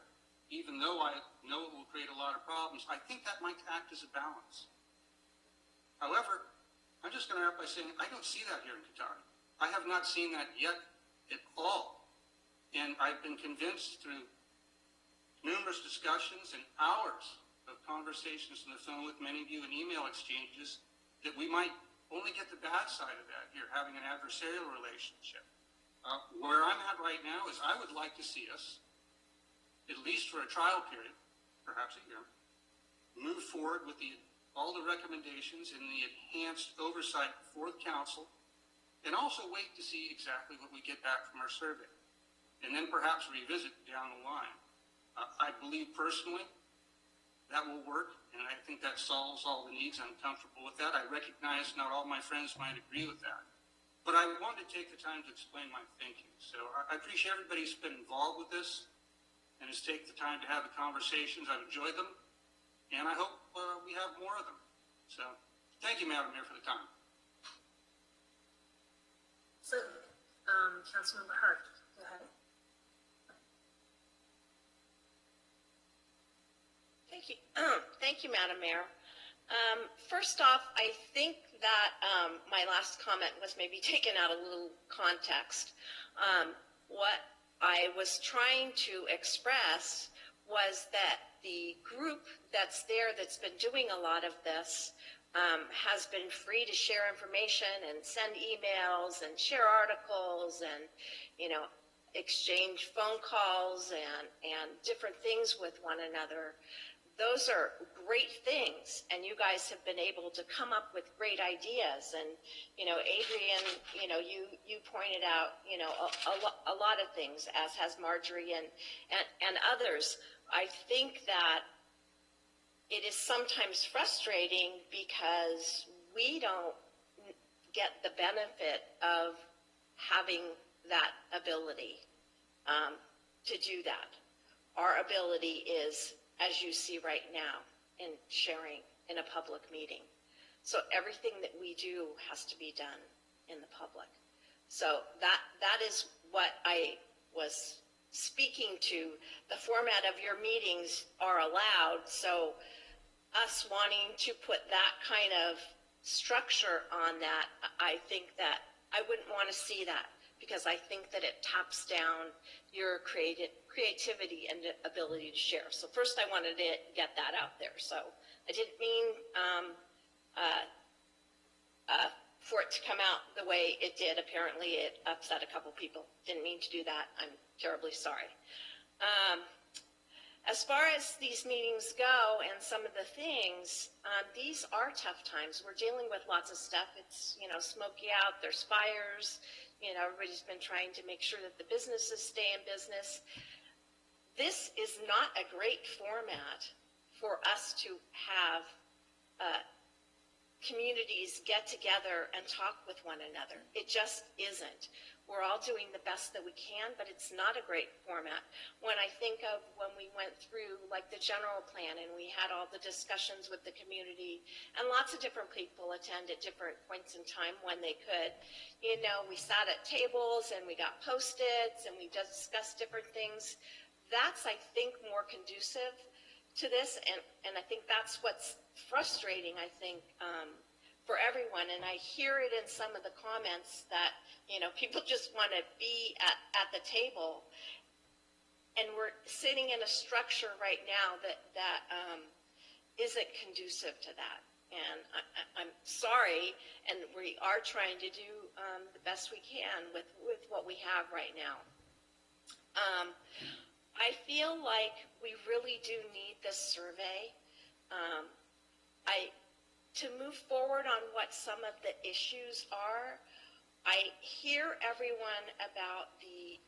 even though I know it will create a lot of problems, I think that might act as a balance. However, I'm just going to wrap by saying I don't see that here in Cotati. I have not seen that yet at all. And I've been convinced through numerous discussions and hours of conversations on the phone with many of you and email exchanges that we might only get the bad side of that here, having an adversarial relationship. Where I'm at right now is I would like to see us, at least for a trial period, perhaps a year, move forward with all the recommendations and the enhanced oversight for the council, and also wait to see exactly what we get back from our survey, and then perhaps revisit down the line. I believe personally that will work, and I think that solves all the needs. I'm comfortable with that. I recognize not all my friends might agree with that, but I wanted to take the time to explain my thinking. So I appreciate everybody who's been involved with this and has taken the time to have the conversations. I've enjoyed them, and I hope we have more of them. So thank you, Madam Mayor, for the time. So, Councilmember Hart, go ahead. Thank you. Thank you, Madam Mayor. First off, I think that my last comment was maybe taken out of a little context. What I was trying to express was that the group that's there that's been doing a lot of this has been free to share information and send emails and share articles and, you know, exchange phone calls and different things with one another. Those are great things, and you guys have been able to come up with great ideas. And, you know, Adrian, you know, you pointed out, you know, a lot of things, as has Marjorie and others. I think that it is sometimes frustrating because we don't get the benefit of having that ability to do that. Our ability is, as you see right now, in sharing in a public meeting. So everything that we do has to be done in the public. So that is what I was speaking to, the format of your meetings are allowed. So us wanting to put that kind of structure on that, I think that I wouldn't want to see that, because I think that it taps down your creativity and ability to share. So first I wanted to get that out there. So I didn't mean for it to come out the way it did. Apparently it upset a couple people. Didn't mean to do that. I'm terribly sorry. As far as these meetings go and some of the things, these are tough times. We're dealing with lots of stuff. It's, smoky out, there's fires, everybody's been trying to make sure that the businesses stay in business. This is not a great format for us to have communities get together and talk with one another. It just isn't. We're all doing the best that we can, but it's not a great format. When I think of when we went through like the general plan and we had all the discussions with the community, and lots of different people attend at different points in time when they could, we sat at tables and we got Post-its and we discussed different things. That's, I think, more conducive to this, and I think that's what's frustrating, I think, for everyone. And I hear it in some of the comments that, people just want to be at the table, and we're sitting in a structure right now that isn't conducive to that. And I'm sorry, and we are trying to do the best we can with what we have right now. I feel like we really do need this survey. To move forward on what some of the issues are, I hear everyone about the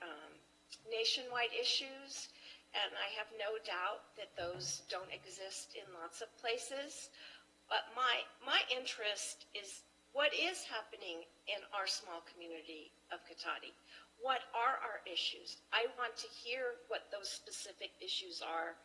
nationwide issues, and I have no doubt that those don't exist in lots of places. But my interest is what is happening in our small community of Cotati. What are our issues? I want to hear what those specific issues are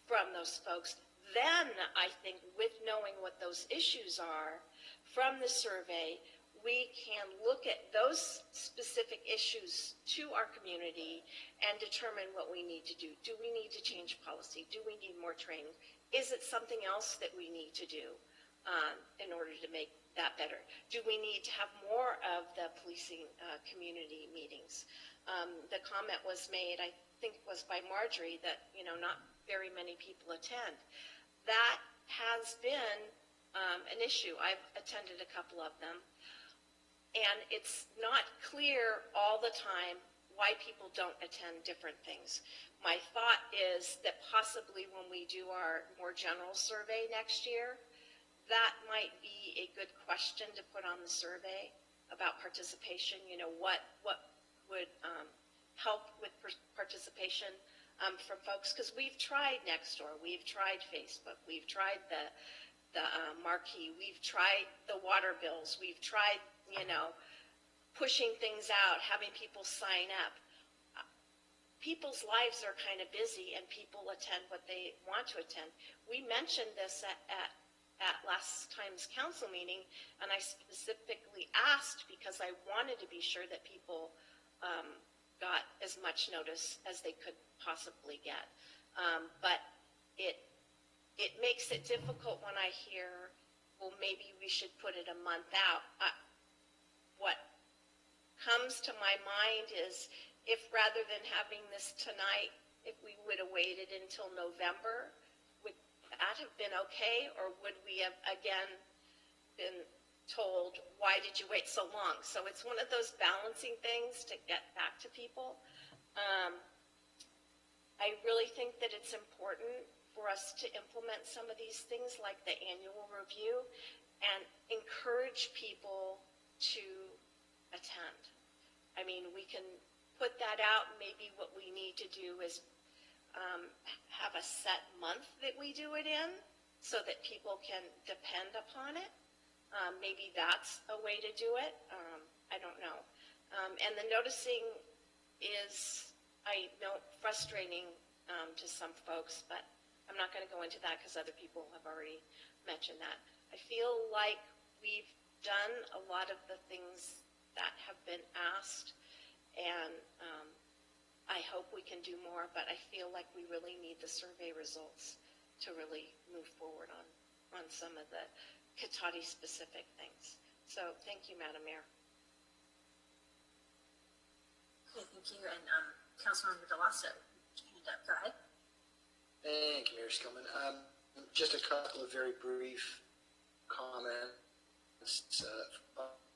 from those folks. Then I think with knowing what those issues are from the survey, we can look at those specific issues to our community and determine what we need to do. Do we need to change policy? Do we need more training? Is it something else that we need to do in order to make that better? Do we need to have more of the policing community meetings? The comment was made, I think it was by Marjorie, that not very many people attend. That has been an issue. I've attended a couple of them, and it's not clear all the time why people don't attend different things. My thought is that possibly when we do our more general survey next year, that might be a good question to put on the survey about participation. What would help with participation from folks, because we've tried Nextdoor, we've tried Facebook, we've tried the Marquee, we've tried the water bills, we've tried, pushing things out, having people sign up. People's lives are kind of busy and people attend what they want to attend. We mentioned this at last time's council meeting, and I specifically asked because I wanted to be sure that people got as much notice as they could possibly get. But it makes it difficult when I hear, well, maybe we should put it a month out. What comes to my mind is, if rather than having this tonight, if we would have waited until November, would that have been okay? Or would we have again been told, why did you wait so long? So it's one of those balancing things to get back to people. I really think that it's important for us to implement some of these things like the annual review and encourage people to attend. I mean, we can put that out. Maybe what we need to do is have a set month that we do it in so that people can depend upon it. Maybe that's a way to do it. I don't know. And the noticing is, I know, frustrating to some folks, but I'm not going to go into that because other people have already mentioned that. I feel like we've done a lot of the things that have been asked, and I hope we can do more, but I feel like we really need the survey results to really move forward on some of the Cotati specific things. So thank you, Madam Mayor. Okay, thank you. And Councilmember Delasso, go ahead. Thank you, Mayor Skillman. Just a couple of very brief comments,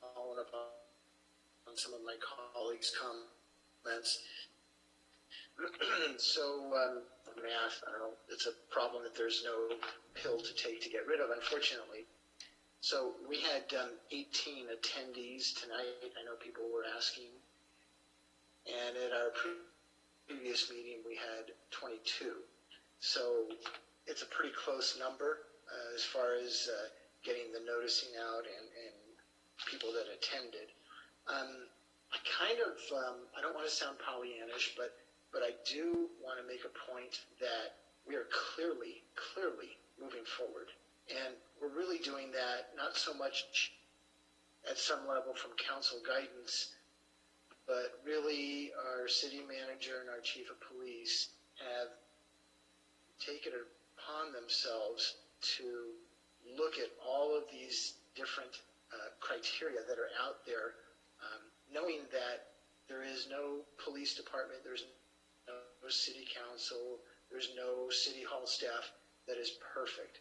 following up on some of my colleagues' comments. So, math, I don't know, it's a problem that there's no pill to take to get rid of, unfortunately. So we had 18 attendees tonight. I know people were asking. And at our previous meeting, we had 22. So it's a pretty close number as far as getting the noticing out and people that attended. I kind of, I don't want to sound Pollyannish, but I do want to make a point that we are clearly moving forward. And we're really doing that not so much at some level from council guidance, but really our city manager and our chief of police have taken it upon themselves to look at all of these different criteria that are out there, knowing that there is no police department, there's no city council, there's no city hall staff that is perfect.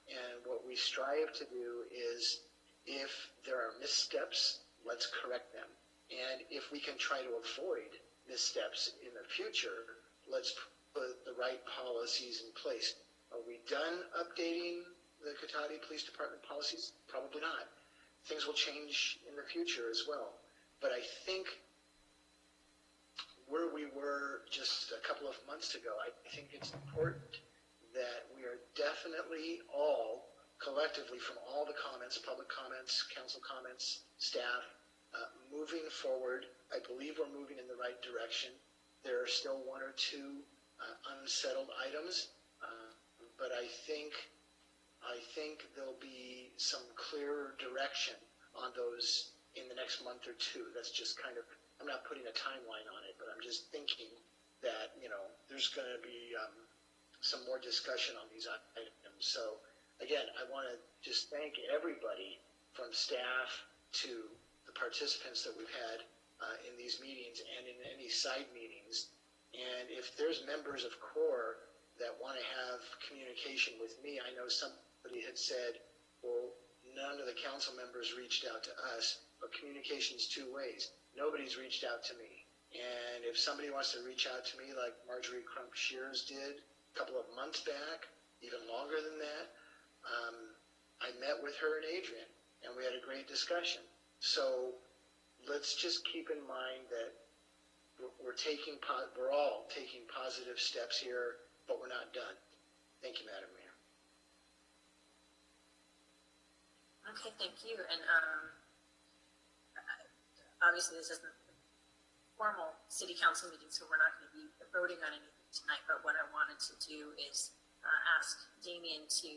And what we strive to do is, if there are missteps, let's correct them. And if we can try to avoid missteps in the future, let's put the right policies in place. Are we done updating the Cotati Police Department policies? Probably not. Things will change in the future as well. But I think where we were just a couple of months ago, I think it's important that we are definitely all, collectively, from all the comments, public comments, council comments, staff, moving forward. I believe we're moving in the right direction. There are still one or two unsettled items, but I think there'll be some clearer direction on those in the next month or two. That's just kind of, I'm not putting a timeline on it, but I'm just thinking that, you know, there's going to be some more discussion on these items. So again, I want to just thank everybody from staff to the participants that we've had in these meetings and in any side meetings. And if there's members of CORE that want to have communication with me, I know somebody had said, well, none of the council members reached out to us, but communication's two ways. Nobody's reached out to me. And if somebody wants to reach out to me like Marjorie Crump Shears did a couple of months back, even longer than that, I met with her and Adrian, and we had a great discussion. So let's just keep in mind that we're all taking positive steps here, but we're not done. Thank you, Madam Mayor. Okay, thank you. And obviously this isn't a formal city council meeting, so we're not going to be voting on anything tonight, but what I wanted to do is ask Damien to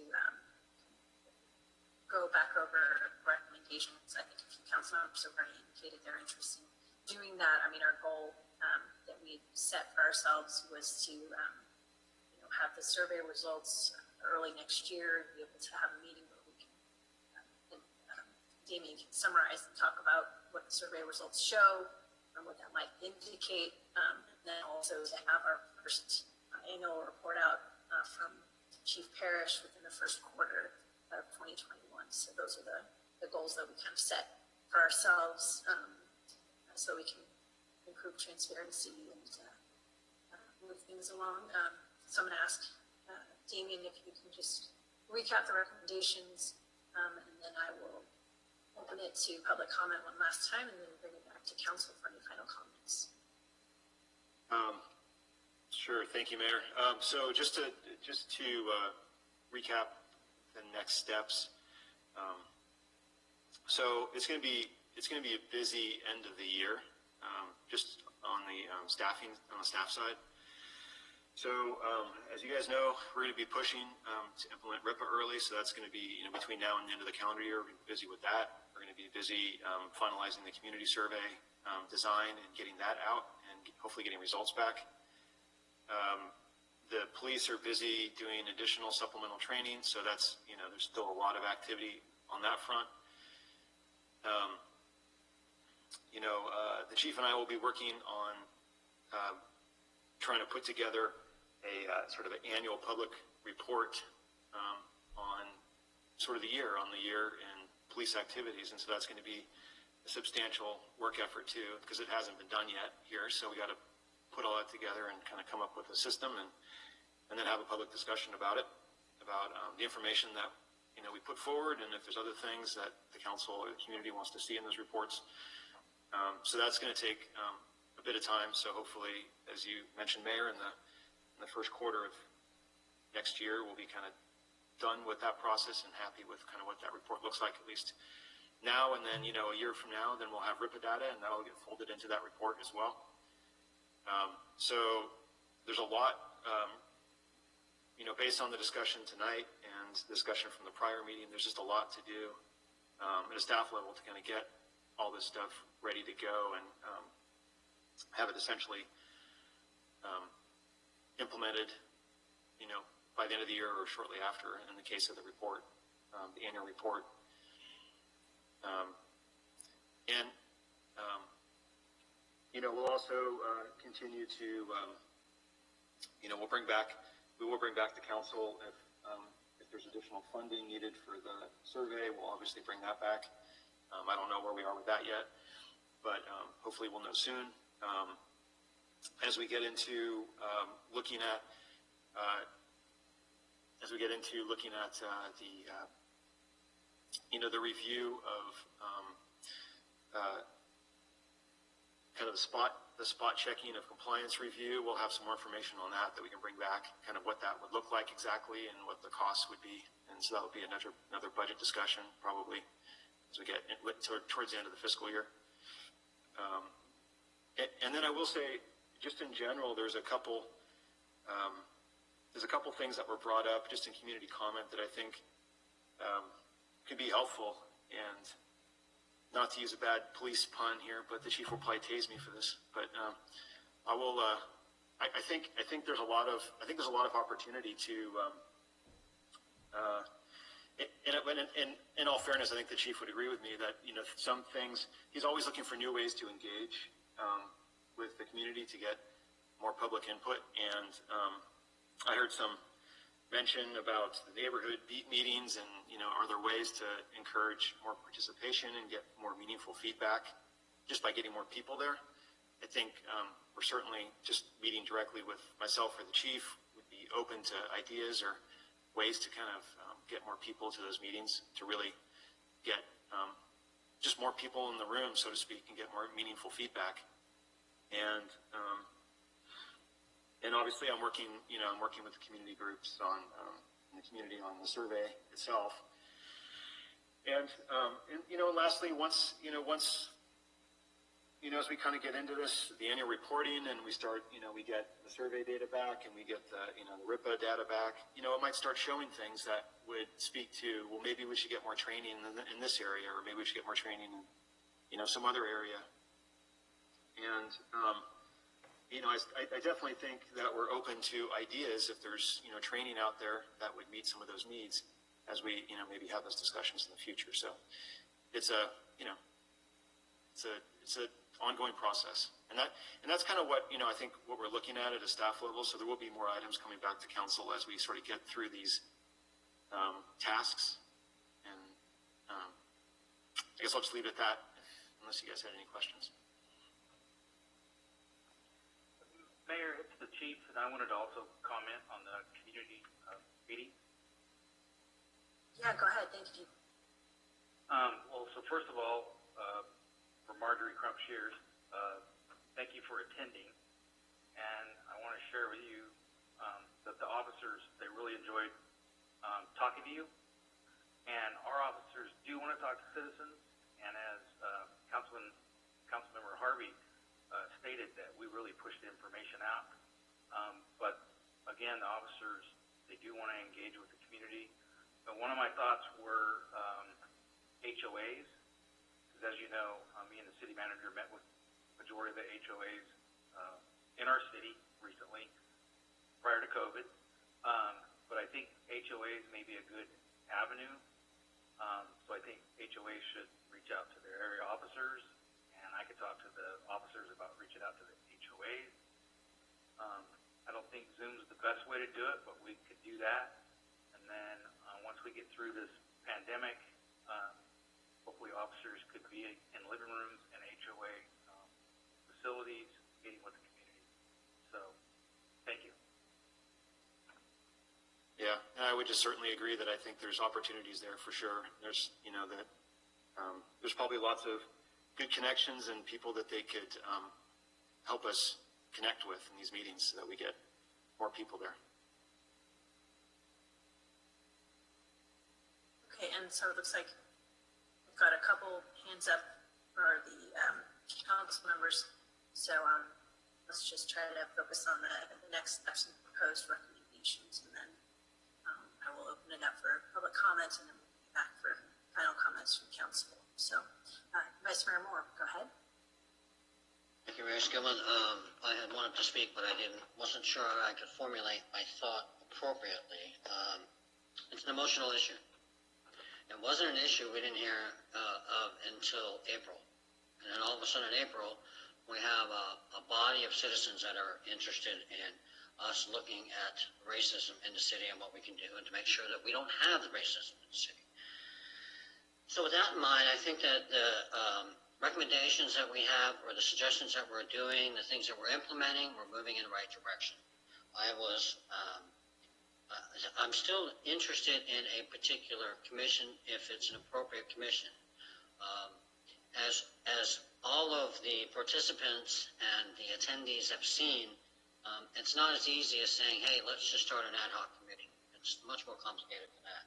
go back over recommendations. I think a few council members have already indicated their interest in doing that. I mean, our goal that we set for ourselves was to have the survey results early next year and be able to have a meeting where we can, Damien can summarize and talk about what the survey results show and what that might indicate, and then also to have our first annual report out from Chief Parrish within the first quarter of 2021. So those are the goals that we kind of set for ourselves, so we can improve transparency and move things along. So I'm going to ask Damien if you can just recap the recommendations, and then I will open it to public comment one last time, and then bring it back to council for any final comments. Sure. Thank you, Mayor. So just to recap the next steps. So it's going to be a busy end of the year, just on the staff side. So as you guys know, we're going to be pushing to implement RIPA early. So that's going to be between now and the end of the calendar year. We're going to be busy with that. We're going to be busy finalizing the community survey design and getting that out and hopefully getting results back. The police are busy doing additional supplemental training, so that's, there's still a lot of activity on that front. The chief and I will be working on trying to put together a sort of an annual public report on sort of the year in police activities, and so that's going to be a substantial work effort too, because it hasn't been done yet here. So we got to put all that together and kind of come up with a system, and then have a public discussion about it, about the information that we put forward, and if there's other things that the council or the community wants to see in those reports. So that's going to take a bit of time. So hopefully, as you mentioned, Mayor, in the first quarter of next year, we'll be kind of done with that process and happy with kind of what that report looks like, at least now. And then, a year from now, then we'll have RIPA data, and that'll get folded into that report as well. So there's a lot, based on the discussion tonight and discussion from the prior meeting, there's just a lot to do at a staff level to kind of get all this stuff ready to go and have it essentially implemented, by the end of the year or shortly after, in the case of the report, the annual report. We'll also continue to, we will bring back the council if there's additional funding needed for the survey. We'll obviously bring that back. I don't know where we are with that yet, but hopefully we'll know soon. As we get into looking at the review of kind of the spot checking of compliance review, we'll have some more information on that we can bring back, kind of what that would look like exactly and what the costs would be. And so that would be another budget discussion probably as we get towards the end of the fiscal year. And then I will say, just in general, there's a couple things that were brought up just in community comment that I think could be helpful. And not to use a bad police pun here, but the chief will probably tase me for this. But I will. I think there's a lot of opportunity to. In all fairness, I think the chief would agree with me that some things he's always looking for new ways to engage with the community to get more public input. And I heard some mention about the neighborhood beat meetings, and are there ways to encourage more participation and get more meaningful feedback just by getting more people there? I think we're certainly just meeting directly with myself or the chief would be open to ideas or ways to kind of get more people to those meetings to really get just more people in the room, so to speak, and get more meaningful feedback. And obviously I'm working with the community groups in the community on the survey itself. And lastly, once as we kind of get into this, the annual reporting, and we start, we get the survey data back, and we get the RIPA data back, it might start showing things that would speak to, well, maybe we should get more training in this area, or maybe we should get more training in, some other area. And, I definitely think that we're open to ideas if there's, training out there that would meet some of those needs as we, maybe have those discussions in the future. So it's a ongoing process. And that's kind of what, I think what we're looking at a staff level. So there will be more items coming back to council as we sort of get through these tasks. And I guess I'll just leave it at that, unless you guys had any questions. Mayor, it's the chief, and I wanted to also comment on the community meeting. Yeah, go ahead. Thank you. Well, so first of all, for Marjorie Crump Shears, thank you for attending. And I want to share with you that the officers, they really enjoyed talking to you. And our officers do want to talk to citizens. And as Councilmember Harvey stated, that we really pushed the information out. But again, the officers, they do want to engage with the community. And one of my thoughts were HOAs. As you know, me and the city manager met with the majority of the HOAs in our city recently, prior to COVID. But I think HOAs may be a good avenue. So I think HOAs should reach out to their area officers, and I could talk to the officers about reaching out to the HOAs. I don't think Zoom's the best way to do it, but we could do that. And then once we get through this pandemic, hopefully officers could be in living rooms and HOA facilities, meeting with the community. So, thank you. Yeah, and I would just certainly agree that I think there's opportunities there for sure. There's, there's probably lots of good connections and people that they could help us connect with in these meetings so that we get more people there. Okay, and so it looks like we've got a couple hands up for the council members. So let's just try to focus on the next steps and proposed recommendations, and then I will open it up for public comments, and then we'll be back for final comments from council. So, Vice Mayor Moore, go ahead. Thank you, Mayor Skillman. I had wanted to speak, but I wasn't sure I could formulate my thought appropriately. It's an emotional issue. It wasn't an issue we didn't hear of until April. And then all of a sudden in April, we have a body of citizens that are interested in us looking at racism in the city and what we can do and to make sure that we don't have the racism in the city. So with that in mind, I think that the recommendations that we have or the suggestions that we're doing, the things that we're implementing, we're moving in the right direction. I'm still interested in a particular commission if it's an appropriate commission. As all of the participants and the attendees have seen, it's not as easy as saying, hey, let's just start an ad hoc committee. It's much more complicated than that.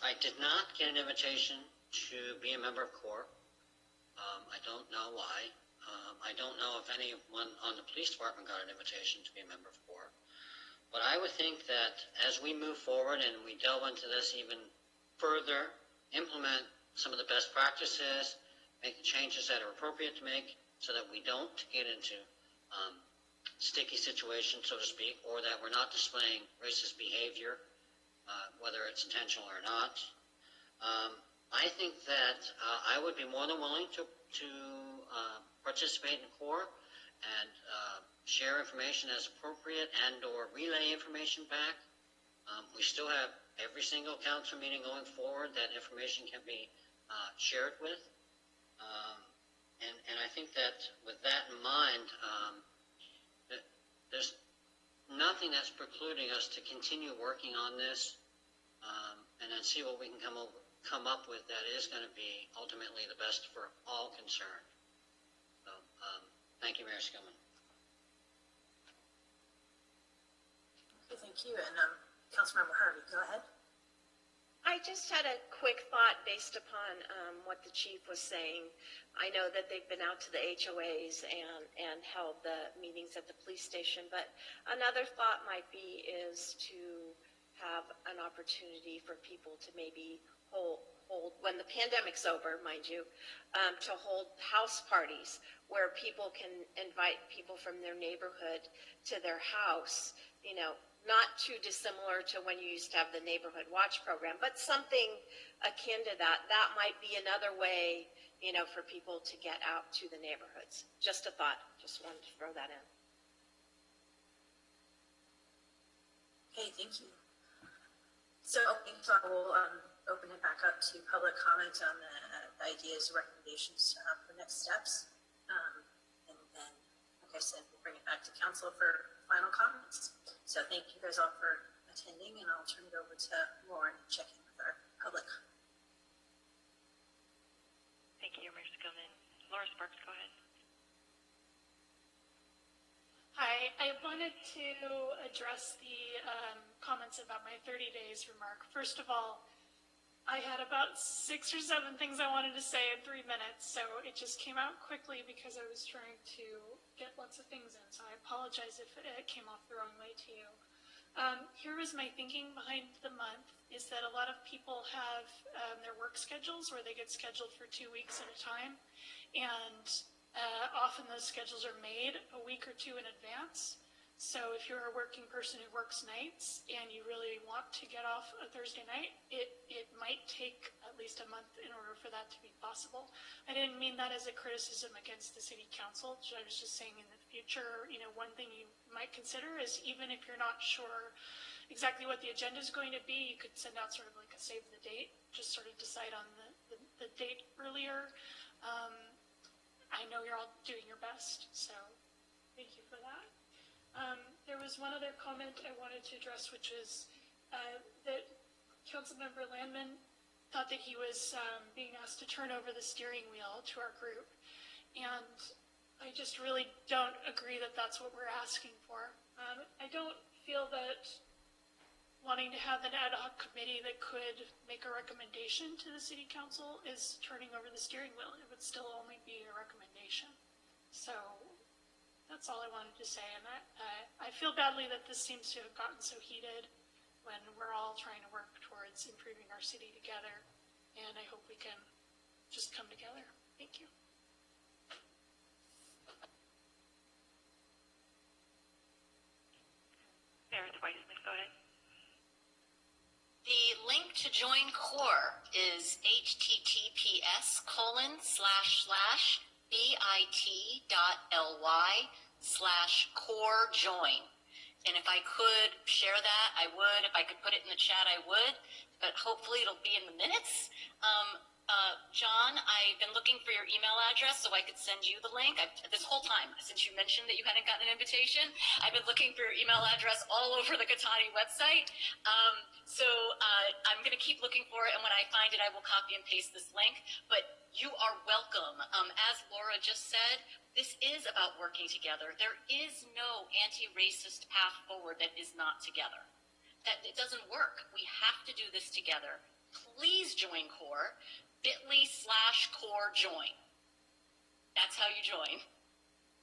I did not get an invitation to be a member of CORE. I don't know why. I don't know if anyone on the police department got an invitation to be a member of CORE. But I would think that as we move forward and we delve into this even further, implement some of the best practices, make the changes that are appropriate to make so that we don't get into sticky situations, so to speak, or that we're not displaying racist behavior, whether it's intentional or not. I think that I would be more than willing to participate in CORE and share information as appropriate and or relay information back. We still have every single council meeting going forward that information can be shared with. And I think that with that in mind, there's nothing that's precluding us to continue working on this and then see what we can come up with that is going to be ultimately the best for all concerned. So, thank you, Mayor Skillman. Okay, thank you. And Councilmember Harvey, go ahead. I just had a quick thought based upon what the chief was saying. I know that they've been out to the HOAs and held the meetings at the police station, but another thought might be is to have an opportunity for people to maybe hold when the pandemic's over, mind you, to hold house parties where people can invite people from their neighborhood to their house, not too dissimilar to when you used to have the neighborhood watch program, but something akin to that. That might be another way, for people to get out to the neighborhoods. Just a thought. Just wanted to throw that in. Okay, thank you. So I will open it back up to public comment on the ideas, recommendations for next steps. And then, like I said, we'll bring it back to council for final comments. So thank you guys all for attending, and I'll turn it over to Lauren to check in with our public. Thank you, Mayor Skillman. Laura Sparks, go ahead. Hi, I wanted to address the comments about my 30 days remark. First of all, I had about 6 or 7 things I wanted to say in 3 minutes, so it just came out quickly because I was trying to get lots of things in, so I apologize if it came off the wrong way to you. Here is my thinking behind the month, is that a lot of people have their work schedules where they get scheduled for 2 weeks at a time, and Often those schedules are made a week or two in advance. So if you're a working person who works nights and you really want to get off a Thursday night, it might take at least a month in order for that to be possible. I didn't mean that as a criticism against the city council. I was just saying in the future, one thing you might consider is even if you're not sure exactly what the agenda is going to be, you could send out sort of like a save the date, just sort of decide on the date earlier. I know you're all doing your best, so thank you for that. There was one other comment I wanted to address, which is that Councilmember Landman thought that he was being asked to turn over the steering wheel to our group. And I just really don't agree that that's what we're asking for. I don't feel that wanting to have an ad hoc committee that could make a recommendation to the city council is turning over the steering wheel. It would still only be a recommendation. So that's all I wanted to say. And I feel badly that this seems to have gotten so heated when we're all trying to work towards improving our city together. And I hope we can just come together. Thank you. Meredith Weissman, go ahead. The link to join CORE is https://bit.ly/core-join. And if I could share that, I would. If I could put it in the chat, I would. But hopefully it'll be in the minutes. John, I've been looking for your email address so I could send you the link. This whole time, since you mentioned that you hadn't gotten an invitation, I've been looking for your email address all over the Cotati website. So I'm going to keep looking for it, and when I find it, I will copy and paste this link. But you are welcome. As Laura just said, this is about working together. There is no anti-racist path forward that is not together. That it doesn't work. We have to do this together. Please join CORE, bit.ly/core-join. That's how you join.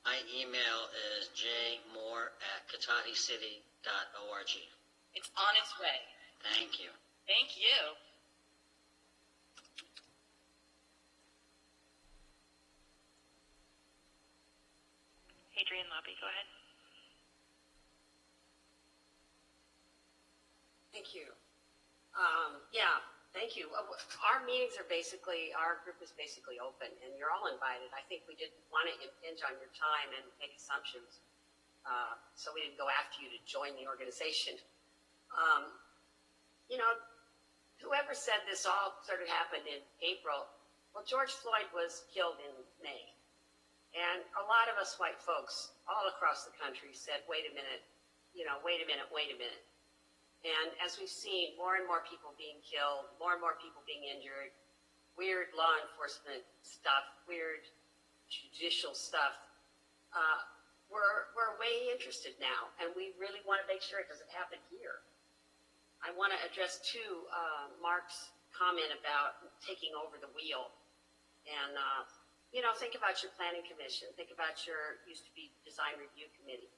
My email is jmoore@cotaticity.org. It's on its way. Thank you. Thank you. Adrienne Lobby, go ahead. Thank you. Thank you. Our meetings are basically, our group is basically open, and you're all invited. I think we didn't want to impinge on your time and make assumptions, so we didn't go after you to join the organization. Whoever said this all sort of happened in April, well, George Floyd was killed in May. And a lot of us white folks all across the country said, wait a minute. And as we've seen, more and more people being killed, more and more people being injured, weird law enforcement stuff, weird judicial stuff, we're way interested now. And we really want to make sure it doesn't happen here. I want to address too Mark's comment about taking over the wheel. And, think about your planning commission. Think about your used-to-be design review committee.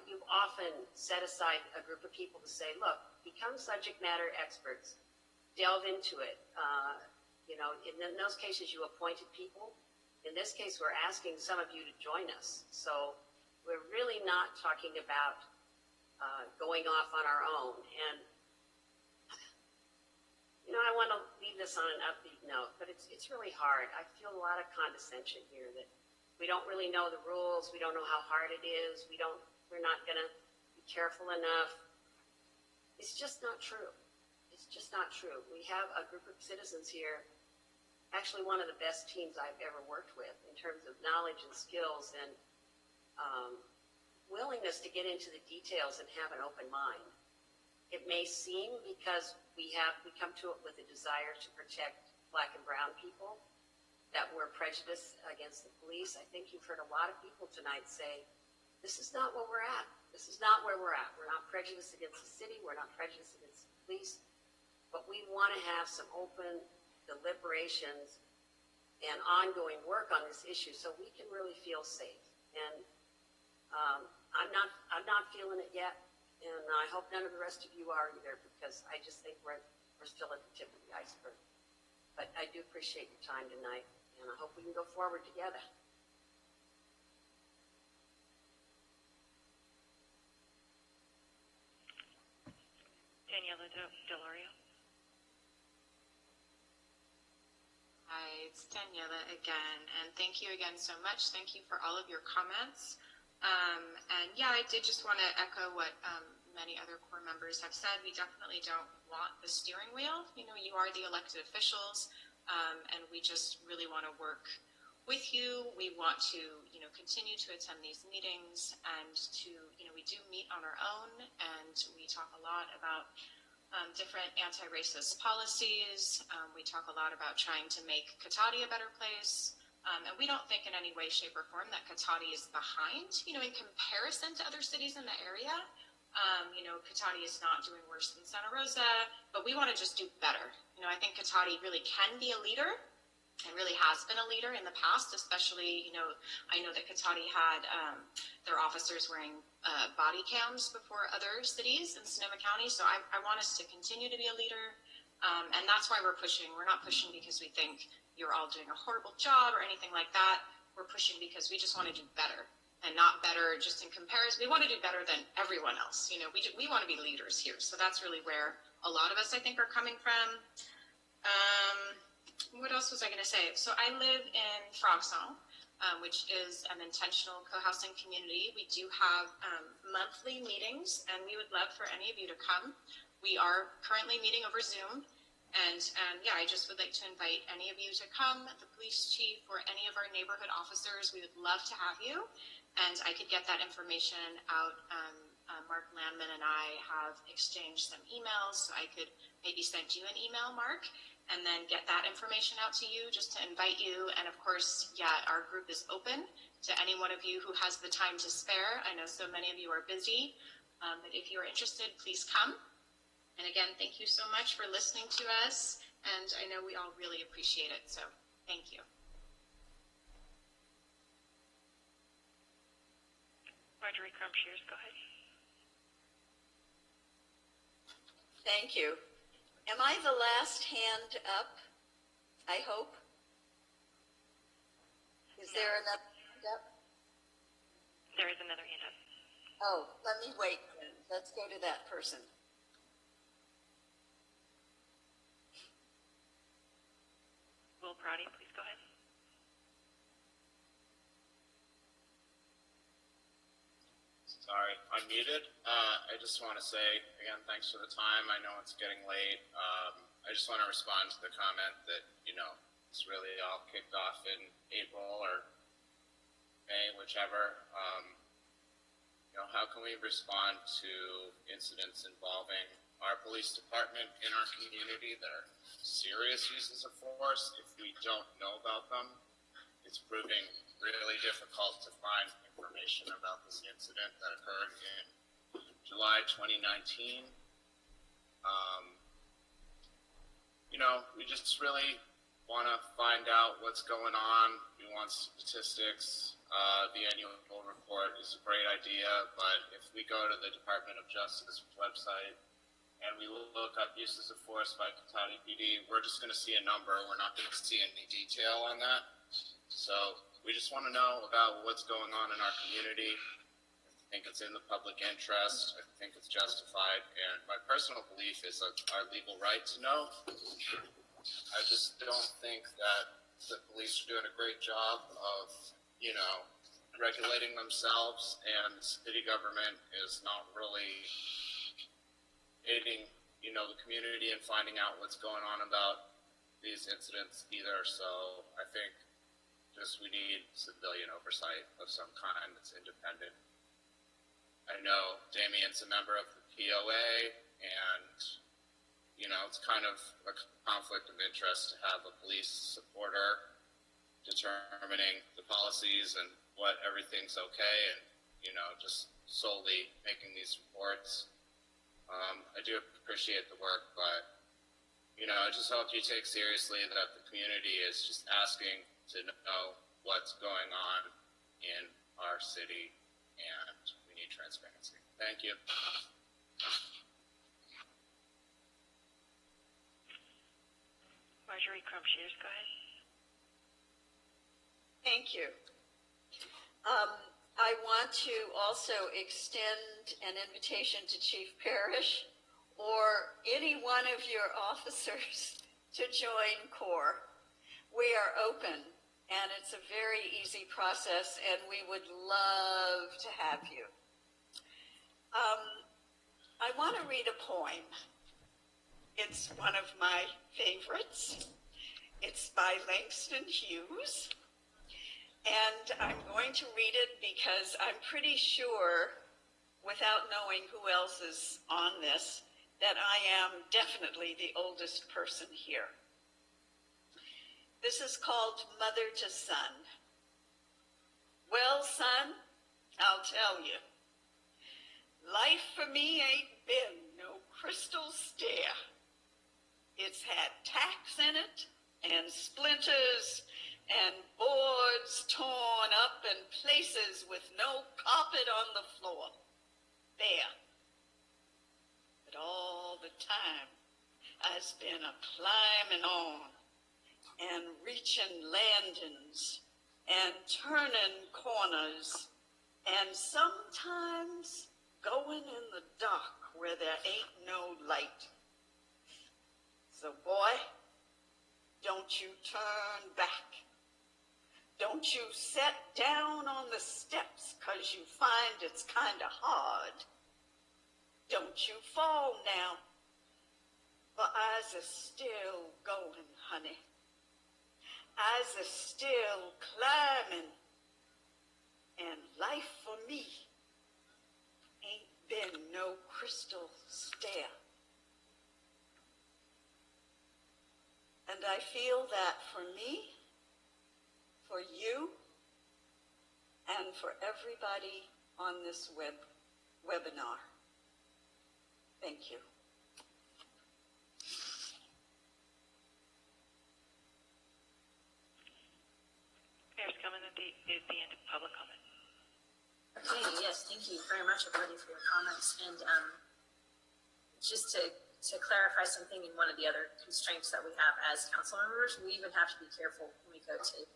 You've often set aside a group of people to say, look, become subject matter experts. Delve into it. In those cases, you appointed people. In this case, we're asking some of you to join us. So we're really not talking about going off on our own. And, I want to leave this on an upbeat note, but it's really hard. I feel a lot of condescension here that we don't really know the rules. We don't know how hard it is. We're not going to be careful enough. It's just not true. It's just not true. We have a group of citizens here, actually one of the best teams I've ever worked with in terms of knowledge and skills and willingness to get into the details and have an open mind. It may seem because we come to it with a desire to protect Black and brown people that we're prejudiced against the police. I think you've heard a lot of people tonight say, this is not where we're at. This is not where we're at. We're not prejudiced against the city. We're not prejudiced against the police. But we want to have some open deliberations and ongoing work on this issue so we can really feel safe. And I'm not feeling it yet. And I hope none of the rest of you are either, because I just think we're still at the tip of the iceberg. But I do appreciate your time tonight, and I hope we can go forward together. Delario. Hi, it's Daniela again, and thank you again so much. Thank you for all of your comments. And yeah, I did just want to echo what many other core members have said. We definitely don't want the steering wheel. You know, you are the elected officials, and we just really want to work with you. We want to, you know, continue to attend these meetings and to, you know, we do meet on our own and we talk a lot about different anti-racist policies. We talk a lot about trying to make Cotati a better place. And we don't think in any way, shape, or form that Cotati is behind, you know, in comparison to other cities in the area. You know, Cotati is not doing worse than Santa Rosa, but we want to just do better. You know, I think Cotati really can be a leader and really has been a leader in the past, especially, you know, I know that Cotati had their officers wearing body cams before other cities in Sonoma County. So I want us to continue to be a leader. And that's why we're pushing. We're not pushing because we think you're all doing a horrible job or anything like that. We're pushing because we just want to do better, and not better just in comparison. We want to do better than everyone else. You know, we want to be leaders here. So that's really where a lot of us, I think, are coming from. What else was I going to say? So I live in Frog Song, which is an intentional co-housing community. We do have monthly meetings, and we would love for any of you to come. We are currently meeting over Zoom. And yeah, I just would like to invite any of you to come, the police chief or any of our neighborhood officers. We would love to have you. And I could get that information out. Mark Landman and I have exchanged some emails, so I could maybe send you an email, Mark, and then get that information out to you just to invite you. And of course, yeah, our group is open to any one of you who has the time to spare. I know so many of you are busy, but if you are interested, please come. And again, thank you so much for listening to us, and I know we all really appreciate it, so thank you. Marjorie Crump-Shears, go ahead. Thank you. Am I the last hand up? I hope. Is there another hand up? There is another hand up. Oh, let me wait then. Let's go to that person. Will Prouty, please go ahead. Sorry, unmuted. I just want to say, again, thanks for the time. I know it's getting late. I just want to respond to the comment that, you know, it's really all kicked off in April or May, whichever. You know, how can we respond to incidents involving our police department in our community that are serious uses of force if we don't know about them? It's proving really difficult to find information about this incident that occurred in July 2019. You know, we just really want to find out what's going on. We want statistics. The annual report is a great idea, but if we go to the Department of Justice website and we look up uses of force by Cotati PD, we're just going to see a number. We're not going to see any detail on that. So we just want to know about what's going on in our community. I think it's in the public interest. I think it's justified. And my personal belief is our legal right to know. I just don't think that the police are doing a great job of, you know, regulating themselves, and city government is not really aiding, you know, the community in finding out what's going on about these incidents either. So I think just we need civilian oversight of some kind that's independent. I know Damien's a member of the POA, and, you know, it's kind of a conflict of interest to have a police supporter determining the policies and what everything's okay, and, you know, just solely making these reports. I do appreciate the work, but, you know, I just hope you take seriously that the community is just asking to know what's going on in our city, and we need transparency. Thank you. Marjorie Crump-Shears, go ahead. Thank you. I want to also extend an invitation to Chief Parrish or any one of your officers to join CORE, we are open, and it's a very easy process, and we would love to have you. I want to read a poem. It's one of my favorites. It's by Langston Hughes, and I'm going to read it because I'm pretty sure, without knowing who else is on this, that I am definitely the oldest person here. This is called Mother to Son. Well, son, I'll tell you, life for me ain't been no crystal stair. It's had tacks in it, and splinters, and boards torn up, and places with no carpet on the floor. There. But all the time, I've been a climbing on, and reaching landings, and turning corners, and sometimes going in the dark where there ain't no light. So boy, don't you turn back. Don't you sit down on the steps 'cause you find it's kind of hard. Don't you fall now, for I's a still going, honey. I's a still climbing, and life for me ain't been no crystal stair. And I feel that for me, for you, and for everybody on this webinar. Thank you. Mayor Skillman, is the end of public comment. Okay, yes, thank you very much, everybody, for your comments. And just to clarify something in one of the other constraints that we have as council members, we even have to be careful when we go to,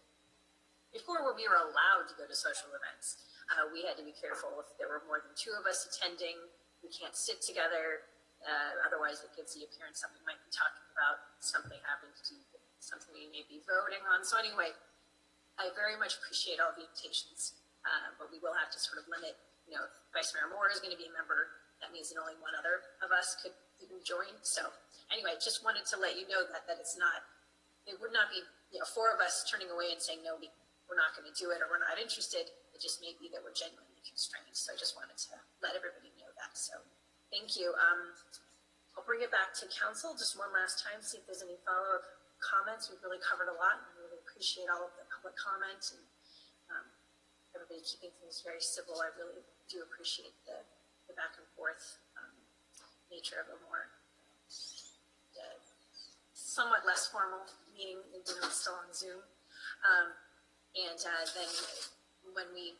before we were allowed to go to social events, we had to be careful if there were more than 2 of us attending. We can't sit together, otherwise it gives the appearance that we might be talking about something having to do with something we may be voting on. So anyway, I very much appreciate all the invitations, but we will have to sort of limit, you know, if Vice Mayor Moore is going to be a member, that means that only one other of us could even join. So anyway, just wanted to let you know that it's not, it would not be, you know, 4 of us turning away and saying, no, we're not going to do it, or we're not interested. It just may be that we're genuinely constrained. So I just wanted to let everybody know that. So thank you. I'll bring it back to council just one last time, see if there's any follow-up comments. We've really covered a lot, and we really appreciate all of the public comments and everybody keeping things very civil. I really do appreciate the back and forth nature of a more somewhat less formal meeting, even though it's still on Zoom. And then when we,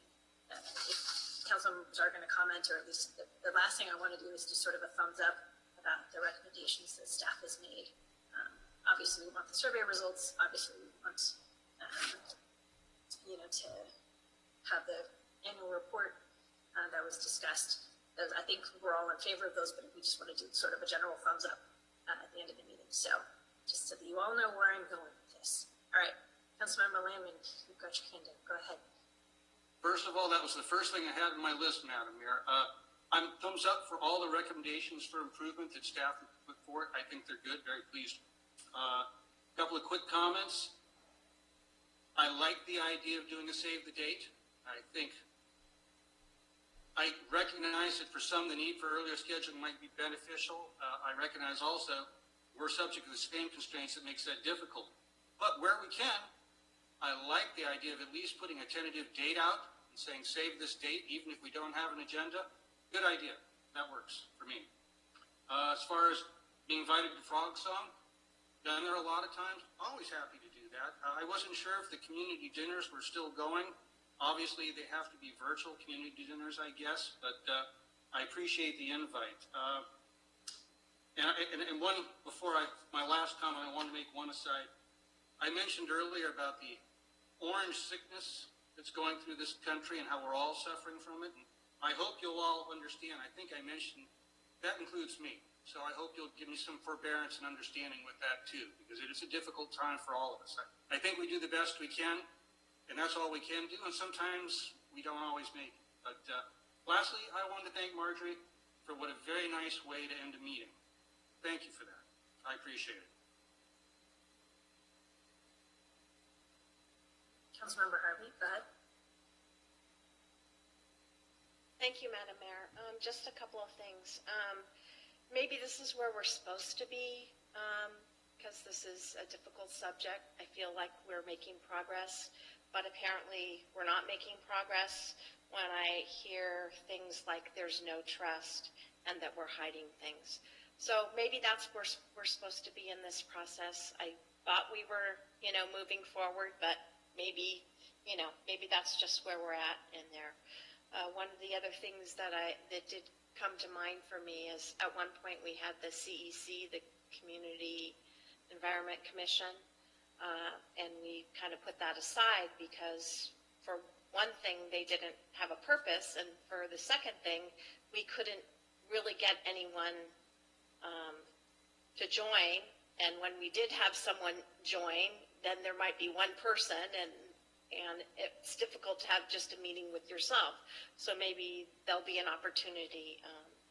if council members are going to comment, or at least the last thing I want to do is just sort of a thumbs up about the recommendations that staff has made. Obviously, we want the survey results. Obviously, we want, you know, to have the annual report that was discussed. I think we're all in favor of those, but we just want to do sort of a general thumbs up at the end of the meeting. So just so that you all know where I'm going with this. All right, Councilmember Lamb, you've got your hand up. Go ahead. First of all, that was the first thing I had on my list, Madam Mayor. I'm thumbs up for all the recommendations for improvement that staff put forward. I think they're good, very pleased. A couple of quick comments. I like the idea of doing a save the date. I recognize that for some the need for earlier scheduling might be beneficial. I recognize also we're subject to the same constraints that makes that difficult. But where we can, I like the idea of at least putting a tentative date out and saying save this date even if we don't have an agenda. Good idea. That works for me. As far as being invited to Frog Song, done there a lot of times. Always happy to do that. I wasn't sure if the community dinners were still going. Obviously, they have to be virtual community dinners, I guess, but I appreciate the invite. And one, before my last comment, I want to make one aside. I mentioned earlier about the orange sickness that's going through this country and how we're all suffering from it. And I hope you'll all understand. I think I mentioned that includes me. So I hope you'll give me some forbearance and understanding with that too, because it is a difficult time for all of us. I think we do the best we can, and that's all we can do, and sometimes we don't always make it. But lastly, I wanted to thank Marjorie for what a very nice way to end a meeting. Thank you for that. I appreciate it. Councilmember Harvey, go ahead. Thank you, Madam Mayor. Just a couple of things. Maybe this is where we're supposed to be, because this is a difficult subject. I feel like we're making progress, but apparently we're not making progress when I hear things like there's no trust and that we're hiding things. So maybe that's where we're supposed to be in this process. I thought we were, moving forward, but maybe that's just where we're at in there. One of the other things that did come to mind for me is at one point we had the CEC, the Community Environment Commission, and we kind of put that aside because for one thing, they didn't have a purpose, and for the second thing, we couldn't really get anyone to join, and when we did have someone join, then there might be one person, and it's difficult to have just a meeting with yourself. So maybe there'll be an opportunity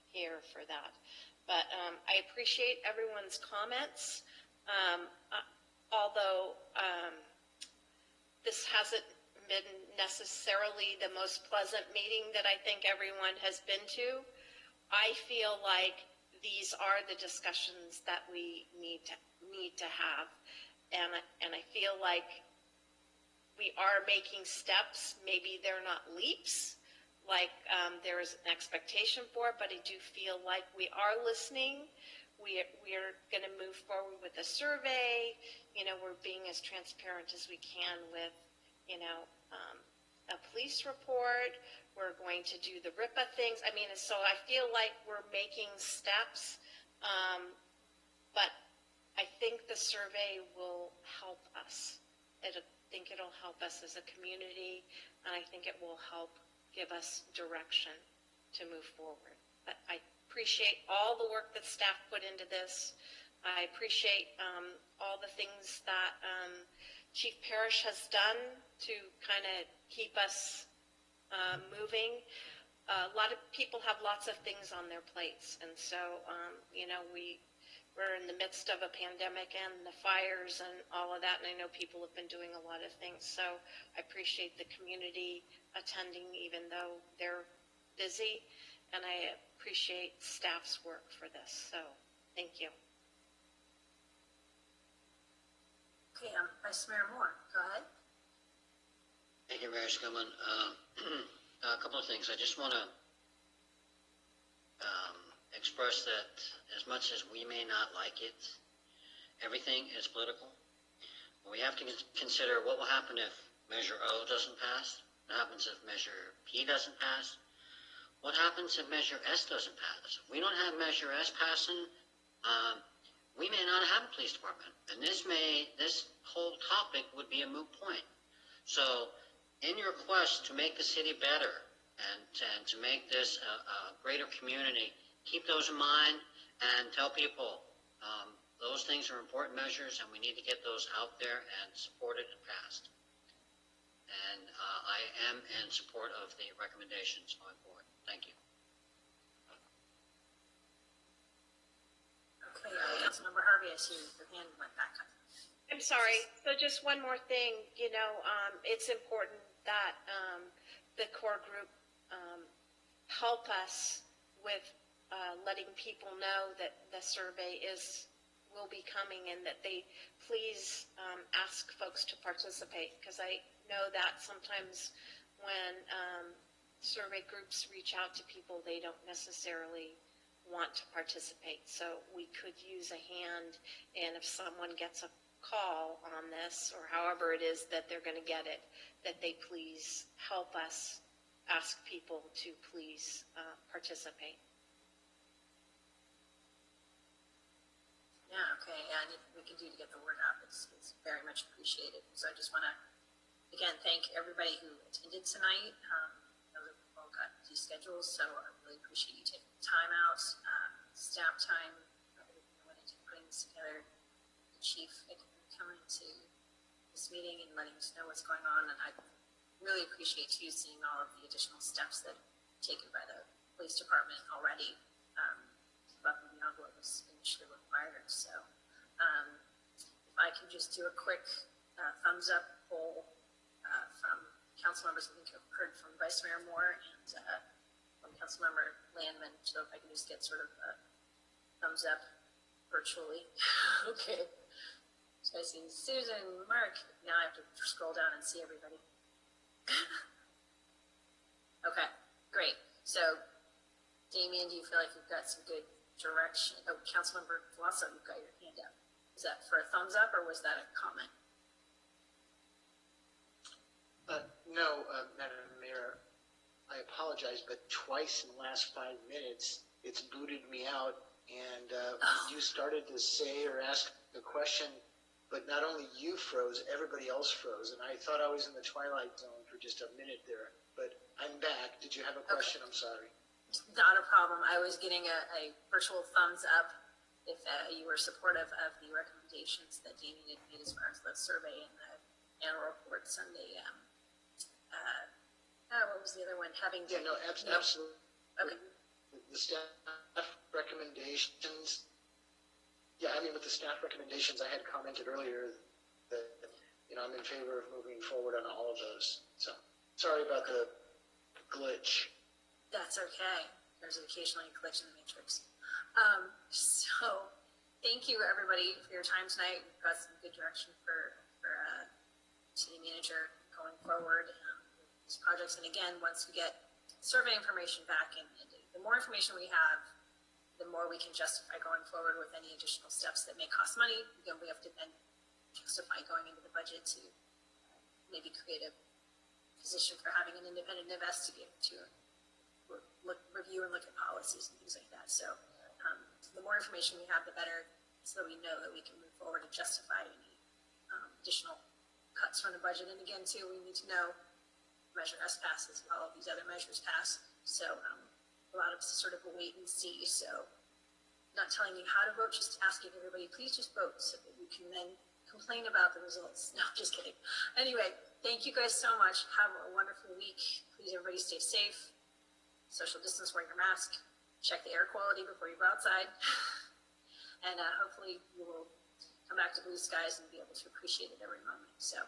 here for that. But I appreciate everyone's comments. Although this hasn't been necessarily the most pleasant meeting that I think everyone has been to, I feel like these are the discussions that we need to have. And I feel like we are making steps. Maybe they're not leaps like there is an expectation for, but I do feel like we are listening. We are going to move forward with a survey. We're being as transparent as we can with, a police report. We're going to do the RIPA things. So I feel like we're making steps, but I think the survey will help us. I think it'll help us as a community, and I think it will help give us direction to move forward. But I appreciate all the work that staff put into this. I appreciate all the things that Chief Parrish has done to kind of keep us moving. A lot of people have lots of things on their plates, and so we're in the midst of a pandemic and the fires and all of that, and I know people have been doing a lot of things. So I appreciate the community attending even though they're busy, and I appreciate staff's work for this. So thank you. Okay, Vice Mayor Moore, go ahead. Thank you, Mayor Skillman. A couple of things. I just want to express that as much as we may not like it, everything is political. We have to consider what will happen if Measure O doesn't pass. What happens if Measure P doesn't pass? What happens if Measure S doesn't pass? If we don't have Measure S passing, we may not have a police department. And this whole topic would be a moot point. So in your quest to make the city better and to make this a greater community, keep those in mind and tell people those things are important measures and we need to get those out there and supported and passed. And I am in support of the recommendations going forward. Thank you. Okay, Councilmember Harvey, I see your hand went back up. I'm sorry. So just one more thing. It's important that the core group help us with letting people know that the survey will be coming and that they please ask folks to participate, because I know that sometimes when survey groups reach out to people, they don't necessarily want to participate. So we could use a hand, and if someone gets a call on this, or however it is that they're going to get it, that they please help us ask people to please participate. Yeah, okay, and anything we can do to get the word out is very much appreciated. So I just want to, again, thank everybody who attended tonight. I know that we've all got busy schedules, so I really appreciate you taking the time out, staff time, this together. The chief coming to this meeting and letting us know what's going on, and I really appreciate you seeing all of the additional steps that are taken by the police department already, above and beyond what was initially required. So if I can just do a quick thumbs up poll from council members. I think I've heard from Vice Mayor Moore and from Councilmember Landman. So if I can just get sort of a thumbs up virtually. Okay. So I see Susan, Mark. Now I have to scroll down and see everybody. Okay, great. So, Damien, do you feel like you've got some good direction? Oh, Councilmember Flosso, you've got your hand up. Is that for a thumbs up or was that a comment? No, Madam Mayor, I apologize, but twice in the last 5 minutes, it's booted me out, and you started to say or ask a question, but not only you froze, everybody else froze, and I thought I was in the twilight zone for just a minute there, but I'm back. Did you have a question? Okay. I'm sorry. Not a problem. I was getting a virtual thumbs up if you were supportive of the recommendations that Damien had made as far as the survey and the annual reports and the what was the other one? Absolutely. Okay. The staff recommendations. Yeah, I mean, with the staff recommendations, I had commented earlier that, I'm in favor of moving forward on all of those. So, sorry about the glitch. That's okay. There's occasionally a glitch in the matrix. So, thank you everybody for your time tonight. We've got some good direction for city manager going forward with these projects. And again, once we get survey information back, and the more information we have, the more we can justify going forward with any additional steps that may cost money. Again, we have to then justify going into the budget to maybe create a position for having an independent investigator to review and look at policies and things like that. So the more information we have, the better, so that we know that we can move forward and justify any additional cuts from the budget. And again, too, we need to know Measure S passes while all of these other measures pass. So a lot of sort of a wait and see. So not telling you how to vote, just asking everybody, please just vote so that you can then complain about the results. No, just kidding. Anyway, thank you guys so much. Have a wonderful week. Please everybody stay safe. Social distance, wear your mask. Check the air quality before you go outside. And hopefully you will come back to blue skies and be able to appreciate it every moment. So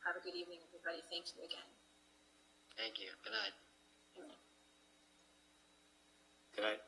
have a good evening, everybody. Thank you again. Thank you. Good night. Good night. Good night.